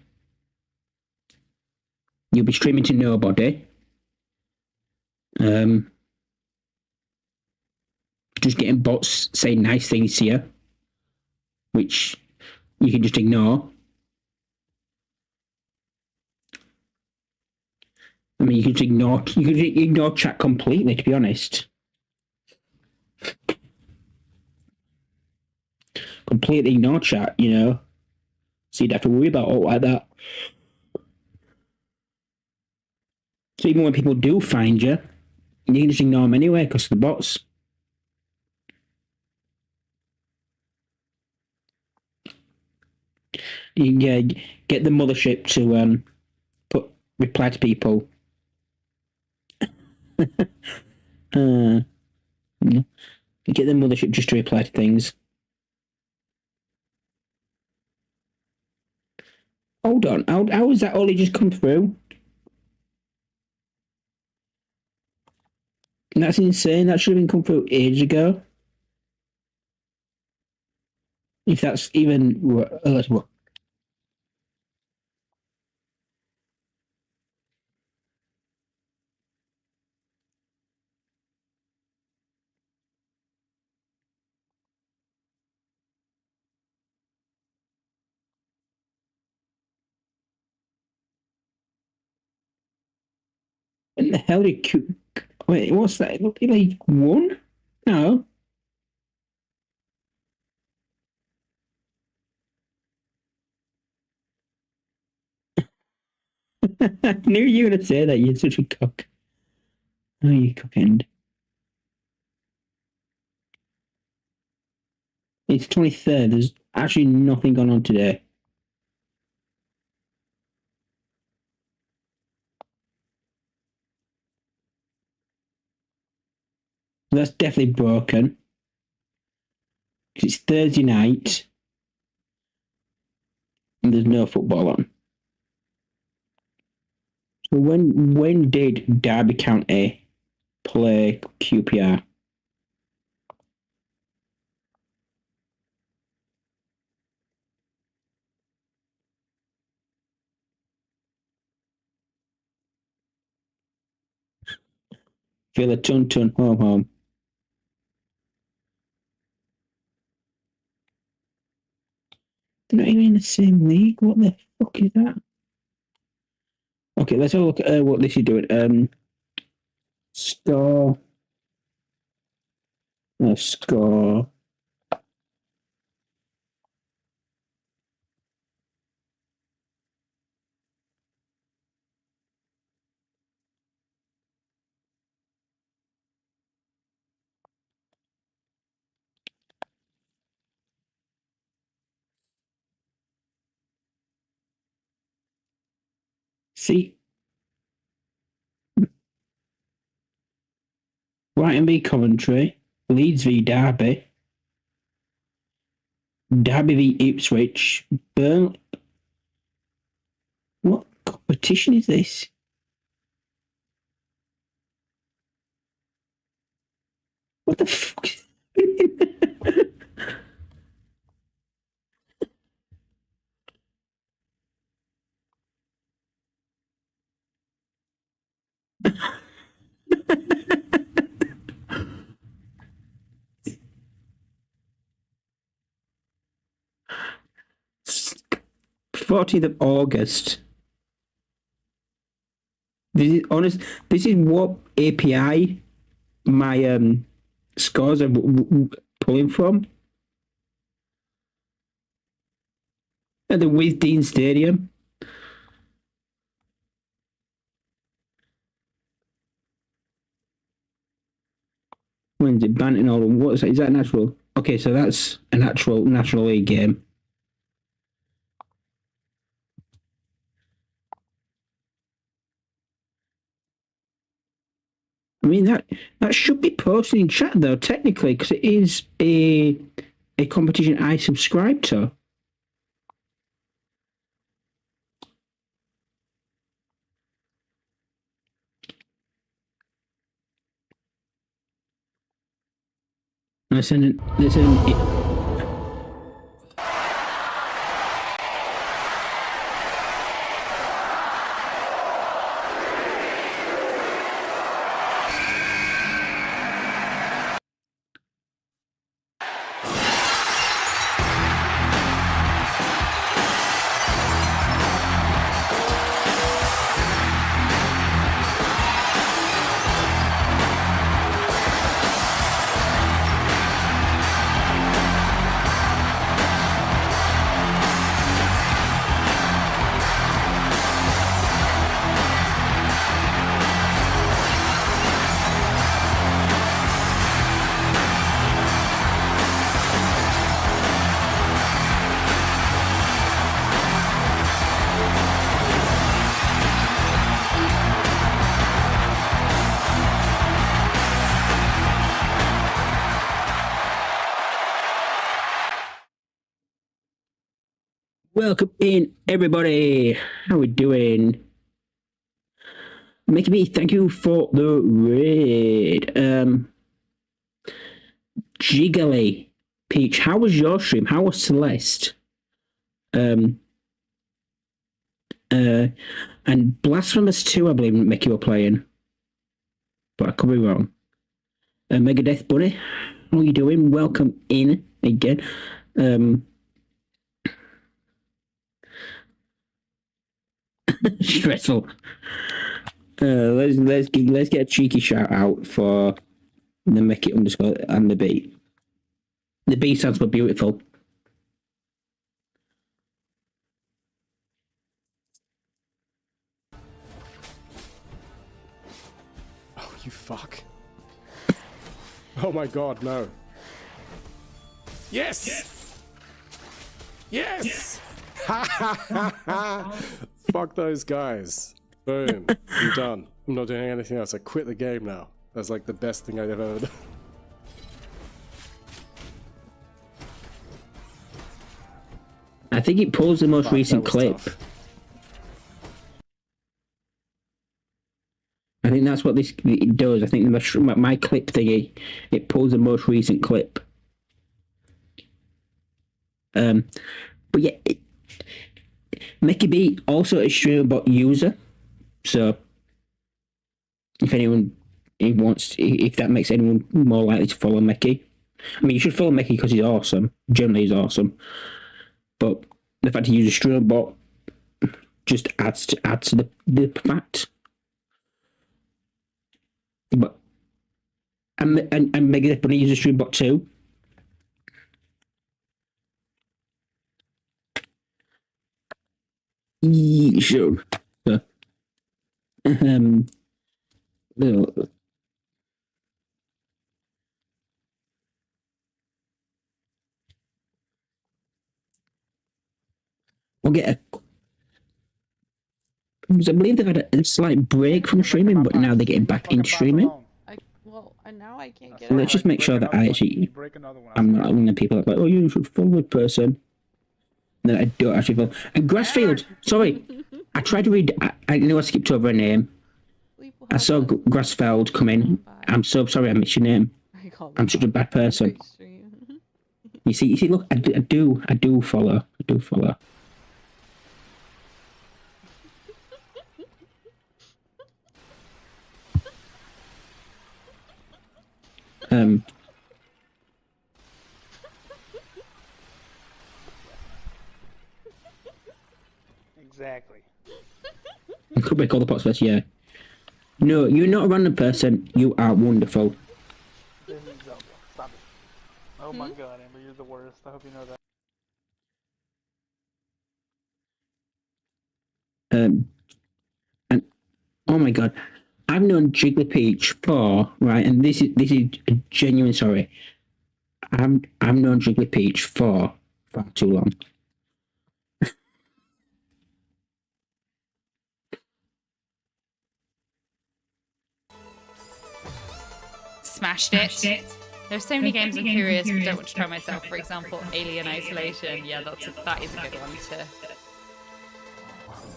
You'll be streaming to nobody. Just getting bots saying nice things to you, which you can just ignore. I mean, you can ignore chat completely, to be honest. Completely ignore chat, so you'd have to worry about all like that. So even when people do find you, you can just ignore them anyway because of the bots. You can get the mothership to reply to people. Get the mothership just to reply to things. Hold on, how has that only just come through? That's insane. That should have been come through ages ago. If that's even what. When the hell did wait, what's that? It looked like one? No. I knew you were going to say that. You're such a cock. Oh, you cockend. It's 23rd. There's actually nothing going on today. That's definitely broken. It's Thursday night. And there's no football on. So when did Derby County play QPR? Villa Tun home. They're not even in the same league. What the fuck is that? Okay, let's have a look at what this is doing. Score. Score. See? Brighton v Coventry. Leeds v Derby. Derby v Ipswich. Burnley. What competition is this? What the fuck? 14th of August. This is honest. This is what API my scores are pulling from. At the Dean Stadium. When's it Banting all? What's that? Is that natural? Okay, so that's a natural National League game. I mean that should be posted in chat though, technically, because it is a competition I subscribe to. Listen. Welcome in, everybody. How we doing? Mickey B, thank you for the raid. Jiggly Peach, how was your stream? How was Celeste? And Blasphemous 2, I believe Mickey were playing. But I could be wrong. Megadeth Bunny, how are you doing? Welcome in again. Stressful. Let's get a cheeky shout out for the Mickey underscore and the B. The B stands for beautiful. Oh, you fuck. Oh my god, no. Yes! Yes! Fuck those guys. Boom. I'm done. I'm not doing anything else. I quit the game now. That's like the best thing I've ever done. I think it pulls the most recent clip. Tough. I think that's what it does. I think my clip thingy, it pulls the most recent clip. But yeah, Mickey B also a Streamerbot user, so if anyone if that makes anyone more likely to follow Mickey, I mean you should follow Mickey because he's awesome. Generally, he's awesome, but the fact he uses Streamerbot just adds to the fact. But and Megadeth Bunny uses Streamerbot too. Sure. We'll get a. I believe they've had a slight break from streaming, but now they're getting back into streaming. And now I can't get Let's just make sure that I actually. I'm not one of the people that are like, oh, you should follow the person. That I don't actually follow. And Grassfield, sorry, I tried to read. I know I skipped over a name. I saw Grassfield come in. I'm so sorry I missed your name. I'm such a bad person. You see, look, I do follow. You could break all the pots first, yeah. No, you're not a random person. You are wonderful. There you go. Stop it. Oh my god, Amber, you're the worst. I hope you know that. And oh my god, I've known Jiggly Peach for right, and this is a genuine sorry. I've known Jiggly Peach for far too long. Smashed it. There's so many games I'm curious but don't want to try myself. For example, Alien Isolation. Yeah, that is a good one to.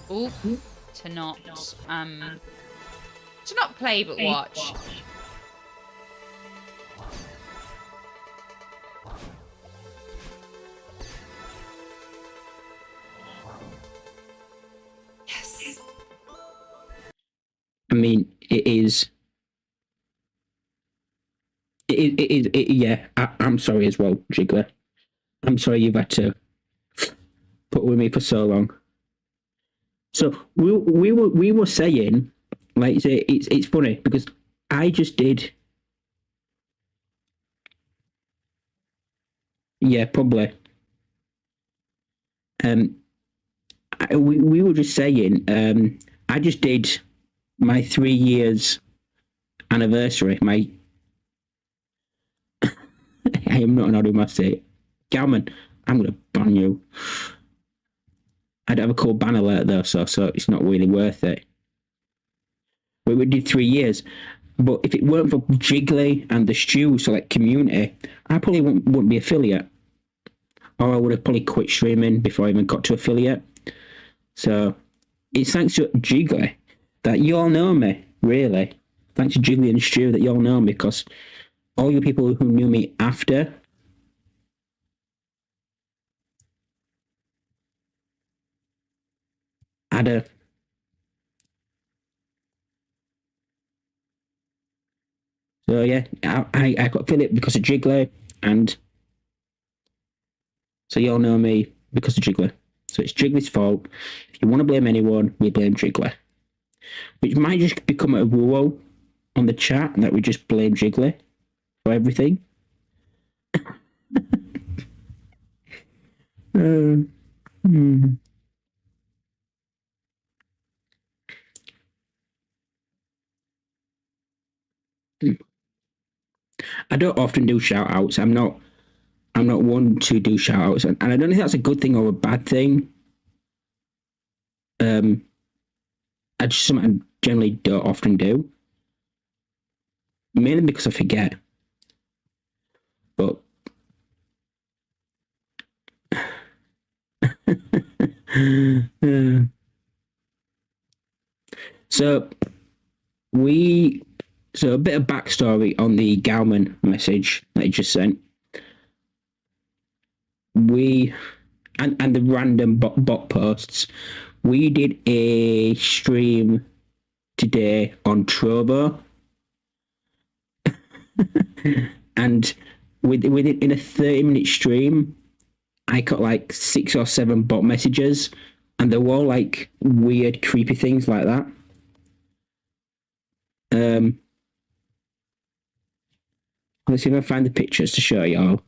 Ooh, to not play but watch. Yes. I mean, it is. Yeah, I'm sorry as well, Jiggler. I'm sorry you've had to put with me for so long. So we were saying, like, it's funny because I just did. Yeah, probably. We were just saying, I just did my 3 years anniversary. I am not an onomatopoeia. Galman, I'm gonna ban you. I'd have a cool ban alert though, so it's not really worth it. We did 3 years, but if it weren't for Jiggly and the Stew, so like community, I probably wouldn't be affiliate, or I would have probably quit streaming before I even got to affiliate. So it's thanks to Jiggly that you all know me, really. Thanks to Jiggly and Stew that you all know me, because all you people who knew me after had a so yeah, I got affiliate because of Jiggly, and so you all know me because of Jiggly. So it's Jiggly's fault. If you want to blame anyone, we blame Jiggly. Which might just become a rule on the chat that we just blame Jiggly for everything. I don't often do shout outs. I'm not one to do shout outs, and I don't think that's a good thing or a bad thing. I just something I generally don't often do. Mainly because I forget. But so a bit of backstory on the Galman message that he just sent. We and the random bot posts. We did a stream today on Trovo, and within a 30-minute stream, I got like 6 or 7 bot messages, and they were all like weird, creepy things like that. Let's see if I find the pictures to show y'all.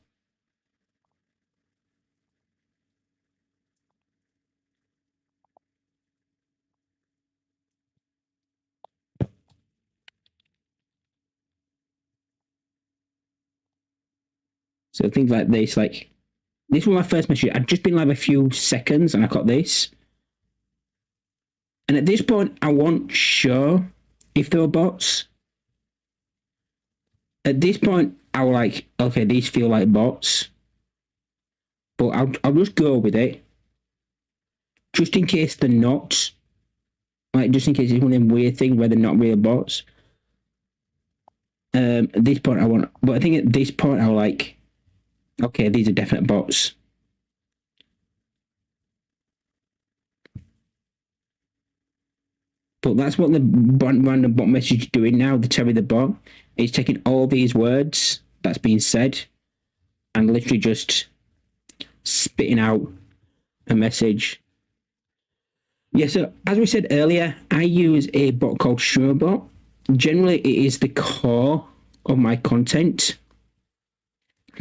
So things like this was my first message. I'd just been live a few seconds and I got this. And at this point, I wasn't sure if they were bots. At this point, I was like, okay, these feel like bots. But I'll just go with it. Just in case they're not. Like, just in case it's one of them weird things where they're not real bots. At this point, but I think at this point, I was like, okay, these are definite bots. But that's what the random bot message is doing now, the Terry the bot. It's taking all these words that's being said and literally just spitting out a message. Yeah, so as we said earlier, I use a bot called Streamerbot. Generally, it is the core of my content.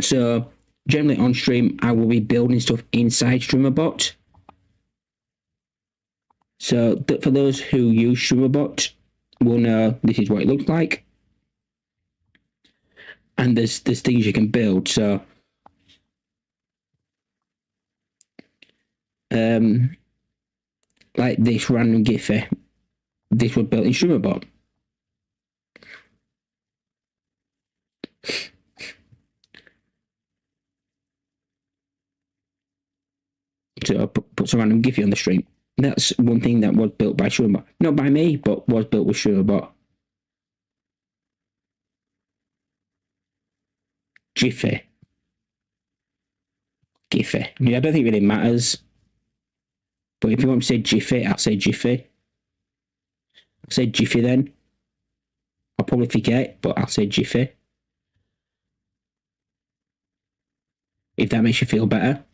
So generally on stream, I will be building stuff inside Streamerbot. So for those who use Streamerbot will know this is what it looks like. And there's things you can build. So like this random Giphy, this was built in Streamerbot. So I put some random Giphy on the stream. That's one thing that was built by Streamerbot. Not by me, but was built with Streamerbot. Giphy. Yeah, I don't think it really matters. But if you want to say Giphy, I'll say Giphy. I'll say Giphy then. I'll probably forget, but I'll say Giphy. If that makes you feel better.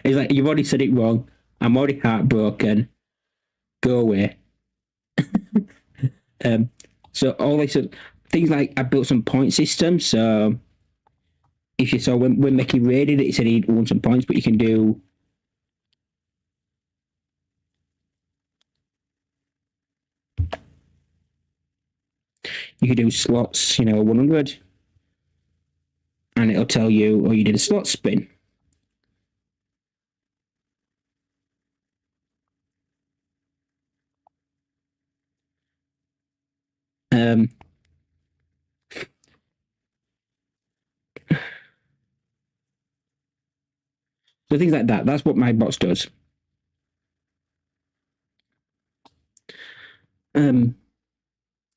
It's like, you've already said it wrong. I'm already heartbroken. Go away. So all this things like I built some point systems. So if you saw when Mickey raided it, it said he'd won some points, but you can do slots, 100, and it'll tell you, oh, you did a slot spin. So things like that. That's what my box does. Well,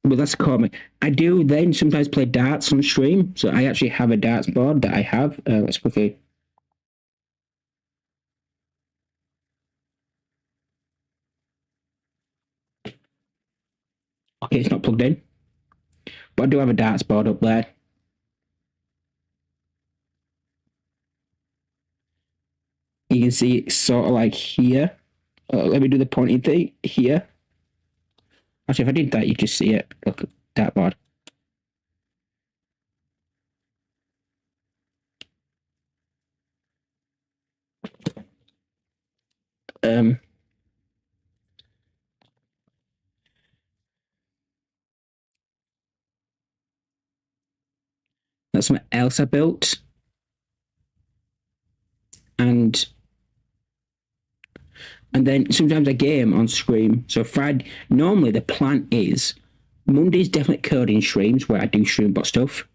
that's common. I do then sometimes play darts on stream. So I actually have a darts board that I have. Let's quickly. Okay, it's not plugged in. But I do have a darts board up there. You can see it's sort of like here. Let me do the pointing thing here. Actually, if I did that, you just see it. Look, dartboard. That's something else I built. And then sometimes I game on stream. So Friday, normally the plan is Monday's definitely coding streams where I do Streamerbot stuff.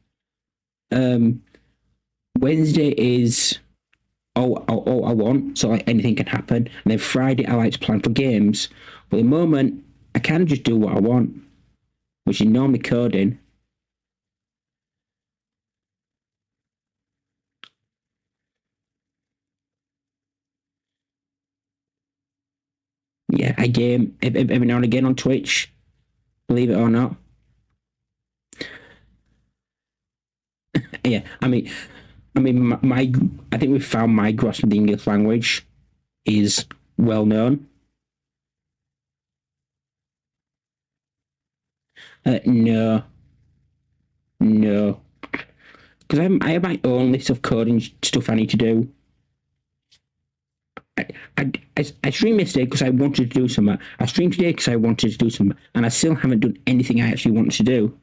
Wednesday is all I want, so like anything can happen. And then Friday I like to plan for games. But at the moment I kind of just do what I want, which is normally coding. Yeah, I game every now and again on Twitch, believe it or not. Yeah, I mean, I think we've found my grasp of the English language is well known. No, because I have my own list of coding stuff I need to do. I streamed yesterday because I wanted to do something. I streamed today because I wanted to do something, and I still haven't done anything I actually wanted to do.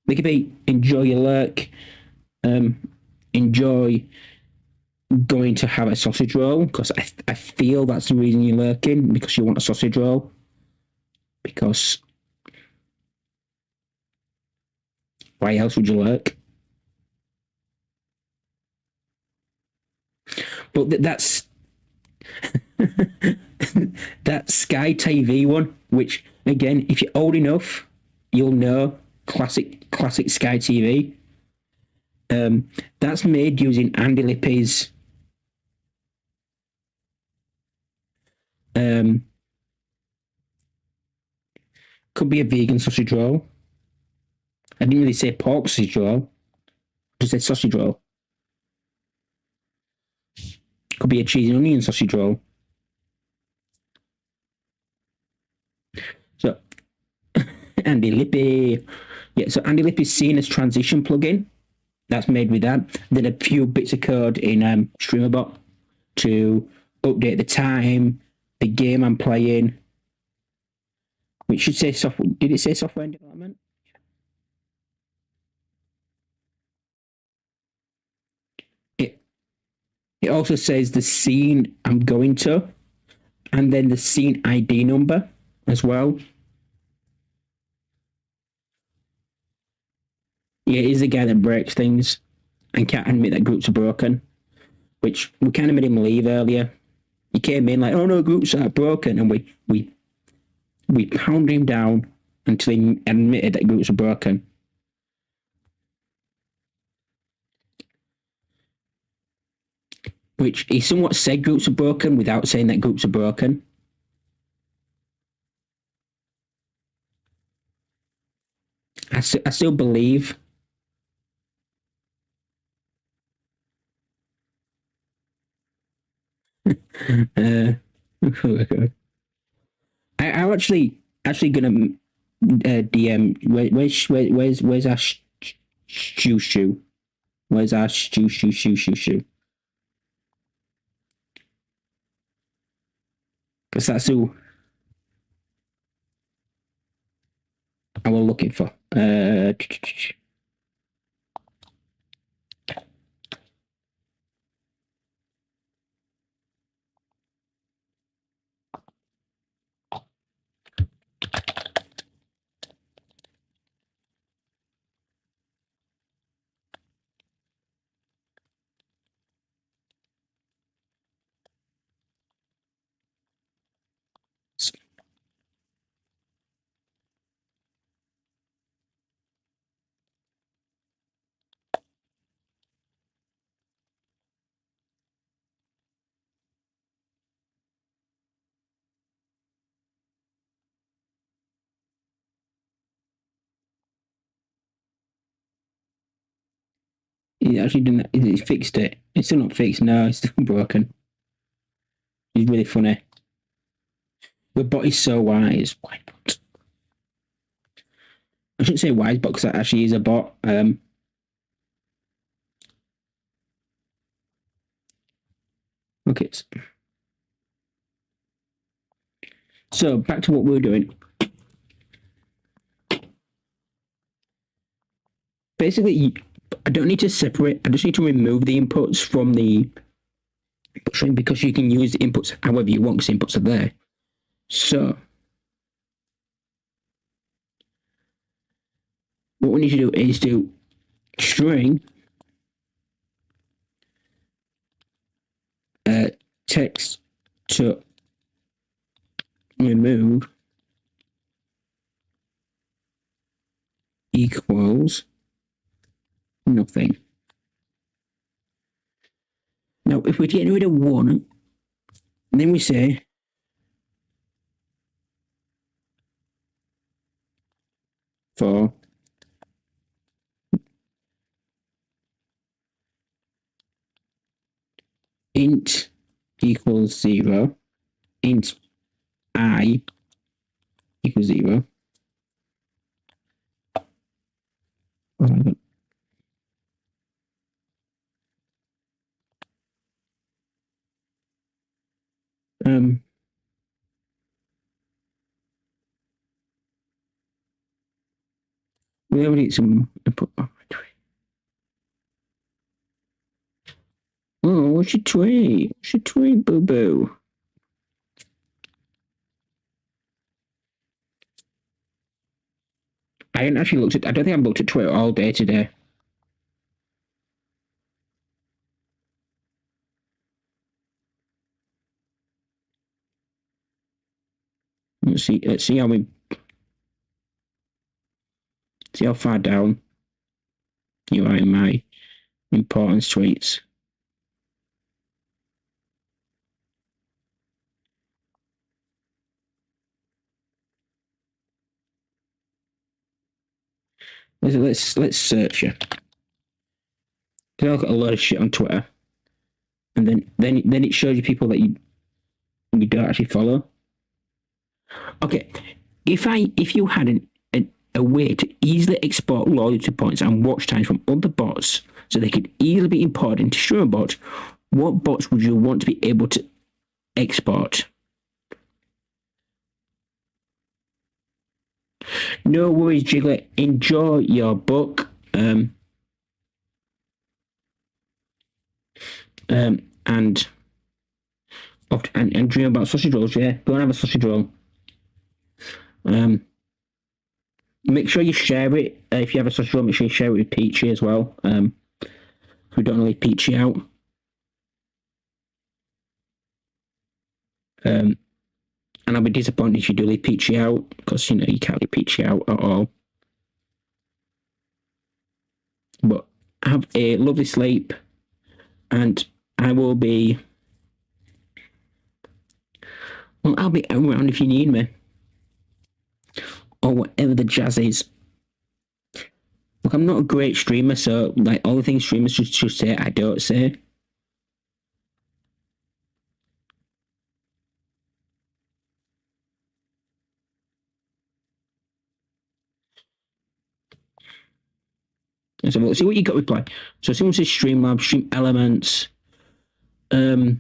They could be enjoy your lurk, enjoy going to have a sausage roll, because I feel that's the reason you're lurking, because you want a sausage roll. Because why else would you lurk? But that's that Sky TV one, which again, if you're old enough, you'll know classic Sky TV. That's made using Andy Lippy's could be a vegan sausage roll. I didn't really say pork sausage roll. I just said sausage roll. Could be a cheese and onion sausage roll. So, Andy Lippy. Yeah, so Andy Lippy's seen as transition plugin. That's made with that. Then a few bits of code in Streamerbot to update the time, the game I'm playing. Which should say software. Did it say software and development? It also says the scene I'm going to, and then the scene ID number as well. Yeah, he's the guy that breaks things and can't admit that groups are broken, which we kind of made him leave earlier. He came in like, oh no, groups are broken, and we pounded him down until he admitted that groups are broken. Which he somewhat said groups are broken without saying that groups are broken. I still believe. I'm actually gonna DM. Where's our shoe? Where's our shoe? Because that's who I was looking for. He's actually done that. He's fixed it. It's still not fixed. No, it's still broken. He's really funny. The bot is so wise. Why bot? I shouldn't say wise bot because that actually is a bot. Okay. So back to what we were doing. Basically, I don't need to separate. I just need to remove the inputs from the input string because you can use the inputs however you want because the inputs are there. So what we need to do is do string text to remove equals nothing. Now, if we get rid of 1, then we say for int equals 0, int I equals 0. We need some input. Oh, what's your tweet? What's your tweet, boo boo? I haven't actually looked at. I don't think I've looked at Twitter all day today. Let's see how we. See how far down you are in my importance tweets. Let's search you. Cause I look at a lot of shit on Twitter, and then it shows you people that you don't actually follow. Okay, if you had a way to easily export loyalty points and watch times from other bots, so they could easily be imported into Streamerbot, what bots would you want to be able to export? No worries, Jiggler. Enjoy your book. And dream about sausage rolls. Yeah, go and have a sausage roll. Make sure you share it. If you have a sausage roll, make sure you share it with Peachy as well. We don't want to leave Peachy out. And I'll be disappointed if you do leave Peachy out, because you can't leave Peachy out at all. But have a lovely sleep, and I'll be around if you need me, or whatever the jazz is. Look, I'm not a great streamer, so like all the things streamers should say, I don't say. So we'll see what you got reply. So someone says Streamlabs, Stream Elements. I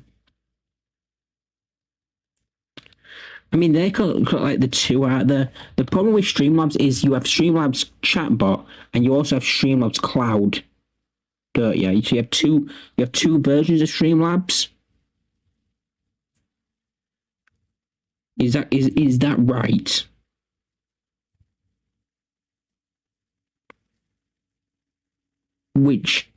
mean, they're got like the two out there. The problem with Streamlabs is you have Streamlabs chatbot and you also have Streamlabs Cloud, don't you? So you have two versions of Streamlabs. Is that right? Which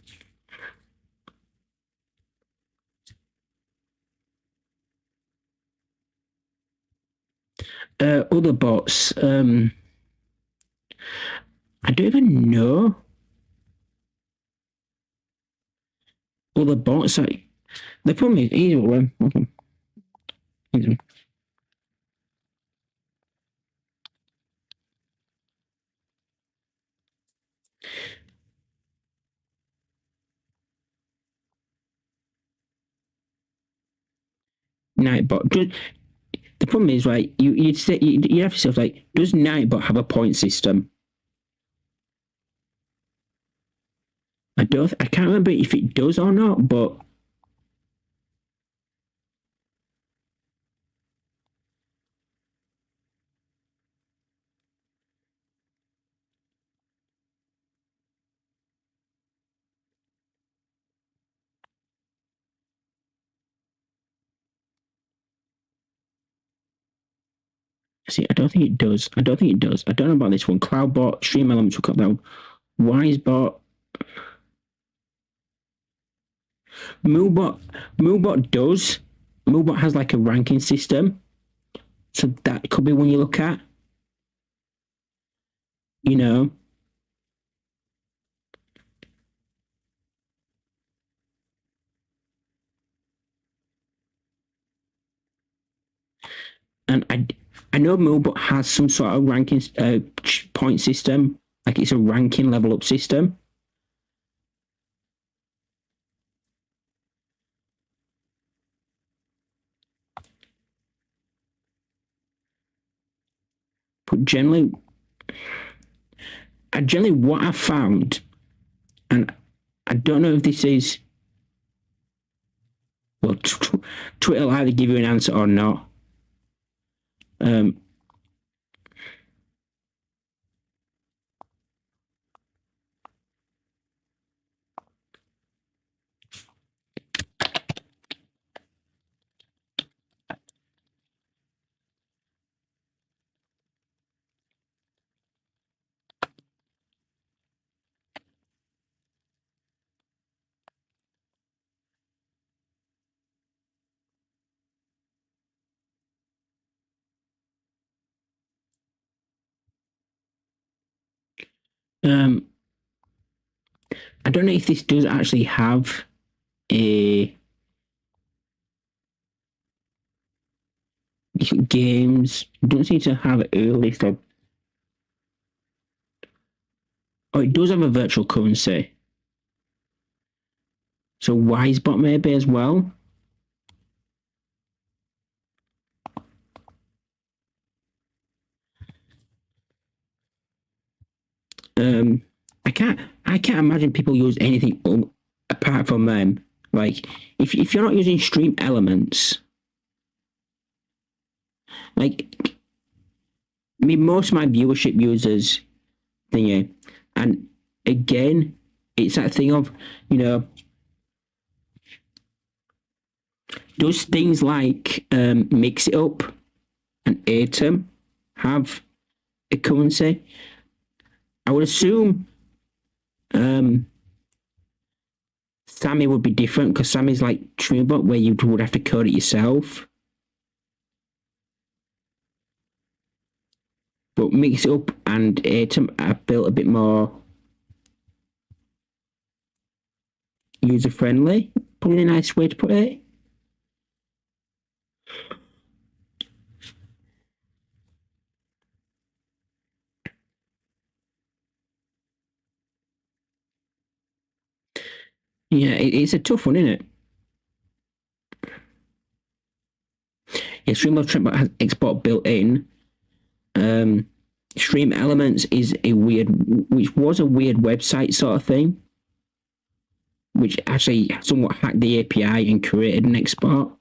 other bots? I don't even know. Other bots, like the problem is easy one. Easy. Nightbot. The problem is, right? You have yourself like, does Nightbot have a point system? I can't remember if it does or not, but see, I don't think it does. I don't know about this one. Cloudbot, Stream Elements will cut down. Wisebot. Moobot does. Moobot has like a ranking system. So that could be one you look at. You know. And I know Moobot has some sort of ranking point system. Like it's a ranking level up system. But generally what I found, and I don't know if this is, well, Twitter will either give you an answer or not. I don't know if this does actually have a games. Don't seem to have a list of. Oh, it does have a virtual currency. So Wisebot maybe as well. I can't imagine people use anything apart from them. Like, if you're not using Stream Elements, like, I mean, most of my viewership uses thingy, and again, it's that thing of, you know, does things like Mix It Up and Atom have a currency? I would assume Sammy would be different because Sammy's like Streamerbot where you would have to code it yourself. But Mix It Up and Atom are built a bit more user friendly. Probably a nice way to put it. Yeah, it's a tough one, isn't it? Yeah, Streamerbot has export built in. Stream Elements is which was a weird website sort of thing, which actually somewhat hacked the API and created an export.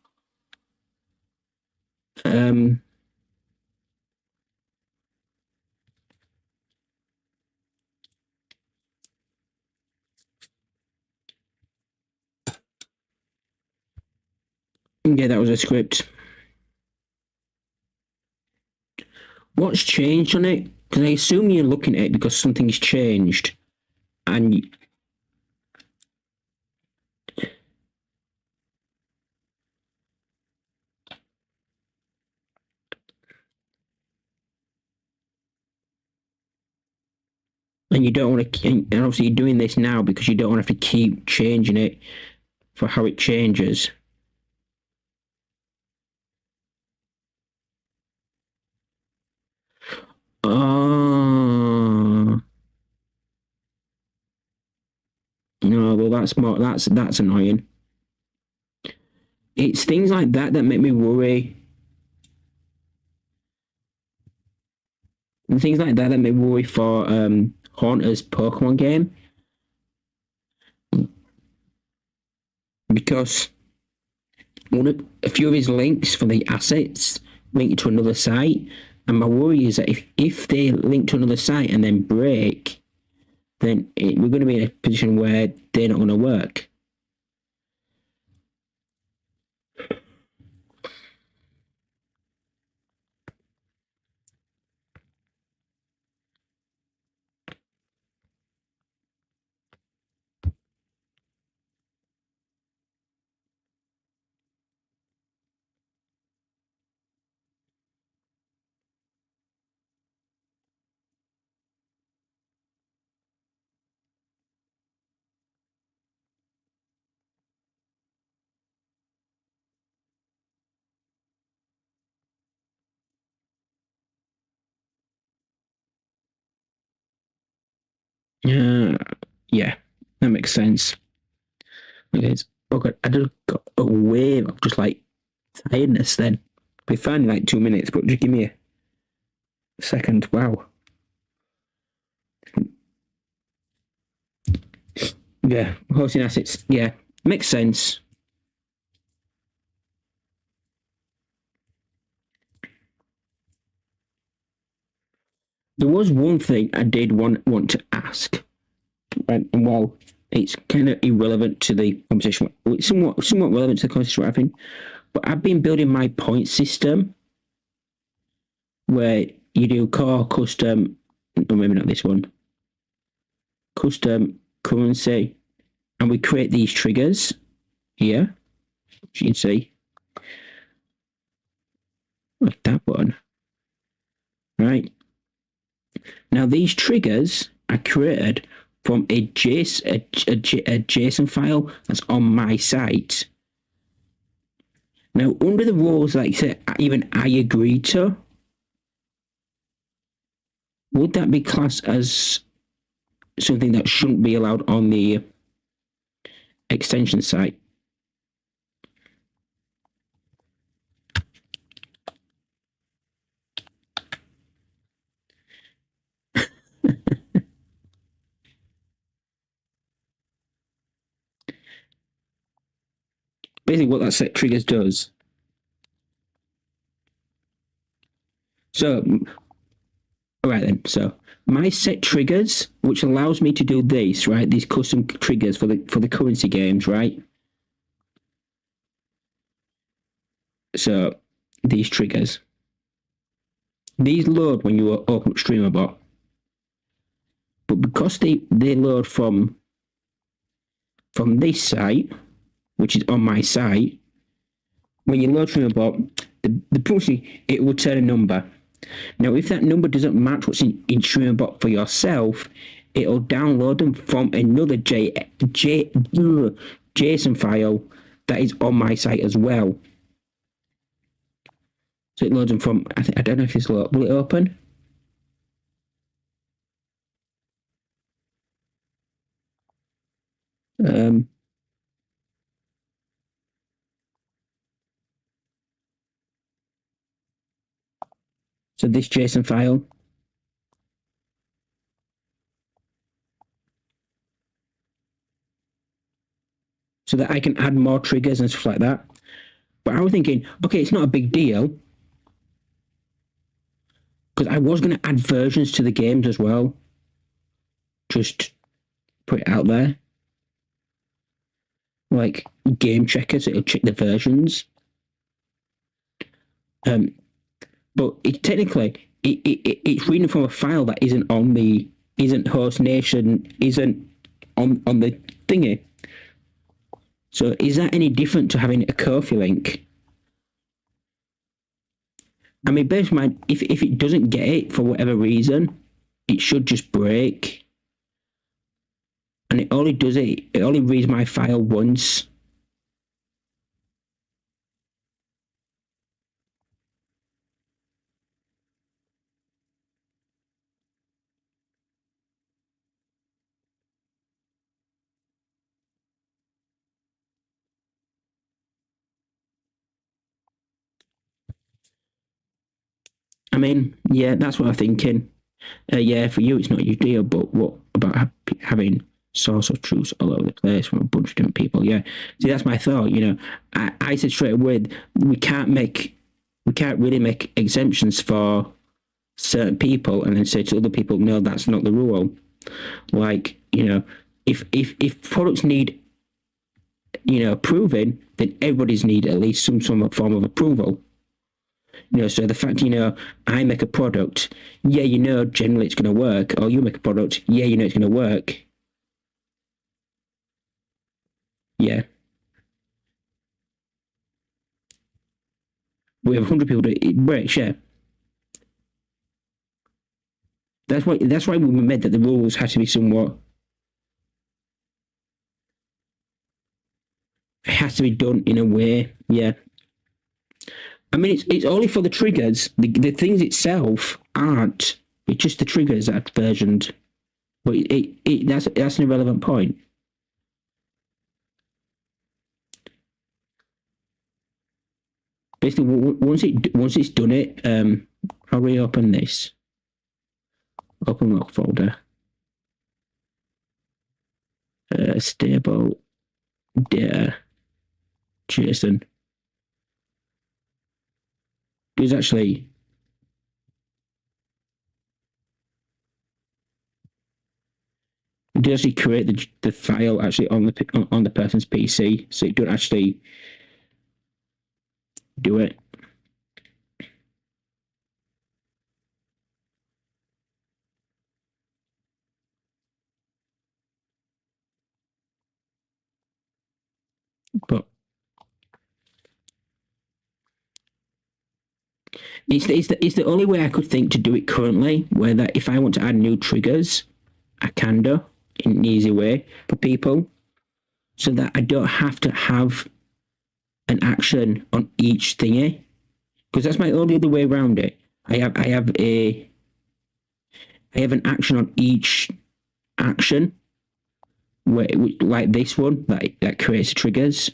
Yeah, that was a script. What's changed on it? Because I assume you're looking at it because something's changed. And you don't want to, and obviously you're doing this now because you don't want to have to keep changing it for how it changes. Oh. No, well that's annoying. It's things like that that make me worry. And things like that that make me worry for Haunter's Pokemon game. Because a few of his links for the assets link to another site. And my worry is that if they link to another site and then break, then we're going to be in a position where they're not going to work. Yeah, that makes sense. Okay, oh God, I just got a wave of just like tiredness then. I'll be fine in like 2 minutes, but just give me a second. Wow. Yeah, hosting assets. Yeah, makes sense. There was one thing I did want to ask, right? And while it's kind of irrelevant to the conversation, it's somewhat relevant to the conversation we're having, but I've been building my point system where you do core, custom, or maybe not this one, custom, currency, and we create these triggers here, which you can see, like that button, right? Now these triggers are created from a JSON file that's on my site. Now under the rules like say even I agreed to, would that be classed as something that shouldn't be allowed on the extension site. Basically what that set triggers does. So, alright then, so my set triggers, which allows me to do this, right? These custom triggers for the currency games, right? So these triggers. These load when you open up Streamerbot. But because they load from this site, which is on my site, when you load Streamerbot, the pussy, it will turn a number. Now, if that number doesn't match what's in Streamerbot for yourself, it'll download them from another JSON file that is on my site as well. So it loads them from, I don't know if this will it open? So this JSON file. So that I can add more triggers and stuff like that. But I was thinking, okay, it's not a big deal. Because I was going to add versions to the games as well. Just put it out there. Like game checkers, it'll check the versions. But technically, it's reading from a file that isn't host nation, isn't on the thingy. So is that any different to having a Ko-fi link? I mean, bear in mind, if it doesn't get it for whatever reason, it should just break. And it only reads my file once. I mean, yeah, that's what I'm thinking. Yeah, for you, it's not your deal, but what about having source of truth all over the place from a bunch of different people? Yeah, see, that's my thought. You know, I said straight away, we can't really make exemptions for certain people, and then say to other people, no, that's not the rule. Like, you know, if products need, you know, approving, then everybody's need at least some form of approval. You know, so the fact, you know, I make a product, yeah, you know, generally it's going to work, or you make a product, yeah, you know, it's going to work. Yeah. We have 100 people that it works, yeah. That's why we made that the rules had to be somewhat. It has to be done in a way, yeah. I mean, it's only for the triggers. The things itself aren't. It's just the triggers that are versioned. But that's an irrelevant point. Basically, once it's done it, I'll reopen this. Open log folder. Stable data JSON. There's actually create the file actually on the person's PC, so it don't actually do it. But it's the only way I could think to do it currently, where that if I want to add new triggers, I can do in an easy way for people, so that I don't have to have an action on each thingy, because that's my only other way around it. I have an action on each action, where like this one that creates triggers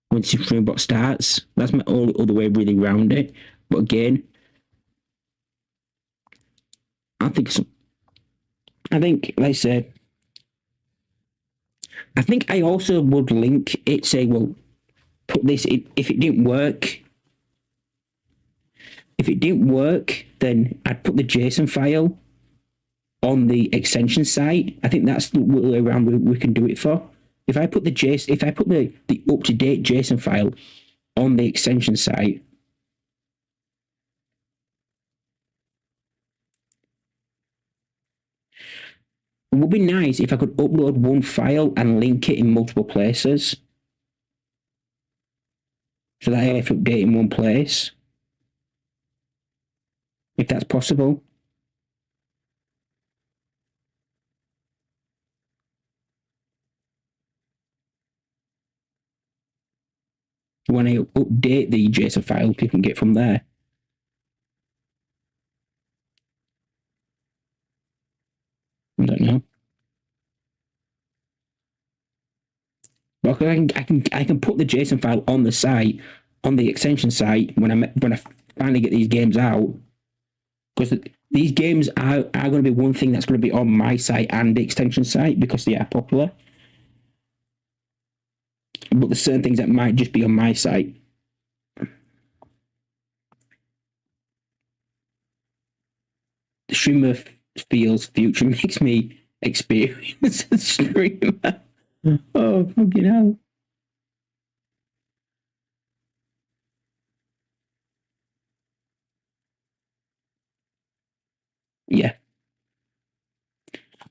when Streamerbot starts. That's my only other way really around it. But again, I think like I said, I think I also would link it, say, well, put this in. If it didn't work, then I'd put the JSON file on the extension site. I think that's the way around we can do it for. If I put the up-to-date JSON file on the extension site, it would be nice if I could upload one file and link it in multiple places, so that I have to update in one place, if that's possible. When I update the JSON file, you can get from there. I don't know. But I can put the JSON file on the site, on the extension site, when I finally get these games out, because these games are going to be one thing that's going to be on my site and the extension site because they are popular. But there's certain things that might just be on my site. The streamer feels future makes me experience a streamer. Oh, fucking hell. Yeah.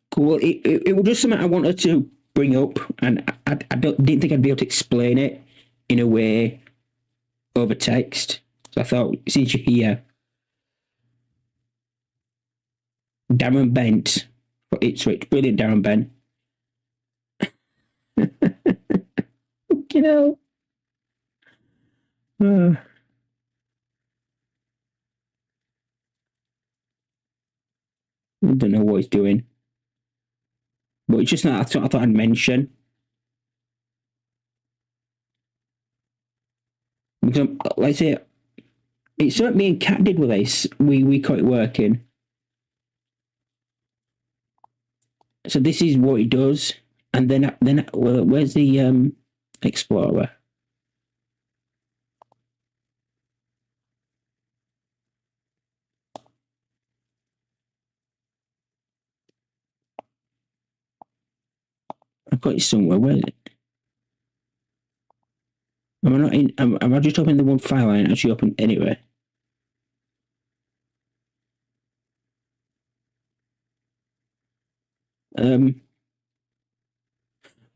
Cool. It was just something I wanted to bring up, and I didn't think I'd be able to explain it in a way over text. So I thought, since you're here, Darren Bent, it's brilliant, Darren Bent. You know. I don't know what he's doing. But it's just not, I thought I'd mention. Because, like I say, it's something me and Kat did with this. We got it working. So this is what it does. And then where's the Explorer? I've got it somewhere. Where is it? Am I not in? Am I just opening the one file I ain't actually open anyway?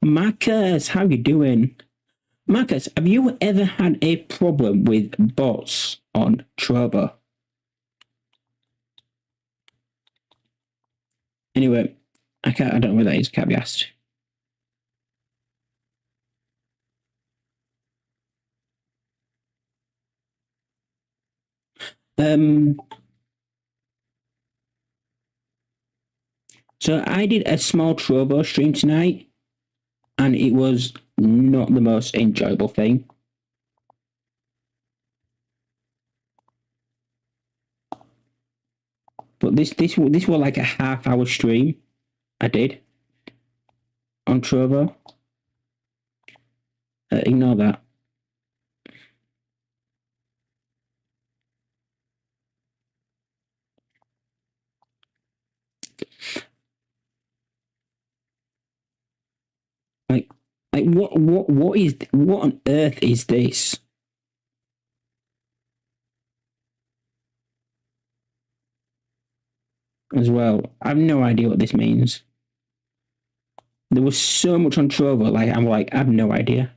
Marcus, how you doing? Marcus, have you ever had a problem with bots on Trovo? Anyway, I don't know where that is. Can't be asked. So I did a small Trovo stream tonight, and it was not the most enjoyable thing. But this was like a half-hour stream I did on Trovo. Ignore that. Like what on earth is this? As well, I have no idea what this means. There was so much on Trovo, I have no idea.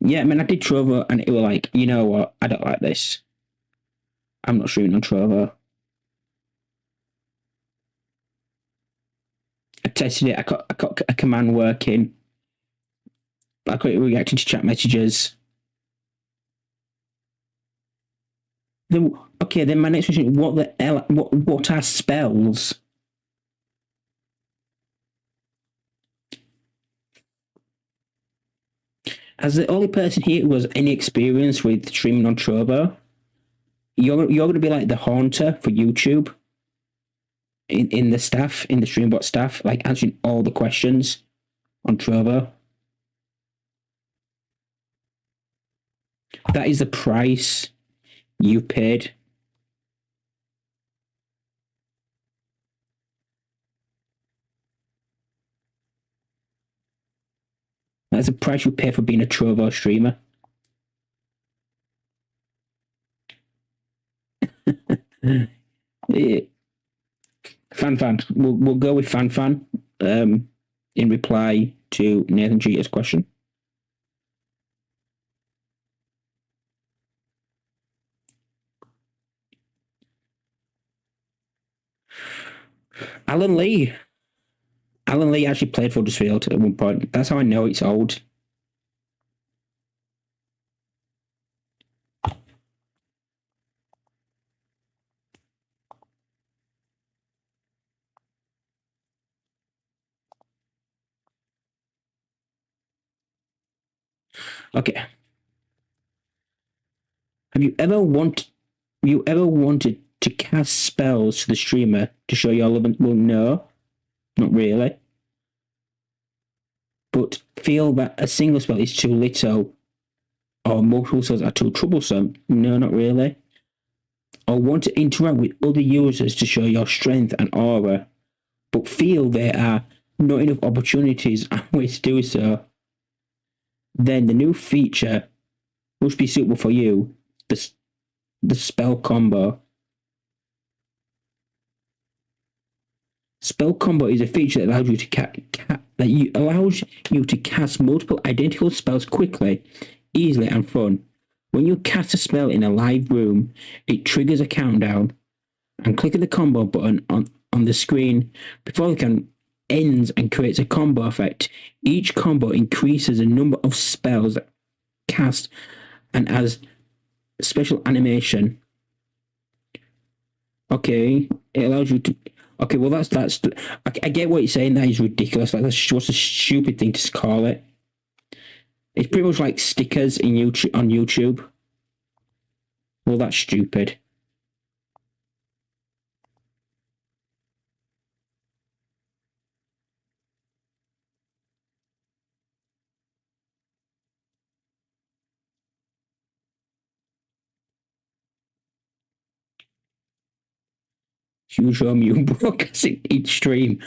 Yeah, I mean, I did Trovo, and it was like, you know what? I don't like this. I'm not streaming on Trovo. I tested it. I got a command working. I got it reacting to chat messages. Then my next question: what are spells? As the only person here who has any experience with streaming on Trovo, you're going to be like the haunter for YouTube. In the staff, in the Streamerbot staff, like answering all the questions on Trovo. That is the price you paid. That's the price you pay for being a Trovo streamer. Yeah. Fan. We'll go with Fan. In reply to Nathan Jeter's question. Alan Lee actually played for Huddersfield at one point. That's how I know it's old. Okay. Have you ever wanted to cast spells to the streamer to show your love? Well, no, not really. But feel that a single spell is too little, or multiple spells are too troublesome? No, not really. Or want to interact with other users to show your strength and aura, but feel there are not enough opportunities and ways to do so? Then the new feature must be suitable for you. The spell combo. Spell combo is a feature that allows you to cast multiple identical spells quickly, easily, and fun. When you cast a spell in a live room, it triggers a countdown, and clicking the combo button on the screen before the countdown ends and creates a combo effect. Each combo increases the number of spells cast and has special animation. Okay, it allows you to. Okay, well that's. I get what you're saying. That is ridiculous. Like, that's just a stupid thing to call it. It's pretty much like stickers on YouTube. Well, that's stupid. Huge home you broadcasting each stream.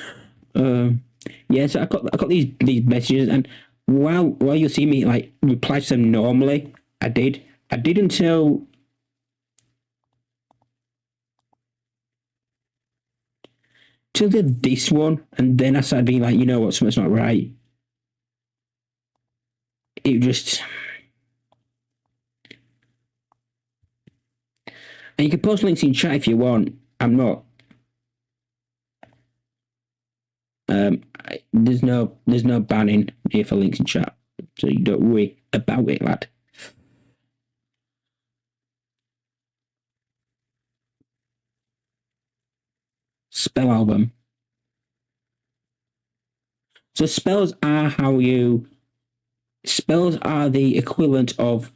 Yeah, so I got these messages, and while you see me like reply to them normally, I did until this one, and then I started being like, you know what, something's not right. It just. And you can post links in chat if you want. I'm not. There's no banning here for links in chat, so you don't worry about it, lad. Spell album. So spells are the equivalent of,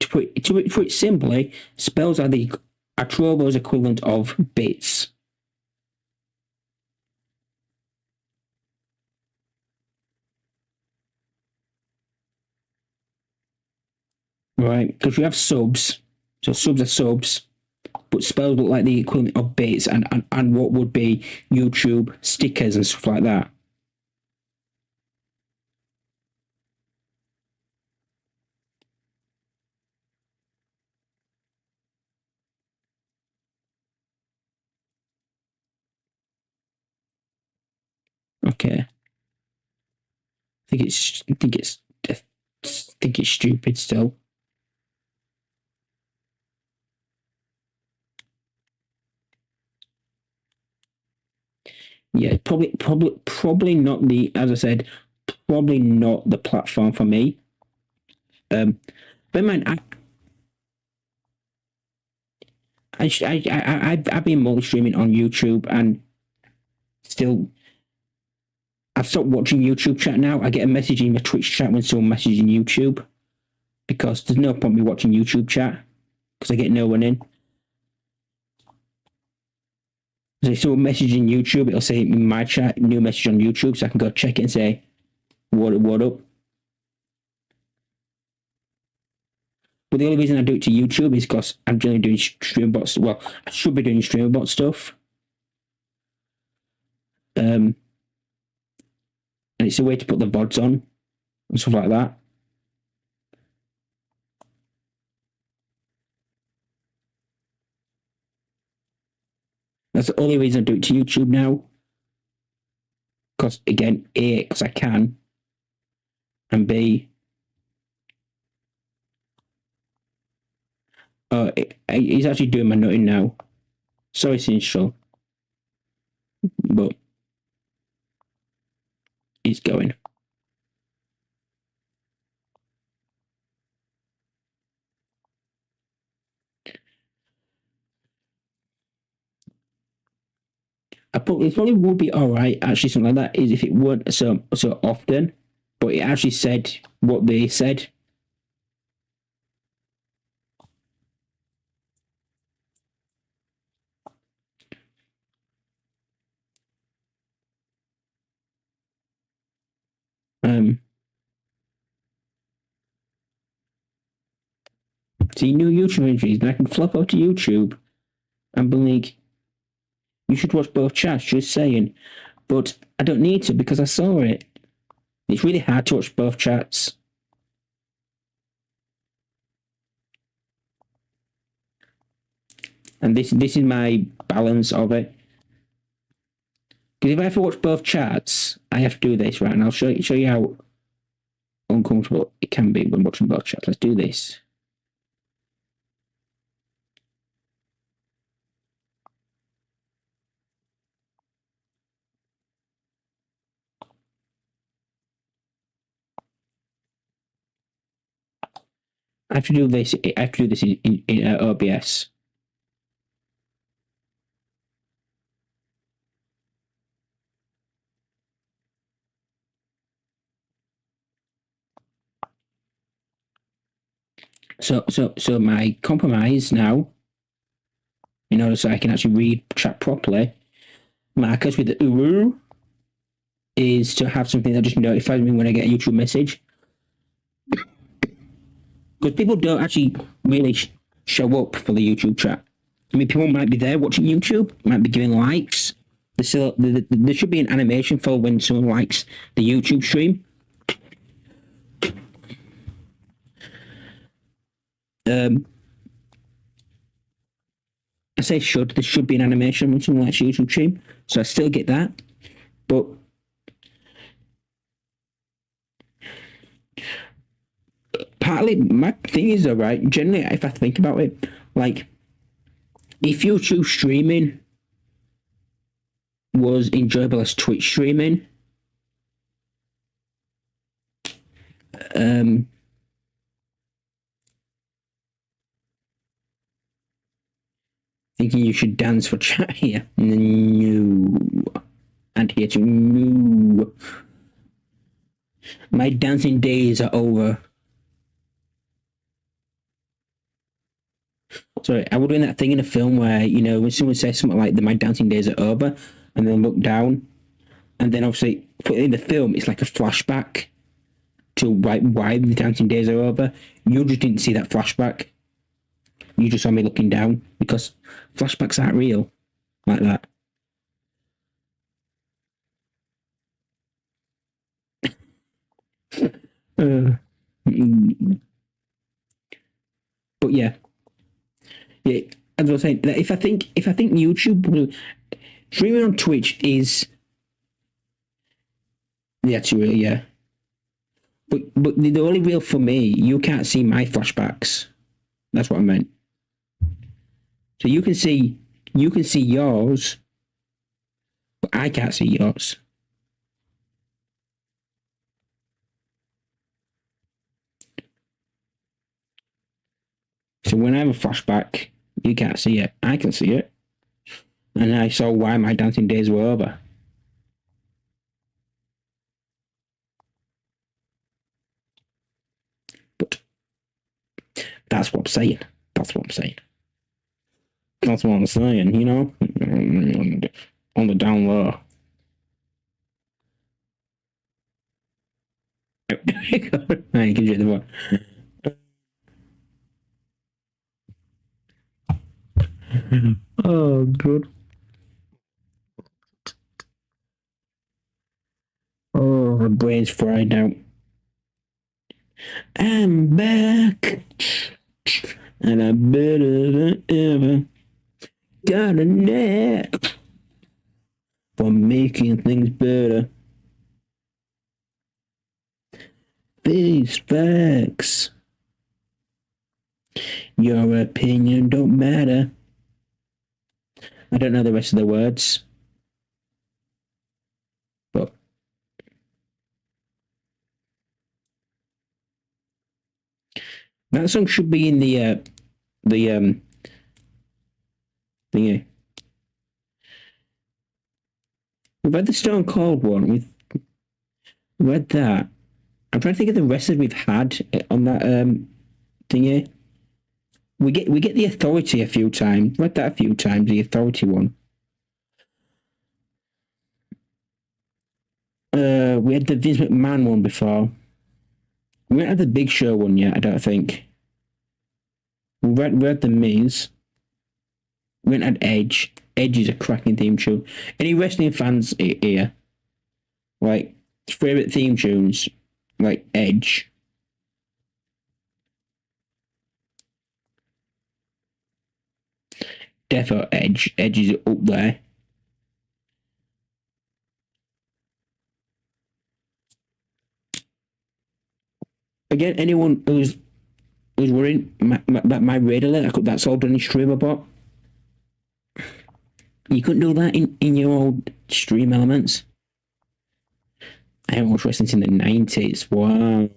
to put it simply, spells are Trovo's equivalent of bits. Right, because we have subs, so subs are subs, but spells look like the equivalent of bits and what would be YouTube stickers and stuff like that. Okay. I think it's think it's stupid still. Yeah, probably not the, as I said, probably not the platform for me. Bear in mind, I've been multi-streaming on YouTube and still, I've stopped watching YouTube chat now. I get a message in my Twitch chat when someone messages in YouTube because there's no point me watching YouTube chat because I get no one in. So if someone messages in YouTube, it'll say in my chat, new message on YouTube, so I can go check it and say, what up? But the only reason I do it to YouTube is because I'm generally doing Streamerbot. Well, I should be doing Streamerbot stuff. And it's a way to put the VODs on and stuff like that. That's the only reason I do it to YouTube now. Because, again, A, because I can. And B, he's actually doing my nutting now. Sorry, Sinistral. But he's going. It probably would be alright, actually, something like that, is if it weren't so often, but it actually said what they said. See, new YouTube entries, and I can flop out to YouTube and be like, you should watch both chats, just saying. But I don't need to because I saw it. It's really hard to watch both chats. And this is my balance of it. Because if I have to watch both chats, I have to do this, right? And I'll show you how uncomfortable it can be when watching both chats. Let's do this. I have to do this. I have to do this in OBS. So my compromise now, in order so I can actually read chat properly, Marcus with the Uru, is to have something that just notifies me when I get a YouTube message. Because people don't actually really show up for the YouTube chat. I mean, people might be there watching YouTube, might be giving likes. There should be an animation for when someone likes the YouTube stream. I say should. There should be an animation when someone likes YouTube stream. So I still get that. But partly, my thing is though, right? Generally, if I think about it, like, if YouTube streaming was enjoyable as Twitch streaming, thinking you should dance for chat here. No. And here too. No. My dancing days are over. Sorry, I would do that thing in a film where, you know, when someone says something like my dancing days are over, and then look down, and then obviously put it in the film, it's like a flashback to why the dancing days are over. You just didn't see that flashback. You just saw me looking down, because flashbacks aren't real like that. But yeah, as I was saying, if I think YouTube streaming on Twitch is too real, yeah. but the only real for me, you can't see my flashbacks. That's what I meant. So you can see yours, but I can't see yours. So when I have a flashback, you can't see it. I can see it. And I saw why my dancing days were over. But that's what I'm saying. That's what I'm saying. That's what I'm saying, you know? On the down low. I can get the one. Oh, good. Oh, my brain's fried now. I'm back, and I'm better than ever. Got a knack for making things better. Face facts. Your opinion don't matter. I don't know the rest of the words, but that song should be in the thingy. We've had the Stone Cold one. We've read that. I'm trying to think of the rest that we've had on that thingy. We get the Authority a few times. Read that a few times. The Authority one. We had the Vince McMahon one before. We haven't had the Big Show one yet. I don't think. We read the Miz. We haven't had Edge. Edge is a cracking theme tune. Any wrestling fans here, like favorite theme tunes, like Edge. Defo Edge. Edge is up there. Again, anyone who's worrying my radar alert, that's all done in Streamerbot. You couldn't do that in your old stream elements. I haven't watched wrestling in the 90s. Wow.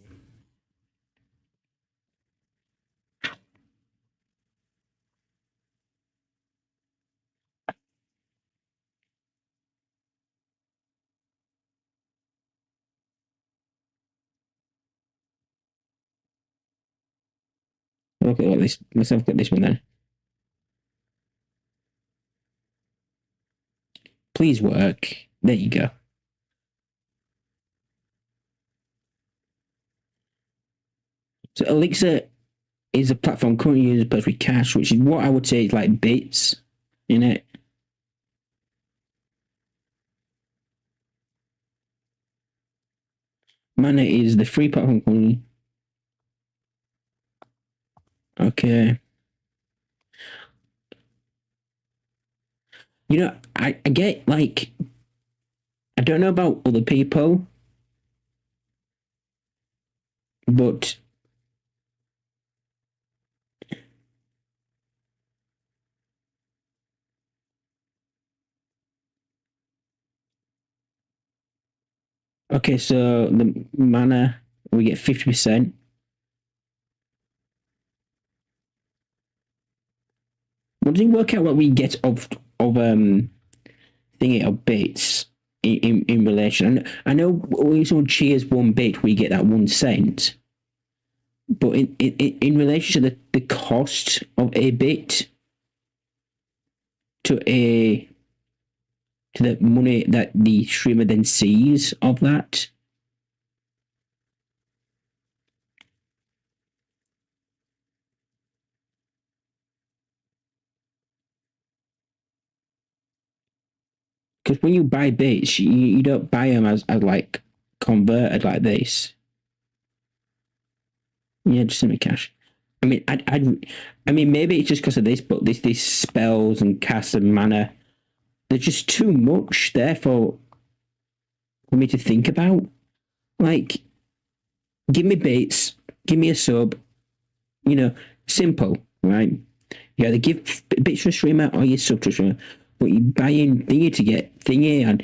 Okay, let's have a look at this one then. Please work. There you go. So Elixir is a platform currently used as with cash, which is what I would say is like bits in it. Mana is the free platform currently. Okay. You know, I get like, I don't know about other people, but okay, so the mana, we get 50%. What does it work out what we get of thingy of bits in relation? I know when someone cheers 1 bit, we get that 1 cent. But in relation to the cost of a bit to the money that the streamer then sees of that. Because when you buy bits, you don't buy them as like converted like this. Yeah, just send me cash. I mean, I mean, maybe it's just because of this, but these spells and casts and mana, they're just too much there for me to think about. Like, give me bits, give me a sub, you know, simple, right? You either give bits to a streamer or you sub to a streamer, but you buy in thingy to get thingy, and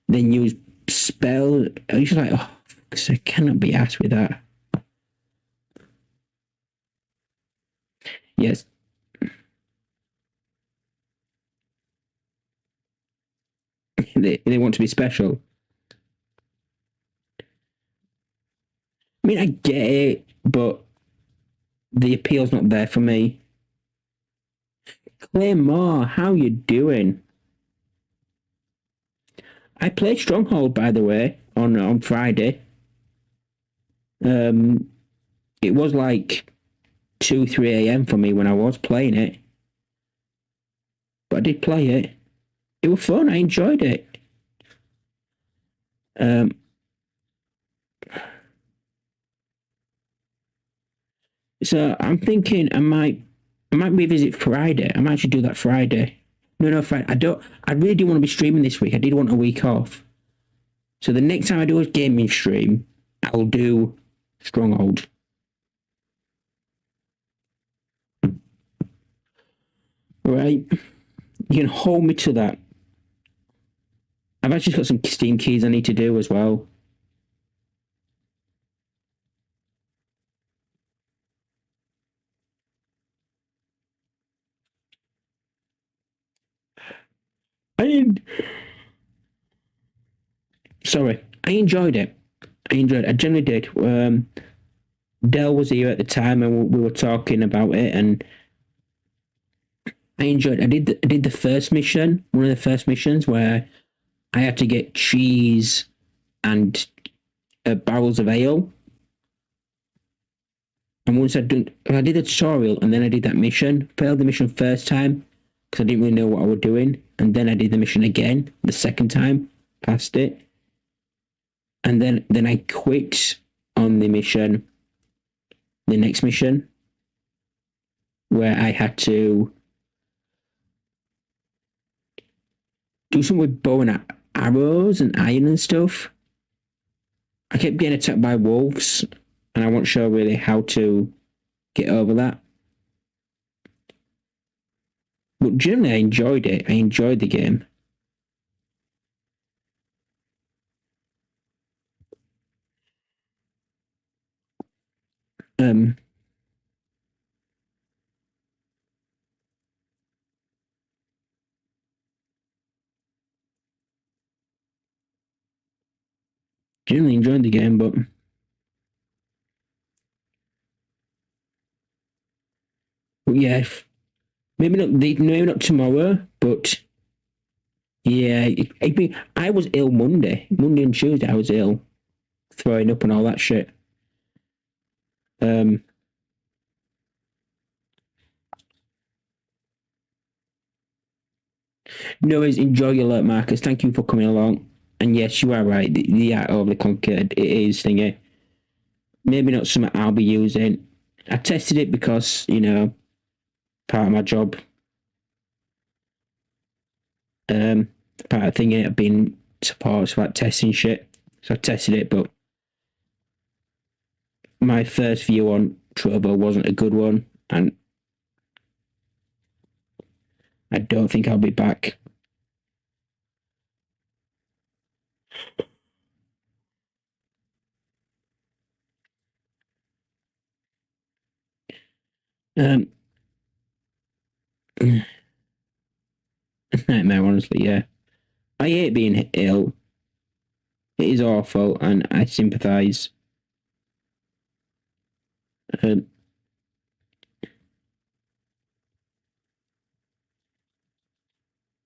then you spell. You're just like, oh, I cannot be asked with that. Yes. They want to be special. I mean, I get it, but the appeal's not there for me. Claymore, how you doing? I played Stronghold, by the way, on Friday. It was like 2-3 a.m. for me when I was playing it, but I did play it. It was fun. I enjoyed it. So I'm thinking I might revisit Friday. I might actually do that Friday. No, Friday. I really do want to be streaming this week. I did want a week off. So the next time I do a gaming stream, I'll do Stronghold. Right? You can hold me to that. I've actually got some Steam keys I need to do as well. Sorry, I enjoyed it. I generally did. Dell was here at the time, and we were talking about it, and I enjoyed it. I did the first mission, one of the first missions where I had to get cheese and barrels of ale. And once I did the tutorial, and then I did that mission. Failed the mission first time because I didn't really know what I was doing, and then I did the mission again the second time, passed it, and then I quit on the mission, the next mission, where I had to do something with bow and arrows and iron and stuff. I kept getting attacked by wolves, and I wasn't sure really how to get over that. But generally, I enjoyed it. I enjoyed the game. Generally enjoyed the game, but yeah, maybe not tomorrow, but yeah, I was ill Monday and Tuesday. I was ill, throwing up and all that shit. No worries, enjoy your alert, Marcus. Thank you for coming along. And yes, you are right. The Art of the Conquered, it is thingy. Maybe not something I'll be using. I tested it because, you know, part of my job. Part of thingy, I've been supports about testing shit. So I tested it, but my first view on Trovo wasn't a good one, and I don't think I'll be back. Nightmare, honestly, yeah. I hate being ill. It is awful, and I sympathise.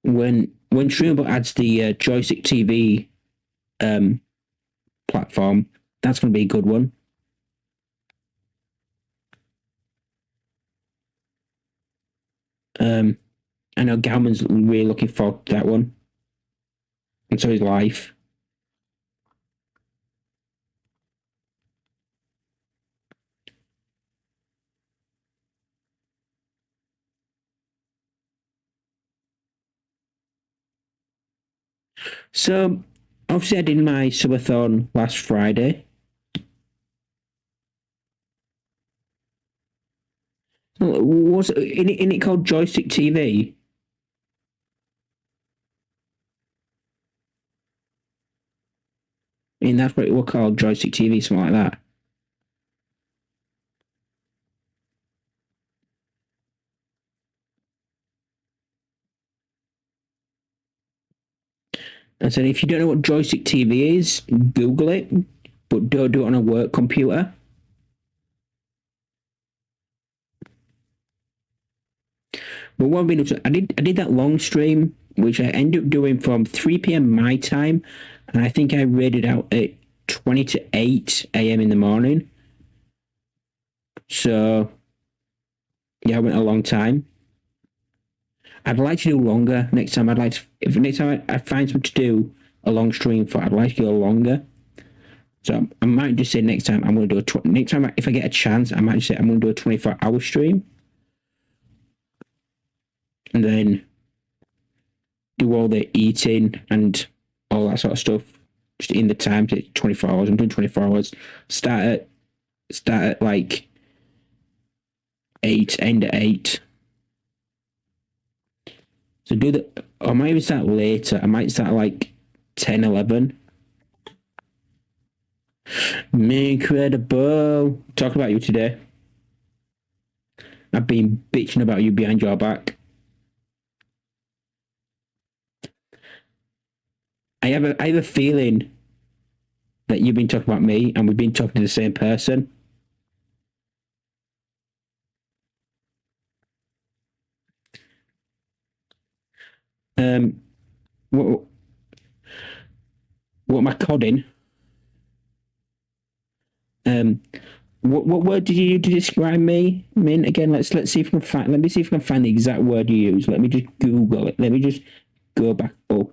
When Streamerbot adds the joystick TV platform, that's going to be a good one. I know Galman's really looking forward to that one, and so is Life. So, obviously, I did my subathon last Friday. Was in it called Joystick TV? I mean, that's what it was called, Joystick TV, something like that. I said, if you don't know what Joystick TV is, Google it, but don't do it on a work computer. But what I've been up to, I did that long stream, which I ended up doing from 3 p.m. my time, and I think I rated out at 20 to 8 a.m. in the morning. So, yeah, I went a long time. I'd like to do longer next time. I'd like to, if next time I find something to do a long stream for, I'd like to go longer. So I might just say next time I'm going to do next time if I get a chance, I might just say I'm going to do a 24-hour stream. And then do all the eating and all that sort of stuff just in the time to 24 hours. I'm doing 24 hours. Start at like 8, end at 8. So do the. I might even start later. I might start at like 10, 11. Incredible. Talk about you today. I've been bitching about you behind your back. I have a feeling that you've been talking about me and we've been talking to the same person. What am I codding? What word did you use to describe me? I mean, again, let's see if I can find. Let me see if I can find the exact word you use. Let me just Google it. Let me just go back up.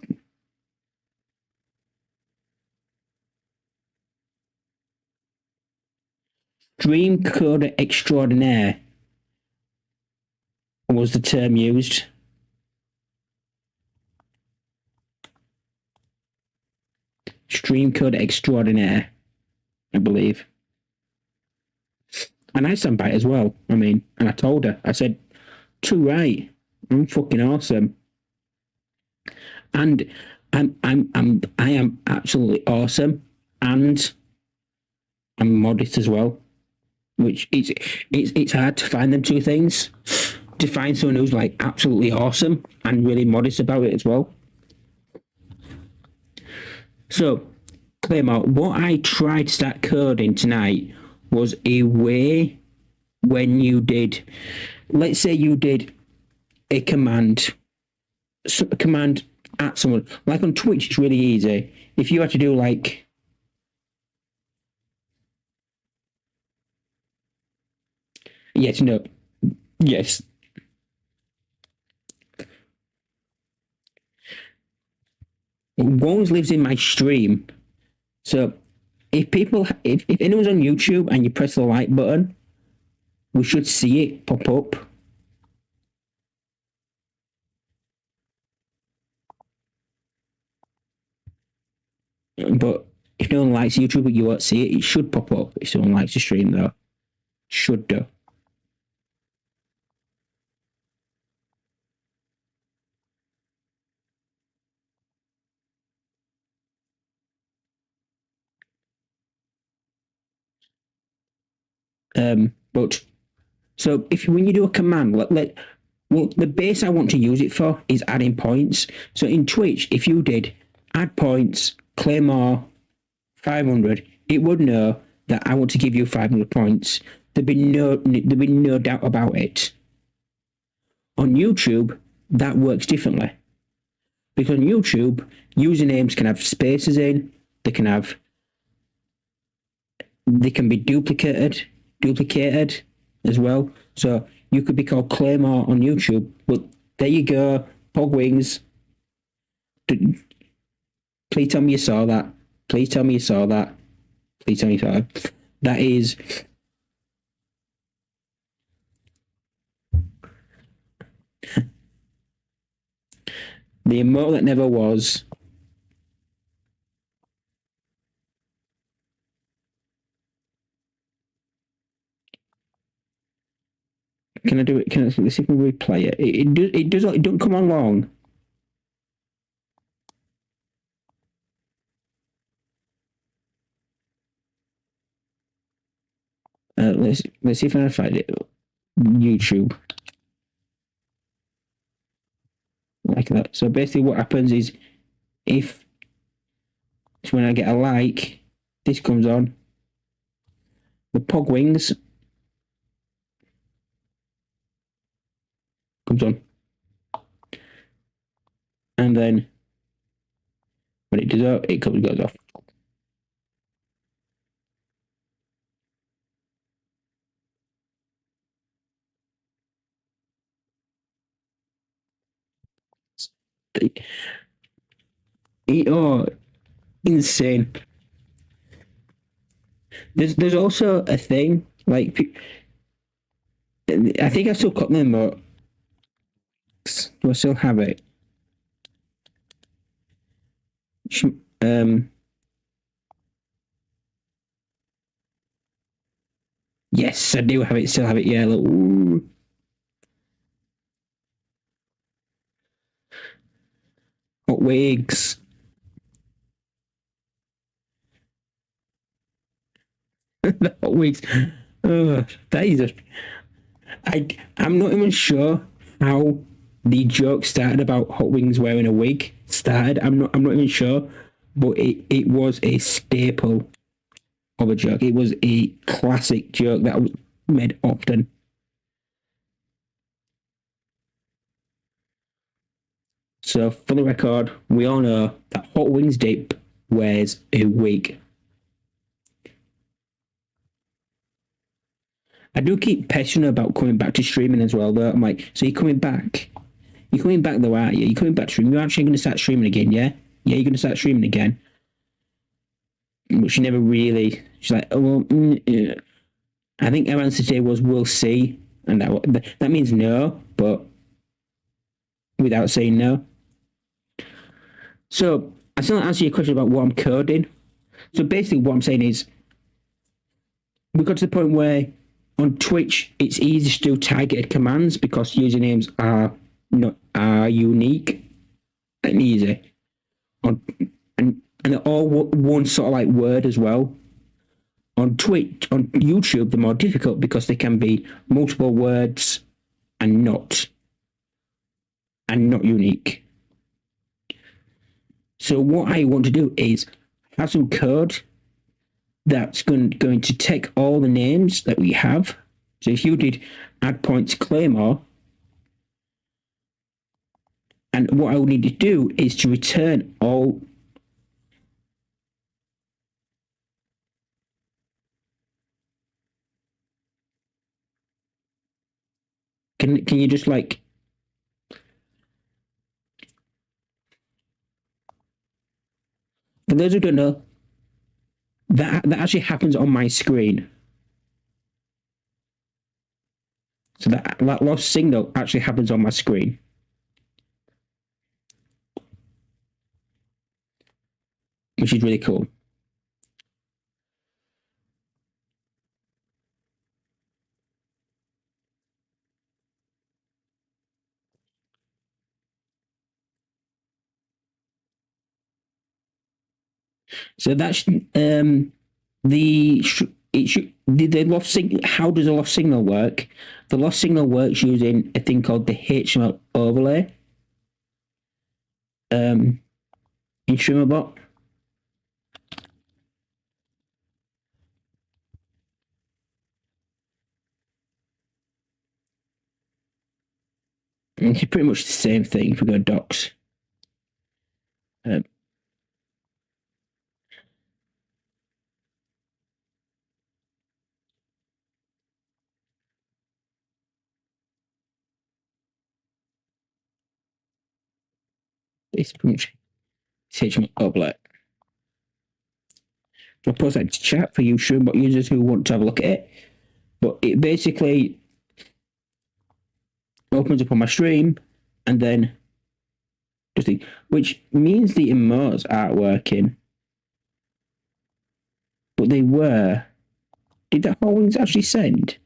Dream coder extraordinaire was the term used. Stream coder extraordinaire, I believe. And I stand by it as well. I mean, and I told her, I said, too right. I'm fucking awesome. And I am absolutely awesome. And I'm modest as well. Which it's hard to find them two things. To find someone who's like absolutely awesome and really modest about it as well. So, Claymore, what I tried to start coding tonight was a way when you did, let's say you did a command at someone. Like on Twitch, it's really easy. If you had to do like, yes, no, yes. Wones lives in my stream. So if anyone's on YouTube and you press the like button, we should see it pop up. But if no one likes YouTube, you won't see it. It should pop up if someone likes the stream, though. Should do. But so when you do a command, well, the base I want to use it for is adding points. So in Twitch, if you did add points, Claymore 500, it would know that I want to give you 500 points. There'd be no doubt about it. On YouTube, that works differently. Because on YouTube, usernames can have spaces in, they can be duplicated as well. So you could be called Claymore on YouTube, but there you go, Pogwings. Please tell me you saw that. Please tell me you saw that. Please tell me you saw that. That is... the emote that never was. Can I do it? Let's see if we replay it. It does. It don't come on long. Let's see if I can find it. YouTube. Like that. So basically what happens is if when I get a like, this comes on. The Pog Wings comes on. And then when it does that, it goes off. Oh, insane. There's also a thing like I think I still got them, but do I still have it? Yes, I do have it. Still have it. Yeah. Look, ooh. Hot wigs. The hot wigs. Oh, that is I'm not even sure how the joke started about hot wings wearing a wig started. I'm not even sure, but it was a staple of a joke. It was a classic joke that was made often. So for the record, we all know that Hot Wings Dip wears a wig. I do keep pestering about coming back to streaming as well, though. I'm like, so you're coming back? You're coming back though, aren't you? You're coming back to streaming. You're actually going to start streaming again, yeah? Yeah, you're going to start streaming again. But she never really... She's like, oh, well, yeah. I think her answer today was, we'll see. And that means no, but without saying no. So, I still want to answer your question about what I'm coding. So basically what I'm saying is, we got to the point where on Twitch, it's easy to do targeted commands because usernames are unique and easy. And they're all one sort of like word as well. On Twitch, on YouTube, they're more difficult because they can be multiple words and not unique. So what I want to do is have some code that's going to take all the names that we have. So if you did add points Claymore, and what I will need to do is to return all. Can you just like? For those who don't know, that actually happens on my screen. So that lost signal actually happens on my screen. Which is really cool. So that's the lost signal. How does a lost signal work? The lost signal works using a thing called the HTML overlay. In Streamerbot. And it's pretty much the same thing if we go docs. It's pretty much HTML overlay. I'll post that to chat for you Streamerbot users who want to have a look at it. But it basically opens up on my stream and then just which means the emotes aren't working. But they were. Did that Hot Wings actually send?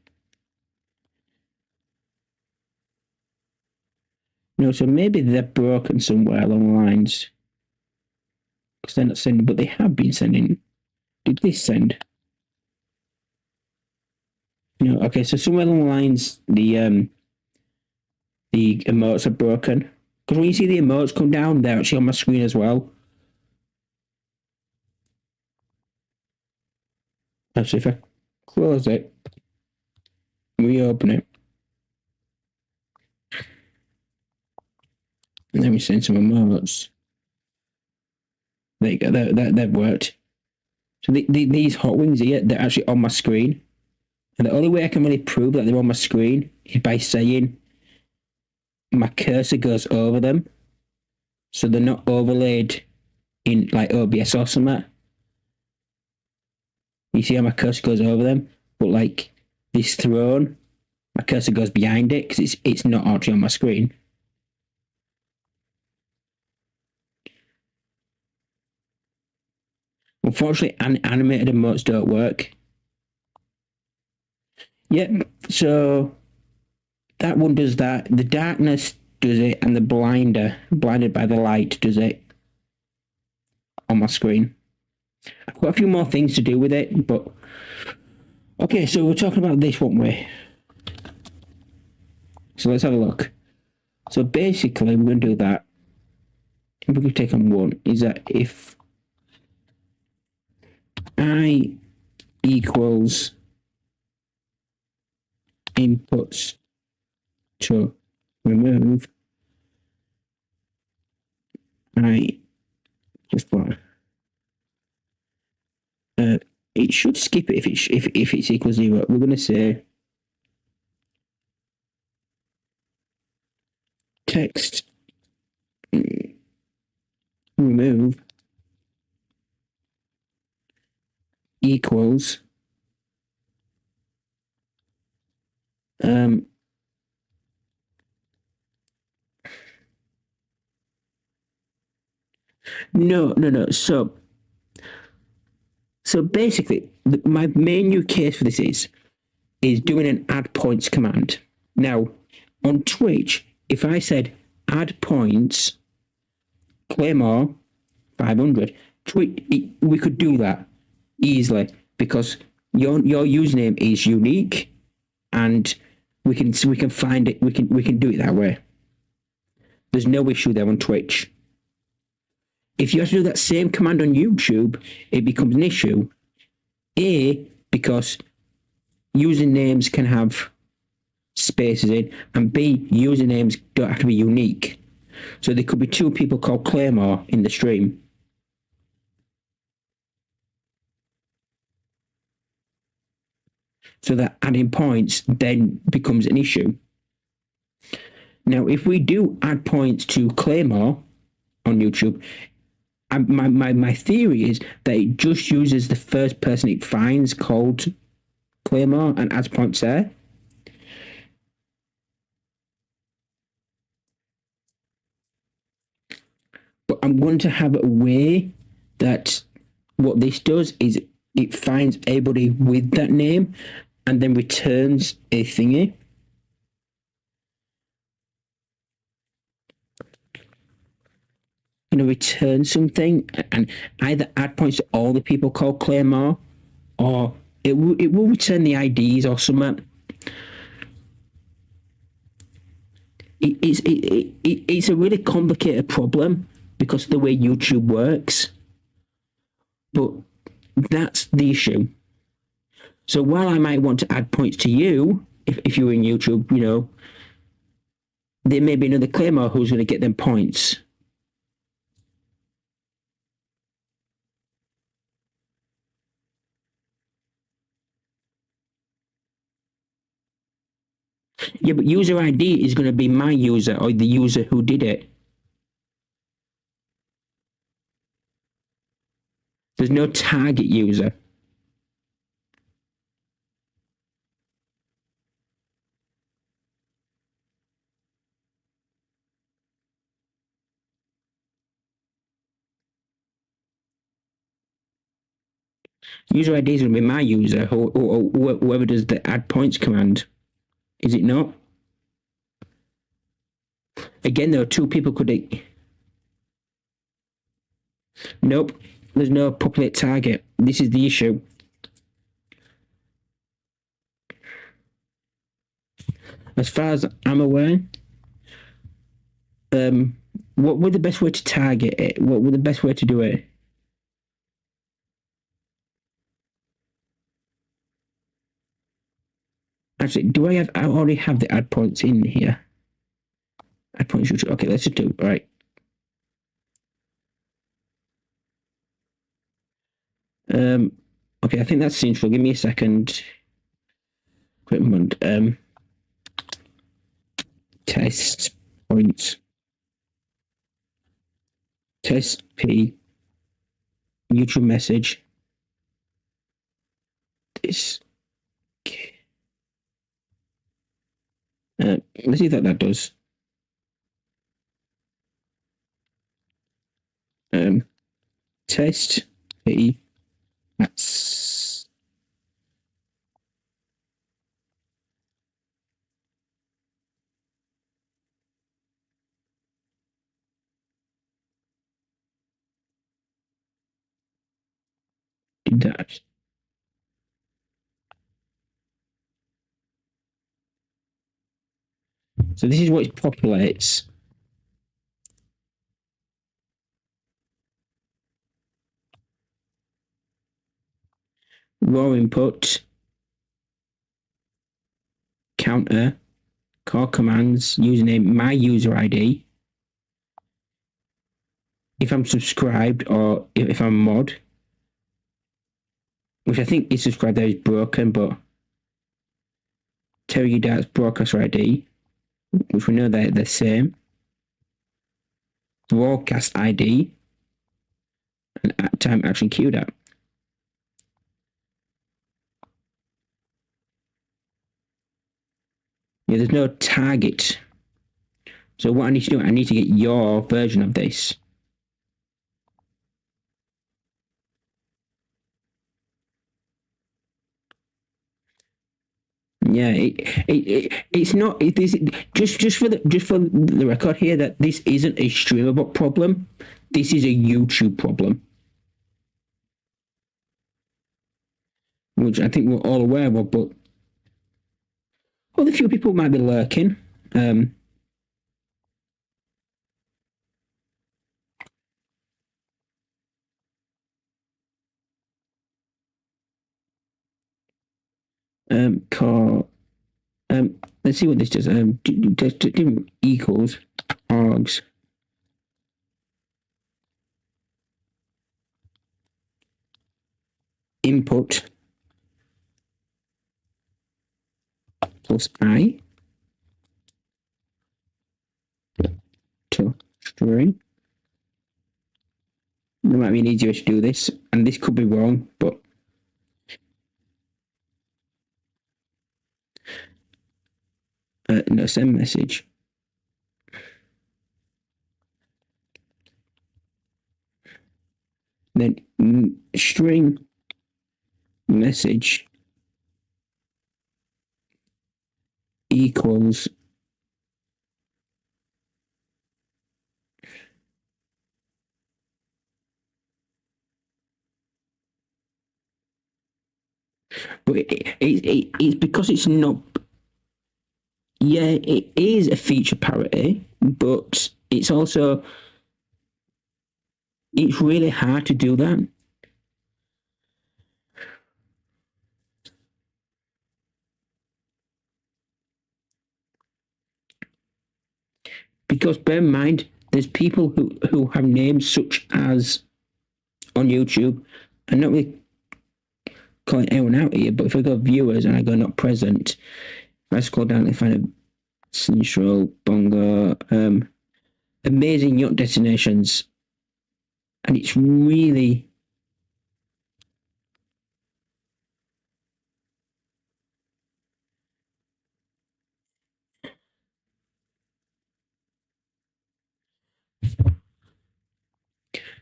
No, so maybe they're broken somewhere along the lines. Because they're not sending, but they have been sending. Did they send? No, okay, so somewhere along the lines, the emotes are broken. Because when you see the emotes come down, they're actually on my screen as well. Actually, if I close it, reopen it, and then we send some emotes. There you go, that worked. So these hot wings here, they're actually on my screen. And the only way I can really prove that they're on my screen is by saying my cursor goes over them. So they're not overlaid in like OBS or something. You see how my cursor goes over them? But like this throne, my cursor goes behind it because it's not actually on my screen. Unfortunately, animated emotes don't work. Yep, so that one does that. The darkness does it, and the blinded by the light, does it on my screen. I've got a few more things to do with it, but okay, so we're talking about this, weren't we? So let's have a look. So basically, we're going to do that. If we could take on one, is that if I equals inputs to remove, I just what? It should skip it if it's equals 0. We're going to say text remove equals no. So basically, my main use case for this is doing an add points command. Now, on Twitch, if I said add points, Claymore 500, we could do that easily because your username is unique, and we can find it. We can do it that way. There's no issue there on Twitch. If you have to do that same command on YouTube, it becomes an issue. A, because usernames can have spaces in, and B, usernames don't have to be unique. So there could be 2 people called Claymore in the stream. So that adding points then becomes an issue. Now, if we do add points to Claymore on YouTube, my theory is that it just uses the first person it finds called Claymore and adds points there. But I'm going to have a way that what this does is it finds everybody with that name and then returns a thingy. Going to return something and either add points to all the people called Claymore, or it will return the IDs or something. It's a really complicated problem because of the way YouTube works, but that's the issue. So while I might want to add points to you, if you're in YouTube, you know, there may be another Claymore who's going to get them points. Yeah, but user ID is going to be my user or the user who did it. There's no target user. User ID is going to be my user or whoever does the add points command. Is it not? Again, though, two people could. Nope, there's no populate target. This is the issue. As far as I'm aware, what would the best way to target it? What would the best way to do it? Actually, do I already have the add points in here? Add points. Okay, let's just do it. All right. Okay, I think that's central. Give me a second. Quick moment. Test points. Test P. YouTube message. This. Okay. Let's see what that does. Test P. That's did that. So this is what it populates. Raw input, counter, core commands, username, my user ID. If I'm subscribed or if I'm mod, which I think is subscribed there is broken, but tell you that's broadcaster ID, which we know they're the same. Broadcast ID and at time action queued up. Yeah, there's no target. So what I need to do, I need to get your version of this. Yeah, it's not. It is just for the record here that this isn't a Streamerbot problem. This is a YouTube problem, which I think we're all aware of. But other few people might be lurking. Let's see what this does. Equals args input plus I to string. There might be an easier way to do this, and this could be wrong, but no, send message. Then string message equals but it's because it's not. Yeah, it is a feature parity, but it's also it's really hard to do that. Because bear in mind, there's people who have names such as on YouTube, and not really calling anyone out here, but if I go viewers and I go not present, if I scroll down and find a Central Bongo, amazing yacht destinations, and it's really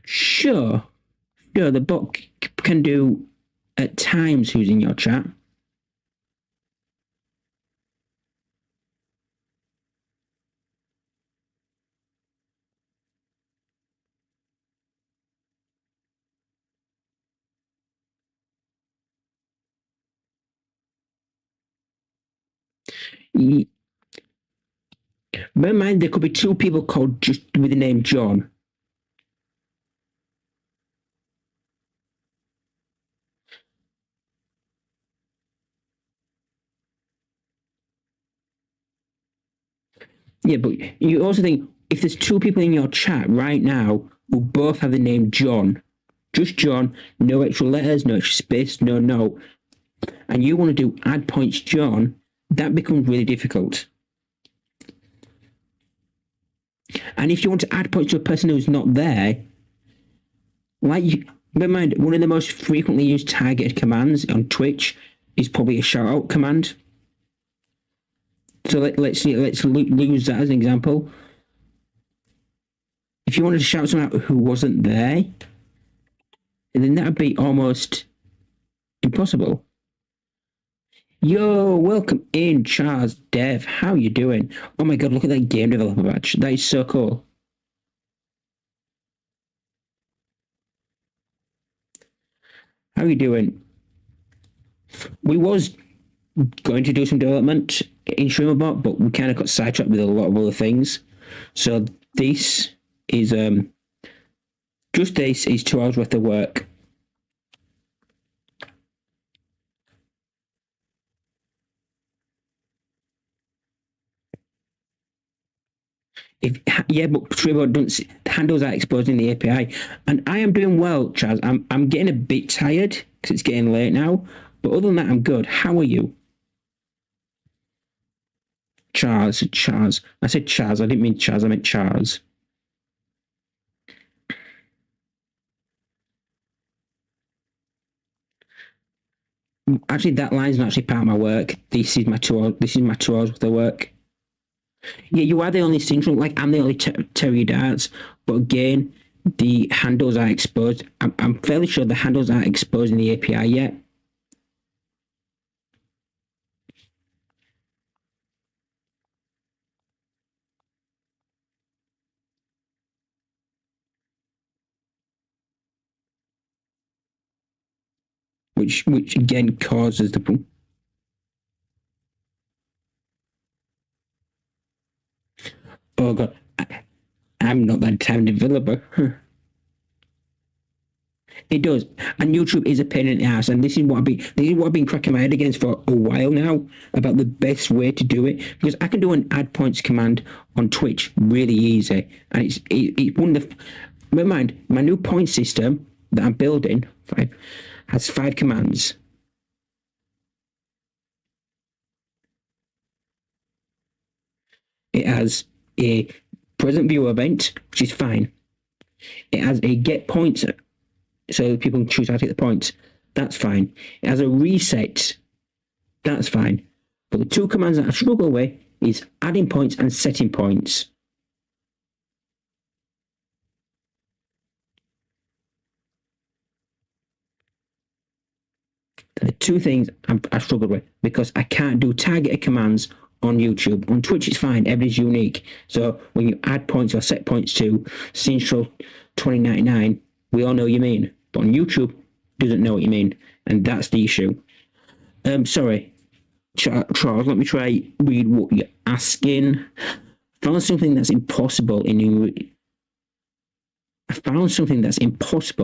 sure the bot can do at times who's in your chat. Bear in mind, there could be two people called just with the name John. Yeah, but you also think if there's two people in your chat right now who both have the name John, just John, no extra letters, no extra space, no note, and you want to do add points John, that becomes really difficult. And if you want to add points to a person who's not there, bear in mind, one of the most frequently used targeted commands on Twitch is probably a shout out command. So let's use that as an example. If you wanted to shout someone out who wasn't there, then that would be almost impossible. Yo, welcome in, Charles Dev. How you doing? Oh my god, look at that game developer badge. That is so cool. How are you doing? We was going to do some development in Streamerbot, but we kind of got sidetracked with a lot of other things. So this is just this is 2 hours worth of work. But Streamerbot doesn't, the handles are exposed in the API, and I am doing well, Chaz. I'm getting a bit tired because it's getting late now, but other than that, I'm good. How are you? Charles. I said Chaz. I didn't mean Chaz. I meant Charles. Actually, that line's not actually part of my work. This is my 2 hours. This is my 2 hours worth of work. Yeah, you are the only synchrone. Like I'm the only Terry Darts, but again, the handles are exposed. I'm fairly sure the handles aren't exposed in the API yet. Which again causes the problem. Oh god, I'm not that time developer. It does, and YouTube is a pain in the ass, and this is what I've been cracking my head against for a while now about the best way to do it, because I can do an add points command on Twitch really easy, and it's one of the. Never mind, my new point system that I'm building has 5 commands. It has a present viewer event, which is fine. It has a get points, so people can choose how to get the points. That's fine. It has a reset. That's fine. But the 2 commands that I struggle with is adding points and setting points. The 2 things I struggle with because I can't do targeted commands on YouTube. On Twitch, it's fine. Everybody's unique. So when you add points or set points to Central 2099, we all know what you mean. But on YouTube, doesn't know what you mean, and that's the issue. Sorry, Charles. Let me try read what you're asking. I found something that's impossible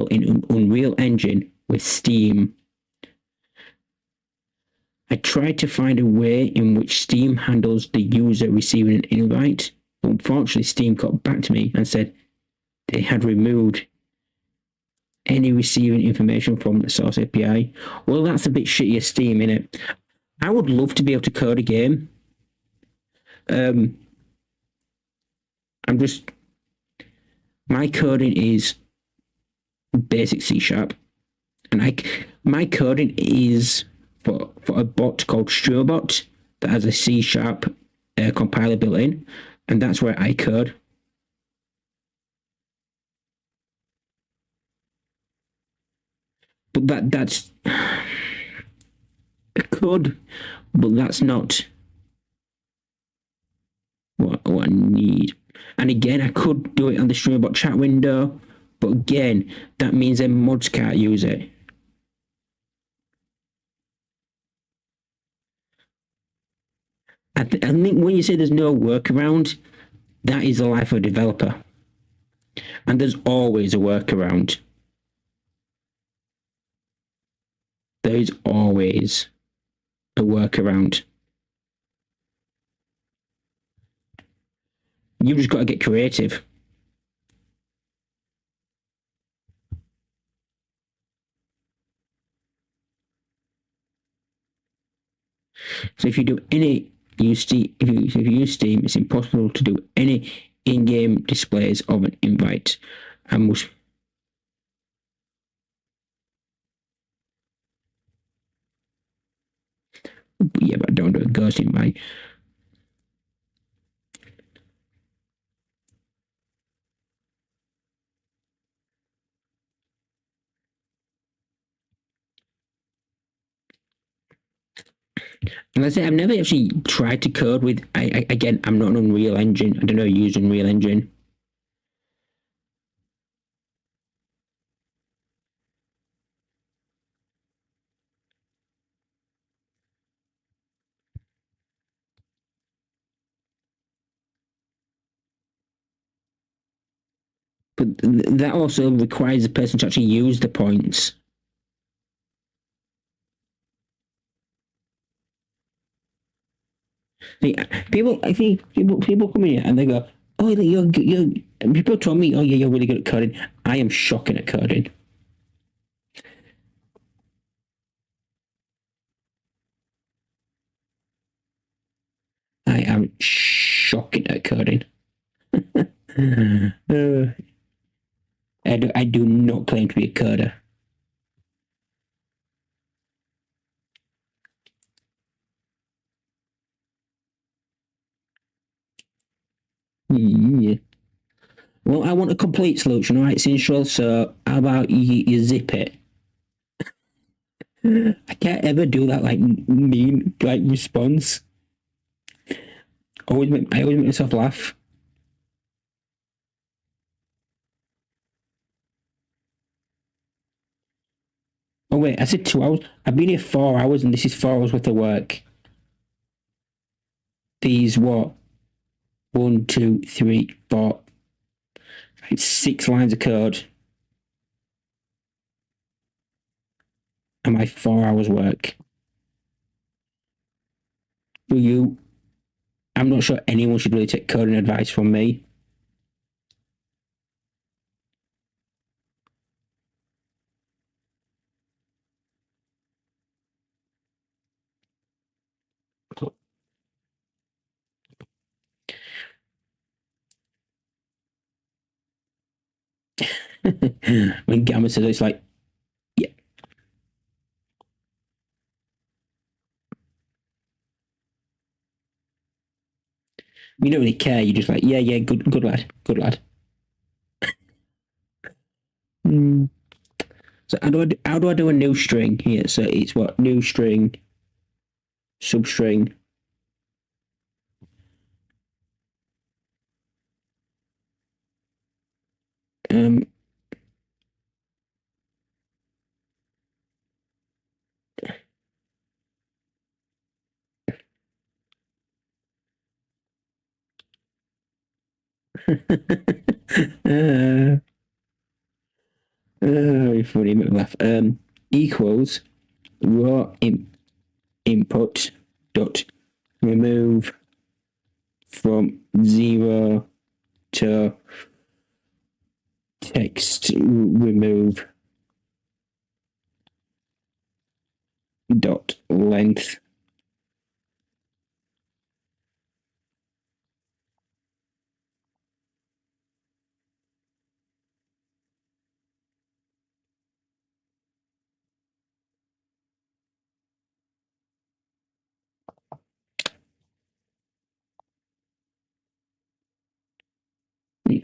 in Unreal Engine with Steam. I tried to find a way in which Steam handles the user receiving an invite, but unfortunately Steam got back to me and said they had removed any receiving information from the source API. Well, that's a bit shitty of Steam, innit? I would love to be able to code a game. My coding is basic C#, and my coding is for a bot called Streamerbot that has a C# compiler built in, and that's where I code. But that's code, but that's not what I need. And again, I could do it on the Streamerbot chat window, but again, that means their mods can't use it. I think when you say there's no workaround, that is the life of a developer. And there's always a workaround. There is always a workaround. You've just got to get creative. So if you do any use Steam, if you use Steam, it's impossible to do any in-game displays of an invite, and must. Yeah, but don't do a ghost invite. And I say I've never actually tried to code with. Again, I'm not an Unreal Engine. I don't know. Use Unreal Engine. But that also requires the person to actually use the points. I think people come in here and they go, "Oh, you're." People told me, "Oh, yeah, you're really good at coding." I am shocking at coding. I am shocking at coding. I do not claim to be a coder. Yeah. Well, I want a complete solution, all right, Central. So how about you zip it? I can't ever do that like mean like response. I always make myself laugh. Oh wait, I said 2 hours. I've been here 4 hours, and this is 4 hours worth of work. These what? 1, 2, 3, 4. It's 6 lines of code. And my 4 hours work. I'm not sure anyone should really take coding advice from me. When Gamma says it's like, yeah. You don't really care. You're just like, yeah, good lad. So how do I do a new string here? So it's what? New string, substring. Very funny, make me laugh. Equals raw input dot remove from 0 to text remove dot length.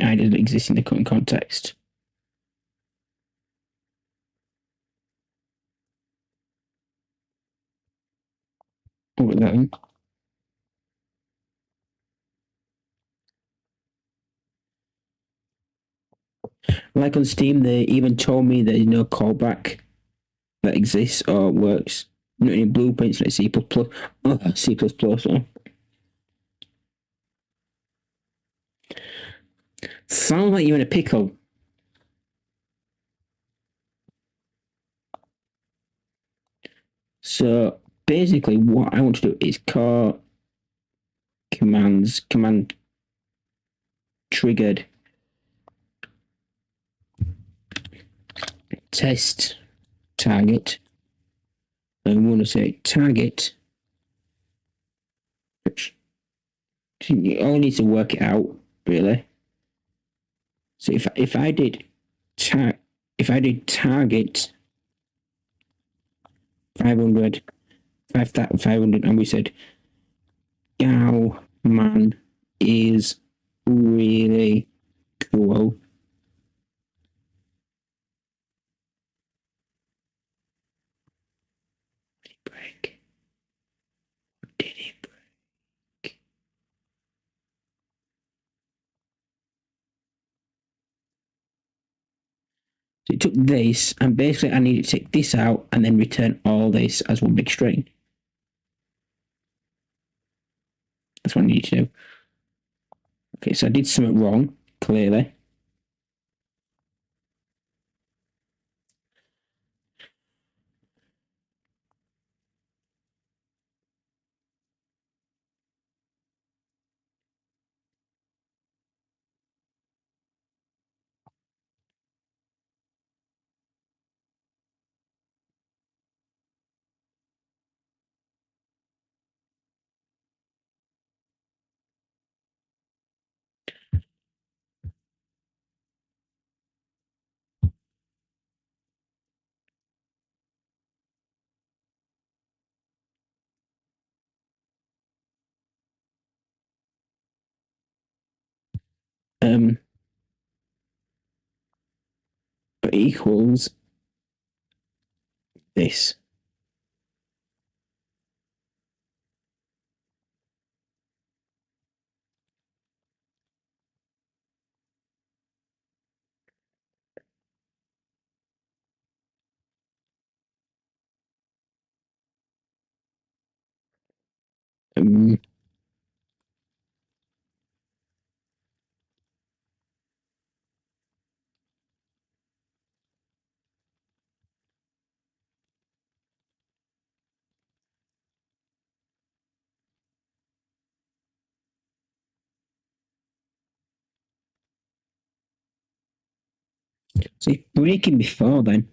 I doesn't exist in the current context. What was that then? Like on Steam, they even told me there's no callback that exists or works. Not any blueprints like C++. Oh, C++. Sounds like you're in a pickle. So basically, what I want to do is call command triggered test target. I want to say target. You all need to work it out, really. So if I did target 500, and we said Gal man is really cool. Break. Did it break? So it took this, and basically I need to take this out and then return all this as one big string. That's what I need to do. Okay, so I did something wrong, clearly. Equals this. So it's breaking before then.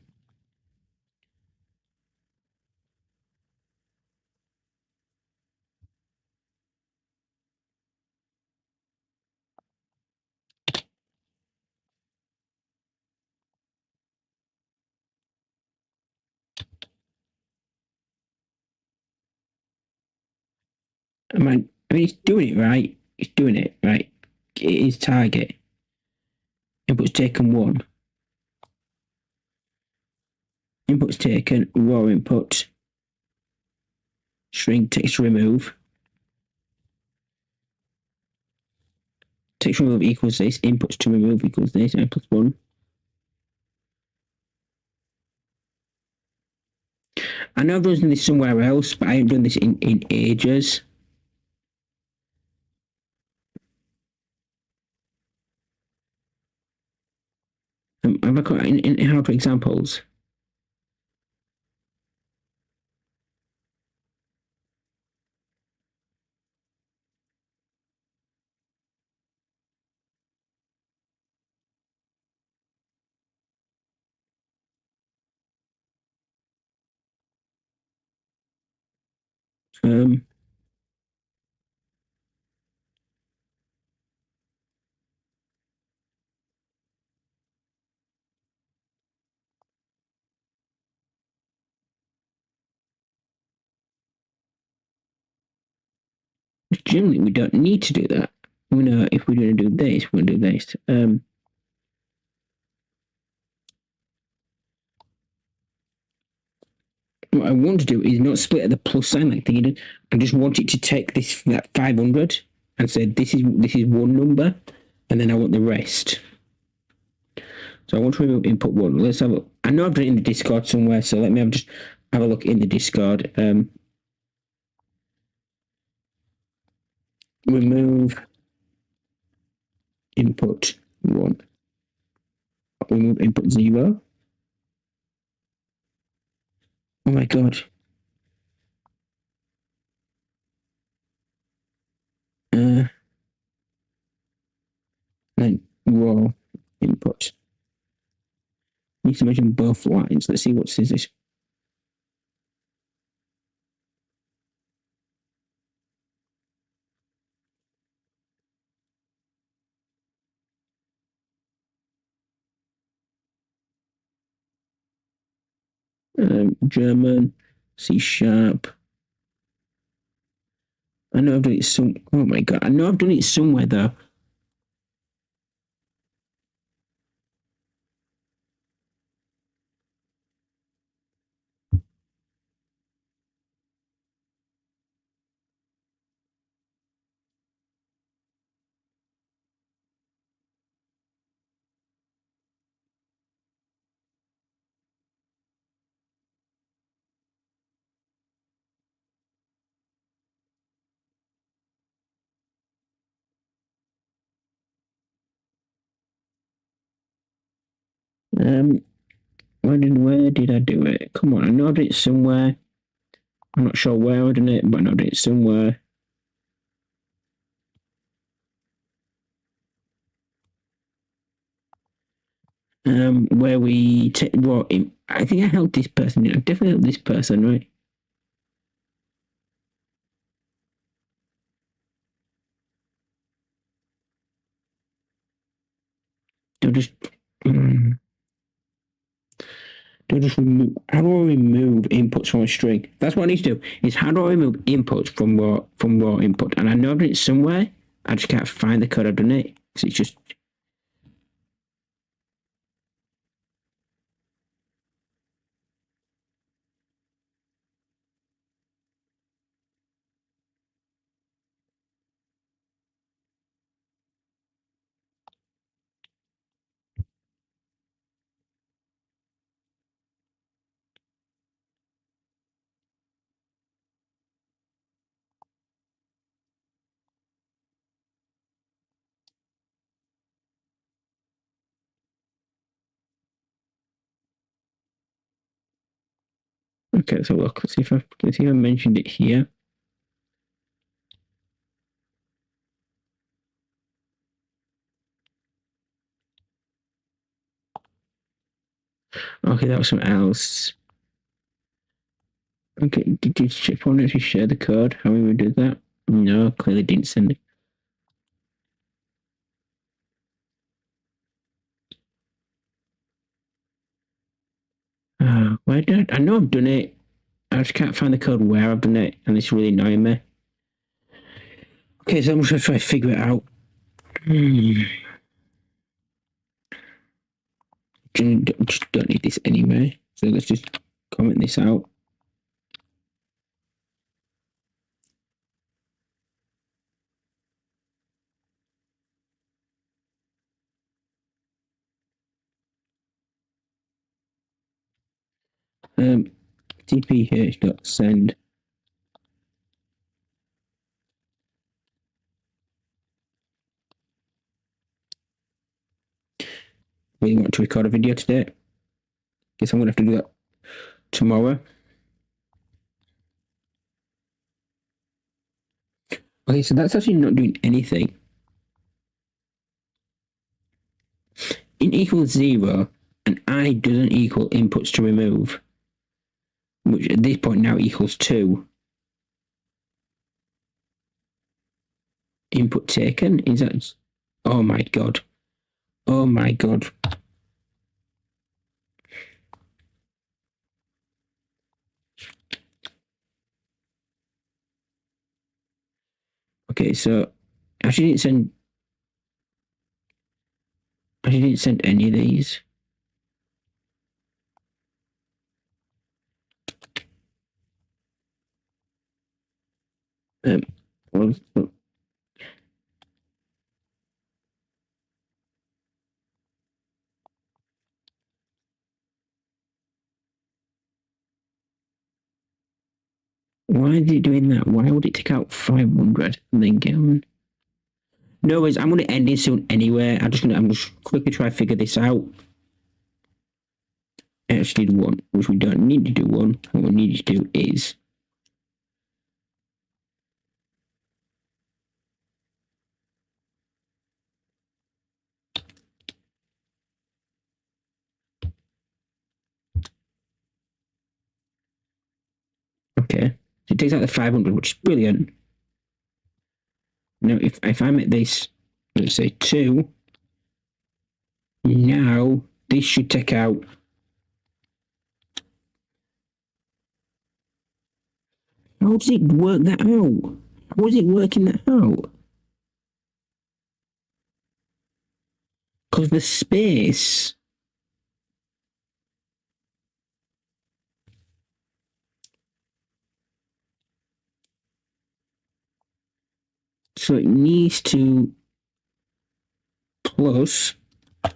I mean, it's doing it right. It's doing it right. It is target. Inputs taken 1. Inputs taken, raw input. String text remove. Text remove equals this. Inputs to remove equals this. N plus 1. I know I've done this somewhere else, but I haven't done this in ages. Have I got in how to examples? Generally, we don't need to do that. We know if we're going to do this, we're going to do this. What I want to do is not split at the plus sign like they did. I just want it to take that 500 and say this is one number, and then I want the rest. So I want to remove input 1. Let's have a look. I know I've done it in the Discord somewhere, so let me just have a look in the Discord. Remove input 1. Remove input 0. Oh my god. Then raw input. Need to measure both lines. Let's see what this is. German, C#. I know I've done it some. Oh my god! I know I've done it somewhere though. Where did I do it? Come on, I know I did it somewhere. I'm not sure where I did it, but I know I did it somewhere. Where we take what? I think I helped this person. I definitely helped this person, right? They'll just. They'll just remove. How do I remove inputs from a string? That's what I need to do. Is how do I remove inputs from raw input? And I know I've done it somewhere. I just can't find the code I've done it. So it's just. Okay, so look. Let's see if I mentioned it here. Okay, that was something else. Okay, did you check on if you share the code? How we did that? No, clearly didn't send it. Where did I know I've done it? I just can't find the code where I've done it, and it's really annoying me. Okay, so I'm just gonna try to figure it out. Just don't need this anyway. So let's just comment this out. tph.send. We want to record a video today. Guess I'm gonna have to do that tomorrow. Okay, so that's actually not doing anything. Int equals 0 and I doesn't equal inputs to remove, which at this point now equals 2. Input taken, is that? Oh my god. Oh my god. Okay, so I didn't send any of these. Well, why is it doing that? Why would it take out 500 and then get on? No worries, I'm going to end it soon anyway. I'm just quickly try to figure this out. I actually did one, which we don't need to do one. What we need to do is okay. So it takes out the 500, which is brilliant. Now, if I make this, let's say 2, now this should take out. How does it work that out? How is it working that out? Because the space. So it needs to plus, I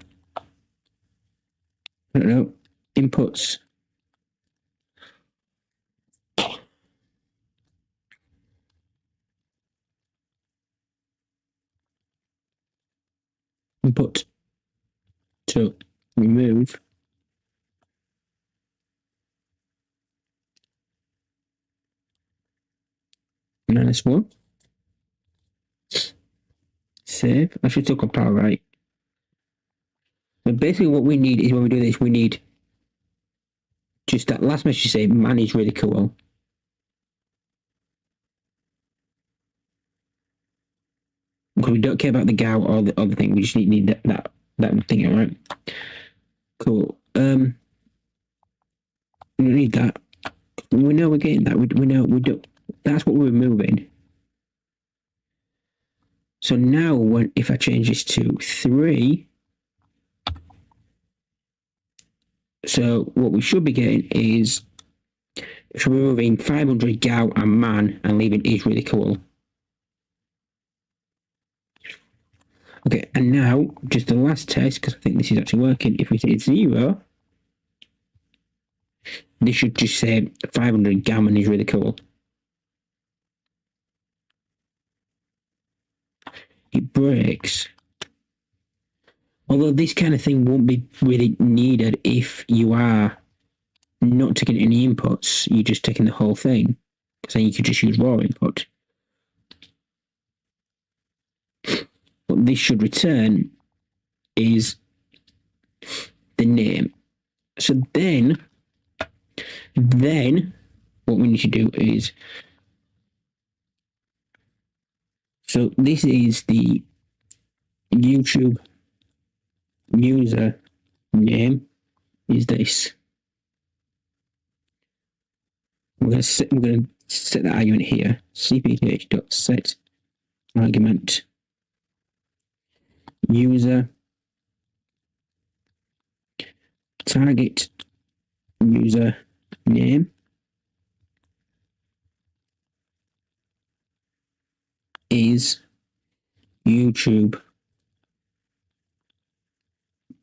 don't know, inputs. Input to remove -1. Save. I should still compile right. So basically what we need is when we do this, we need just that last message say man is really cool. Because we don't care about the gal or the other thing, we just need that thing, alright? Cool. We don't need that. We know we're getting that. We know we don't. That's what we're removing. So now if I change this to 3, so what we should be getting is removing 500 gal and man and leaving is really cool. Okay, and now just the last test, because I think this is actually working. If we say 0, this should just say 500 gammon is really cool. It breaks. Although this kind of thing won't be really needed if you are not taking any inputs, you're just taking the whole thing. Because then you could just use raw input. What this should return is the name. So then what we need to do is, so this is the YouTube user name is this. We're going to set the argument here. cph.set argument user target user name is YouTube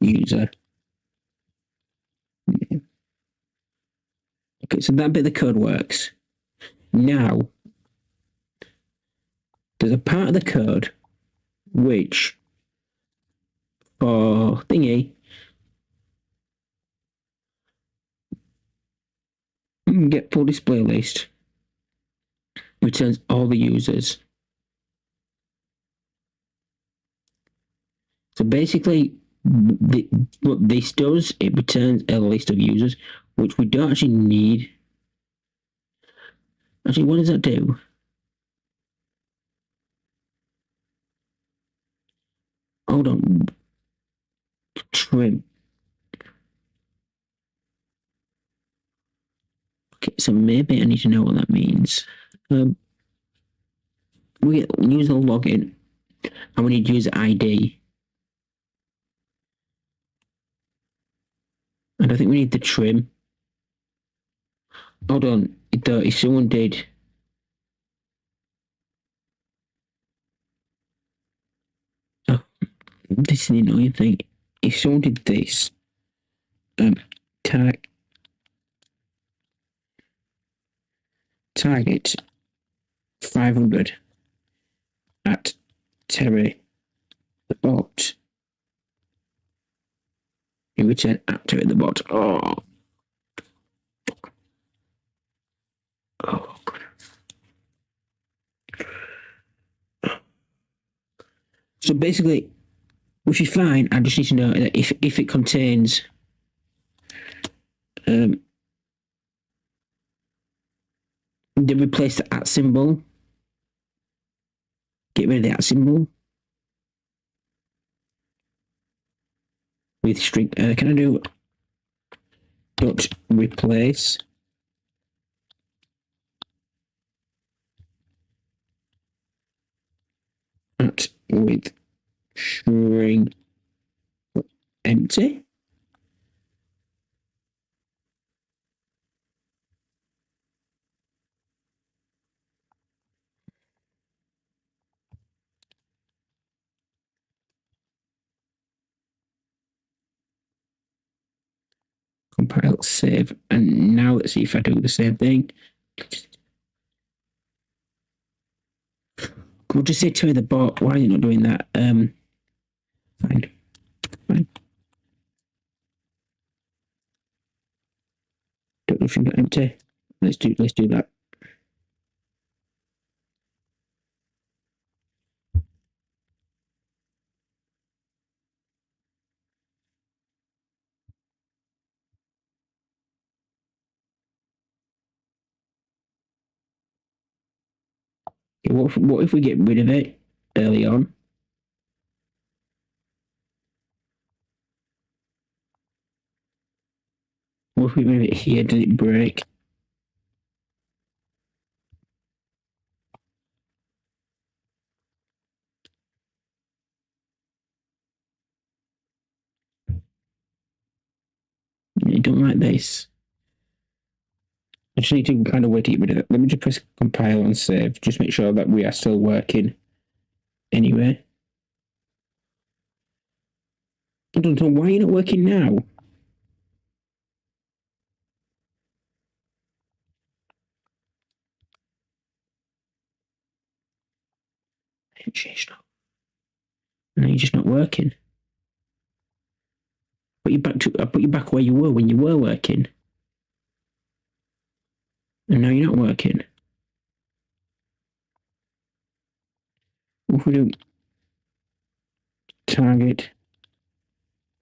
user name. Okay, so that bit of the code works. Now, there's a part of the code which, for thingy, get full display list, returns all the users. So basically, what this does, it returns a list of users, which we don't actually need. Actually, what does that do? Hold on. Trim. Okay, so maybe I need to know what that means. We get user login, and we need user ID. And I think we need the trim. Hold on, if someone did. Oh, this is the annoying thing. If someone did this, target 500 at Terry the bot. You return activate the bot. Oh. Oh, God. So basically, which is fine, I just need to know that if it contains then replace the @ symbol. Get rid of the @ symbol with string. Can I do dot replace at with string empty? Compile, save, and now let's see if I do the same thing. We'll just say to the bot. Why are you not doing that? Fine. Don't know if you got empty. Let's do that. What if we get rid of it early on? What if we move it here? Does it break? I don't like this. I just need to kind of wait to get rid of it. Let me just press compile and save. Just make sure that we are still working. Anyway. I don't know why you're not working now. No, you're just not working. I put you back where you were when you were working. And now you're not working. What if we do target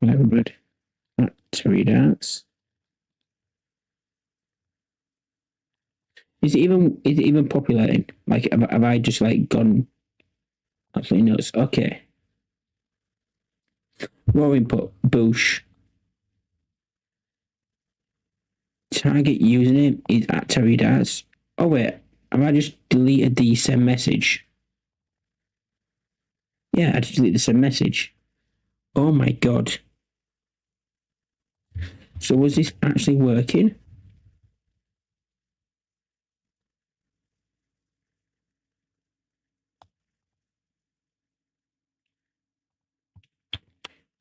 500 at 3 darts? Is it even populating? Like have I just like gone absolutely nuts? Okay. Raw input, boosh. Target username is at Terry Darts. Oh wait, have I just deleted the send message? Yeah, I just deleted the send message. Oh my god. So was this actually working?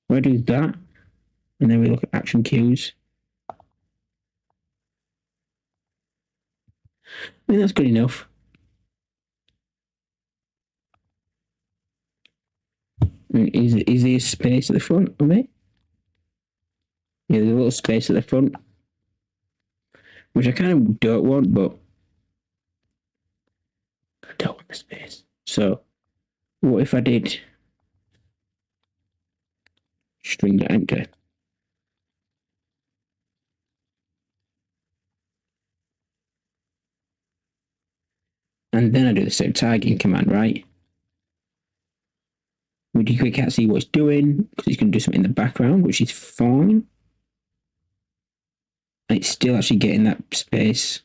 Where do that? And then we look at action cues. I think that's good enough. Is there a space at the front of it? Yeah, there's a little space at the front. Which I kind of don't want, but I don't want the space. So, what if I did string empty? And then I do the same tagging command, right? We can't see what it's doing because it's going to do something in the background, which is fine. And it's still actually getting that space.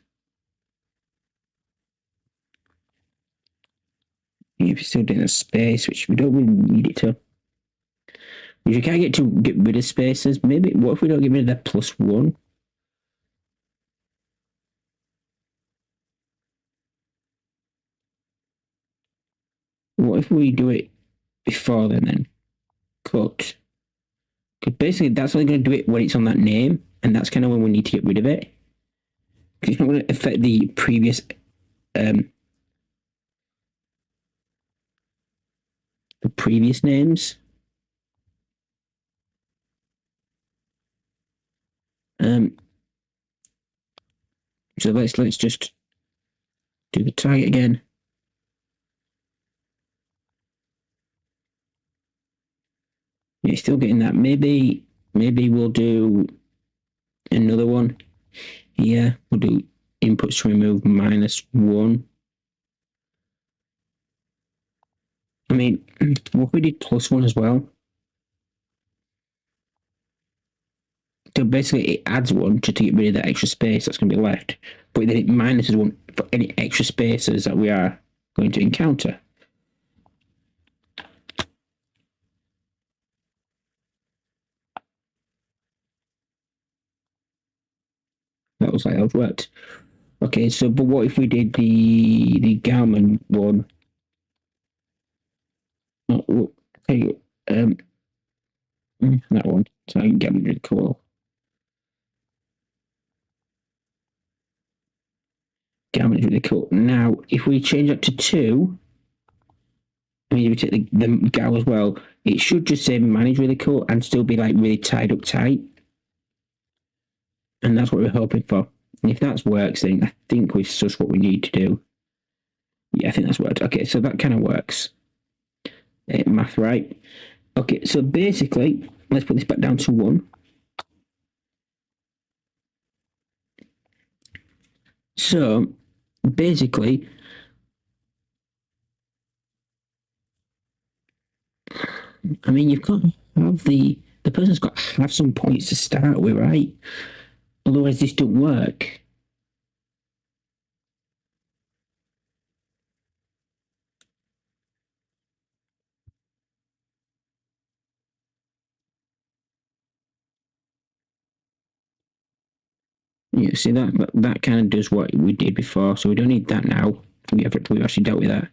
If it's still doing a space, which we don't really need it to. If you can't get rid of spaces, maybe what if we don't get rid of that +1? What if we do it before then? Cut. Because basically that's only going to do it when it's on that name, and that's kind of when we need to get rid of it. Because it's not going to affect the previous names. So let's just do the target again. Yeah, still getting that. Maybe we'll do another one. Yeah, we'll do inputs to remove -1. I mean, what if we did +1 as well? So basically, it adds 1 to get rid of that extra space that's going to be left, but then it minuses 1 for any extra spaces that we are going to encounter. That was like how it worked. Okay, so but what if we did the Garmin one? Oh, okay, that one. So I can get rid of cool. Garmin is really cool. Now, if we change that to 2, I mean, if we take the gal as well, it should just say manage really cool and still be like really tied up tight. And that's what we're hoping for. And if that works, then I think we've sussed what we need to do. Yeah, I think that's worked. Okay, so that kind of works. Math right. Okay, so basically, let's put this back down to 1. So basically, I mean, you've got to have the person's got to have some points to start with, right? Otherwise, this don't work. Yeah, see that kind of does what we did before, so we don't need that now. We've actually dealt with that.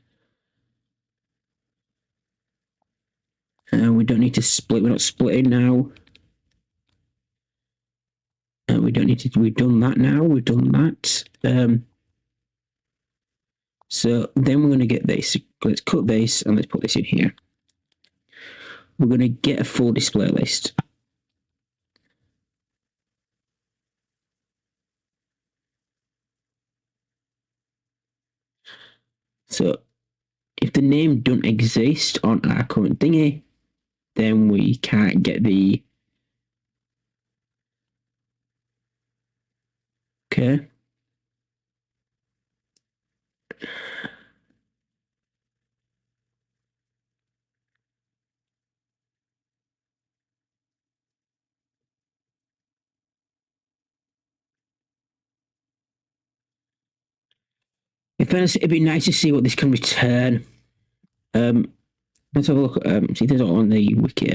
We don't need to split. We're not splitting now. We don't need to. We've done that now. We've done that. So then we're going to get this. Let's cut this and let's put this in here. We're going to get a full display list. So if the name don't exist on our current thingy, then we can't get the. Okay. In fairness, it'd be nice to see what this can return. Let's have a look. See, there's on the wiki.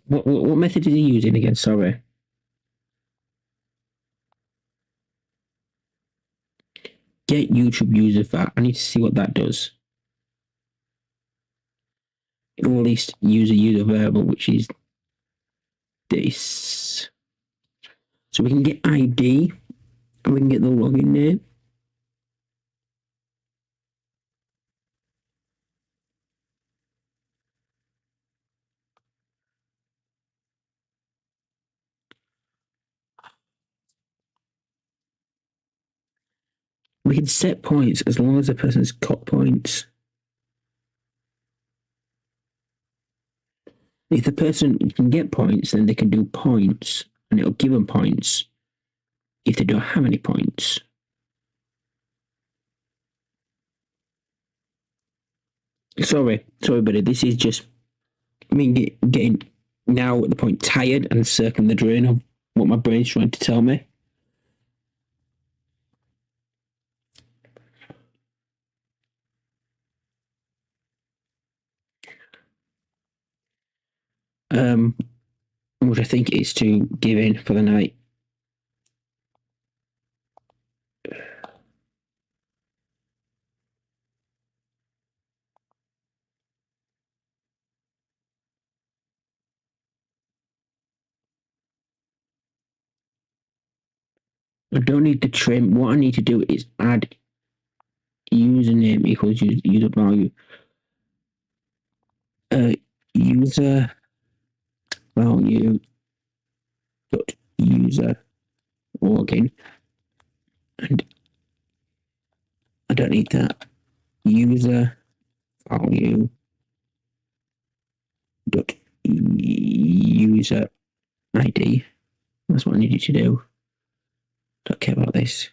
What method is he using again? Sorry. Get YouTube user that. I need to see what that does. Or at least use a user variable, which is this. So we can get ID and we can get the login name. We can set points as long as the person's got points. If the person can get points, then they can do points, and it'll give them points if they don't have any points. Sorry, buddy. This is just me getting now at the point tired and circling the drain of what my brain's trying to tell me. which I think is to give in for the night. I don't need to trim. What I need to do is add username equals user value. User value dot user login, and I don't need that. User value dot user ID. That's what I need you to do. Don't care about this.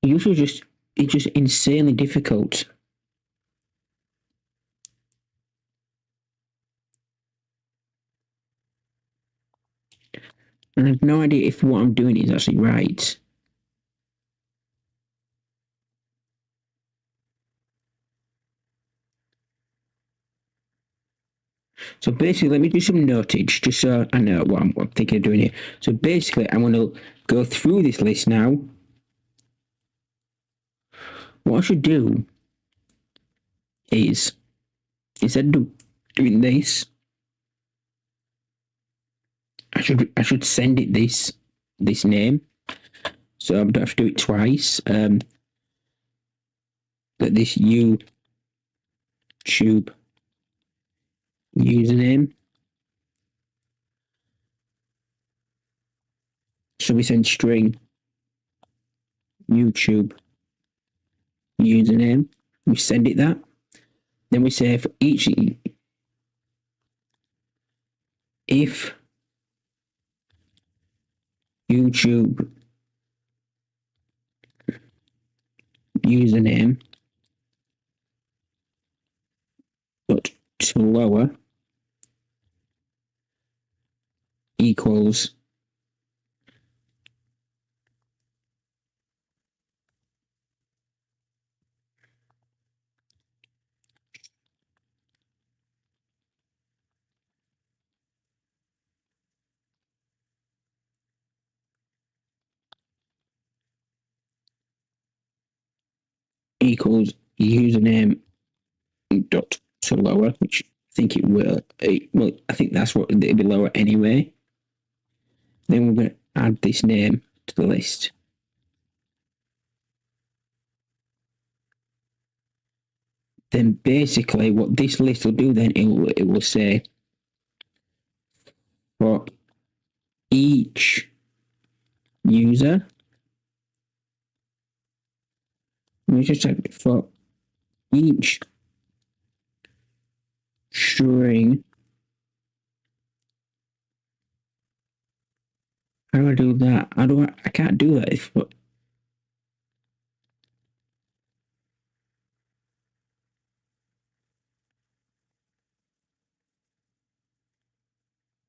Usually it's just insanely difficult. And I have no idea if what I'm doing is actually right. So basically, let me do some notage just so I know what I'm thinking of doing here. So basically, I'm going to go through this list now. What I should do is, instead of doing this, I should send it this name, so I don't have to do it twice. That this YouTube username. So we send string YouTube username. We send it that. Then we say for each, if YouTube username but to lower equals username dot to lower, which I think it will. Well, I think that's what it'll be lower anyway. Then we're going to add this name to the list. Then basically what this list will do then, it will say for each user, let me just check, for each string, how do I do that? I can't do that if what.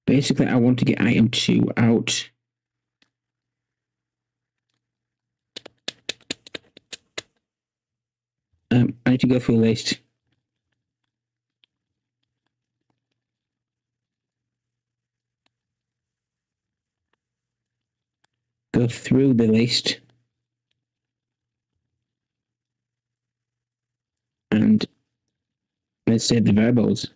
Basically, I want to get item 2 out. I need to go through a list. Go through the list. And let's save the variables.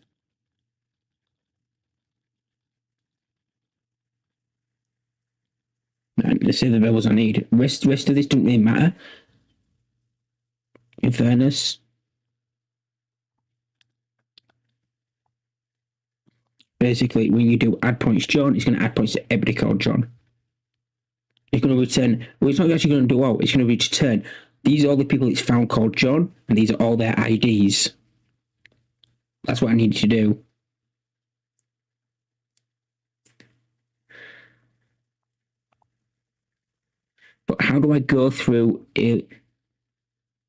And let's save the variables I need. Rest of this doesn't really matter. In fairness. Basically, when you do add points John, it's going to add points to everybody called John. It's going to return, well, it's not actually going to do out, it's going to return. These are all the people it's found called John, and these are all their IDs. That's what I need to do. But how do I go through it?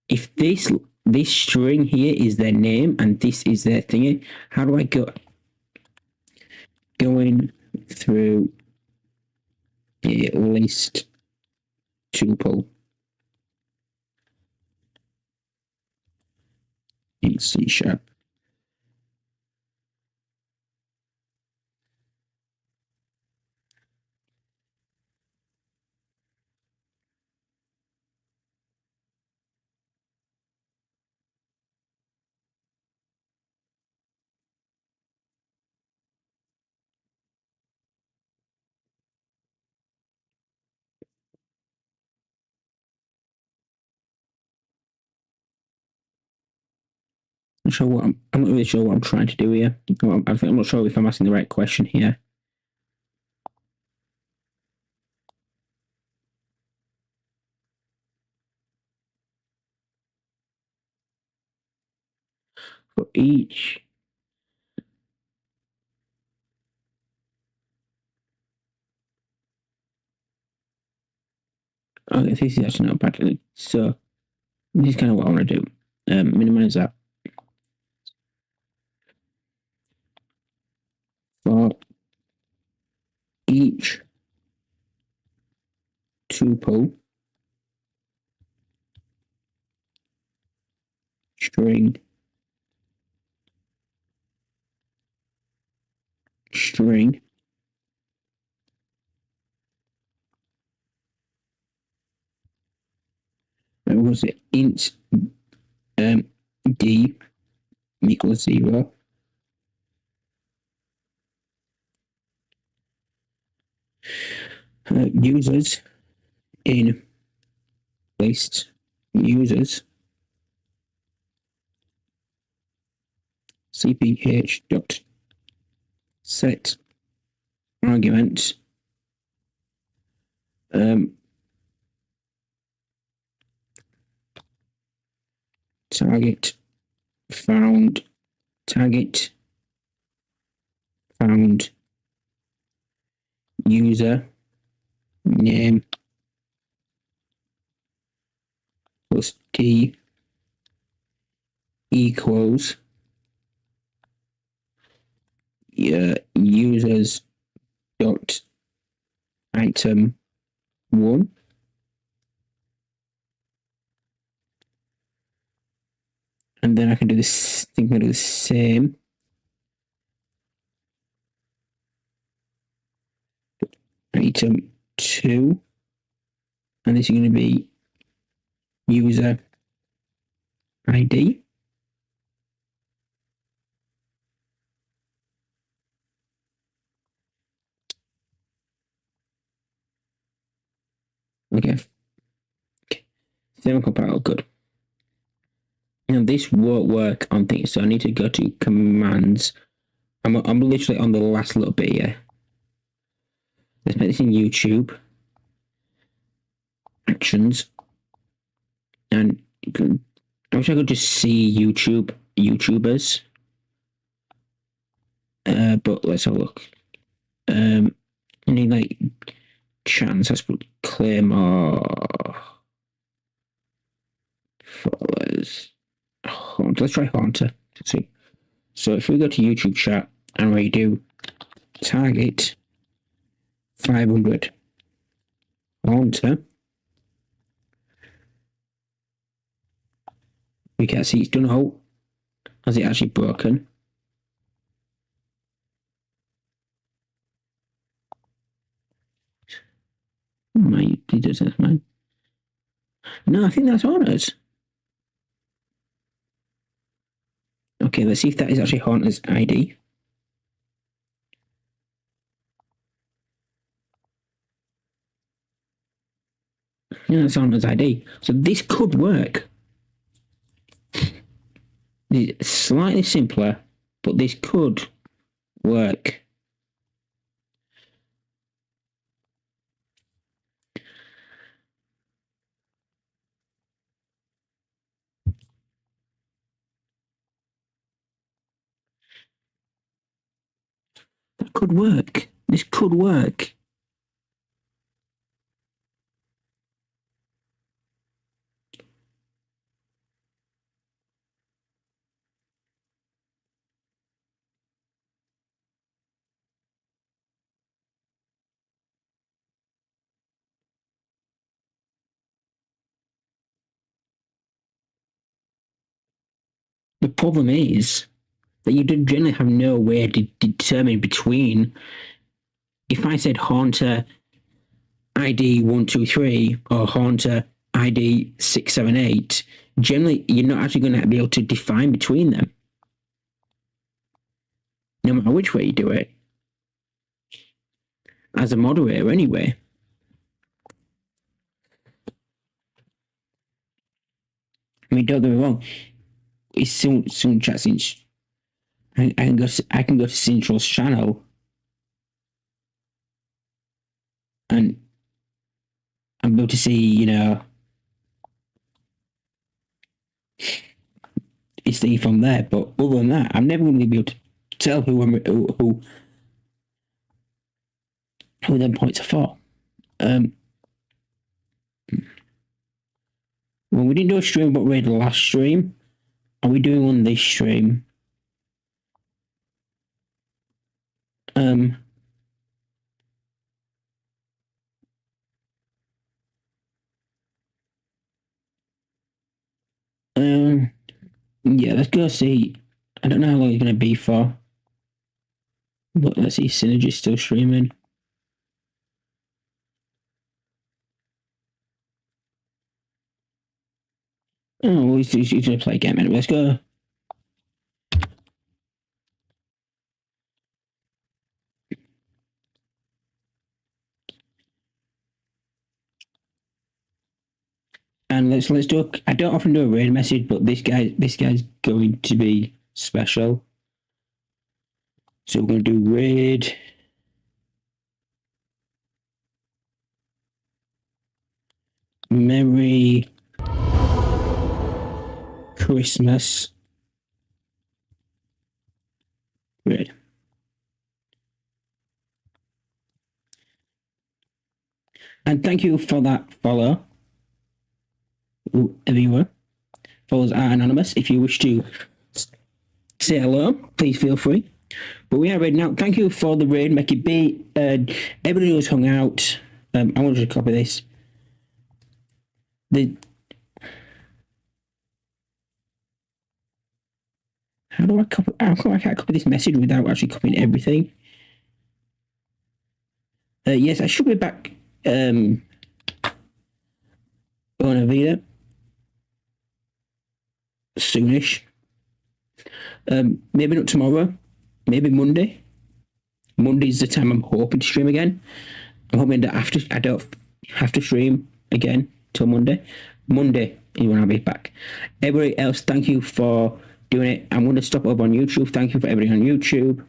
If this string here is their name and this is their thingy, how do I go? Going through a list tuple. in C sharp. I'm not really sure what I'm trying to do here. I'm not sure if I'm asking the right question here. For each okay, this is actually not bad. So this is kind of what I want to do. Minimize that. For each tuple string was it int d equals 0. Users in list users cph dot set argument target found user name plus d equals users dot item 1. And then I can do this. I think I'm going to do the same. Item 2. And this is going to be user ID. Okay. Same compile, good. Now this won't work on things, so I need to go to commands. I'm literally on the last little bit here. Let's make this in YouTube. Actions. And I wish I could just see YouTubers. But let's have a look. I need like chance. Let's put claim or followers. Let's try Haunter. Let's see. So if we go to YouTube chat and we do target 500 Haunter, we can see it's done out. Has it actually broken? He does that, mine. No, I think that's Haunter's. Okay, let's see if that is actually Haunter's ID. Yeah, that's Haunter's ID. So this could work. It's slightly simpler, but this could work. That could work. This could work. The problem is that you generally have no way to determine between. If I said Haunter ID 123 or Haunter ID 678, generally you're not actually going to be able to define between them, no matter which way you do it. As a moderator, anyway. I mean, don't get me wrong. It's soon chat since I can go to Central's channel and I'm able to see, you know, it's the from there. But other than that, I'm never going to be able to tell who them points are for. Well, we didn't do a stream about raid last stream. Are we doing one this stream? Yeah, let's go see. I don't know how long it's going to be for. But let's see, Synergy's still streaming. Oh, well, he's going to play a game anyway. Let's go. And let's do. I don't often do a raid message, but this guy's going to be special. So we're going to do raid. Merry Christmas. Raid. And thank you for that follow. Whoever you were. Follows are anonymous. If you wish to say hello, please feel free. But we are raiding out. Thank you for the raid, Make It Be. Everybody who's hung out. I want you to copy this. How do I copy? How come I can't copy this message without actually copying everything? Yes, I should be back. On a video soonish. Maybe not tomorrow. Maybe Monday. Monday's the time I'm hoping to stream again. I'm hoping that I don't have to stream again till Monday. Monday is when I'll be back. Everybody else, thank you for doing it. I'm going to stop over on YouTube. Thank you for everybody on YouTube.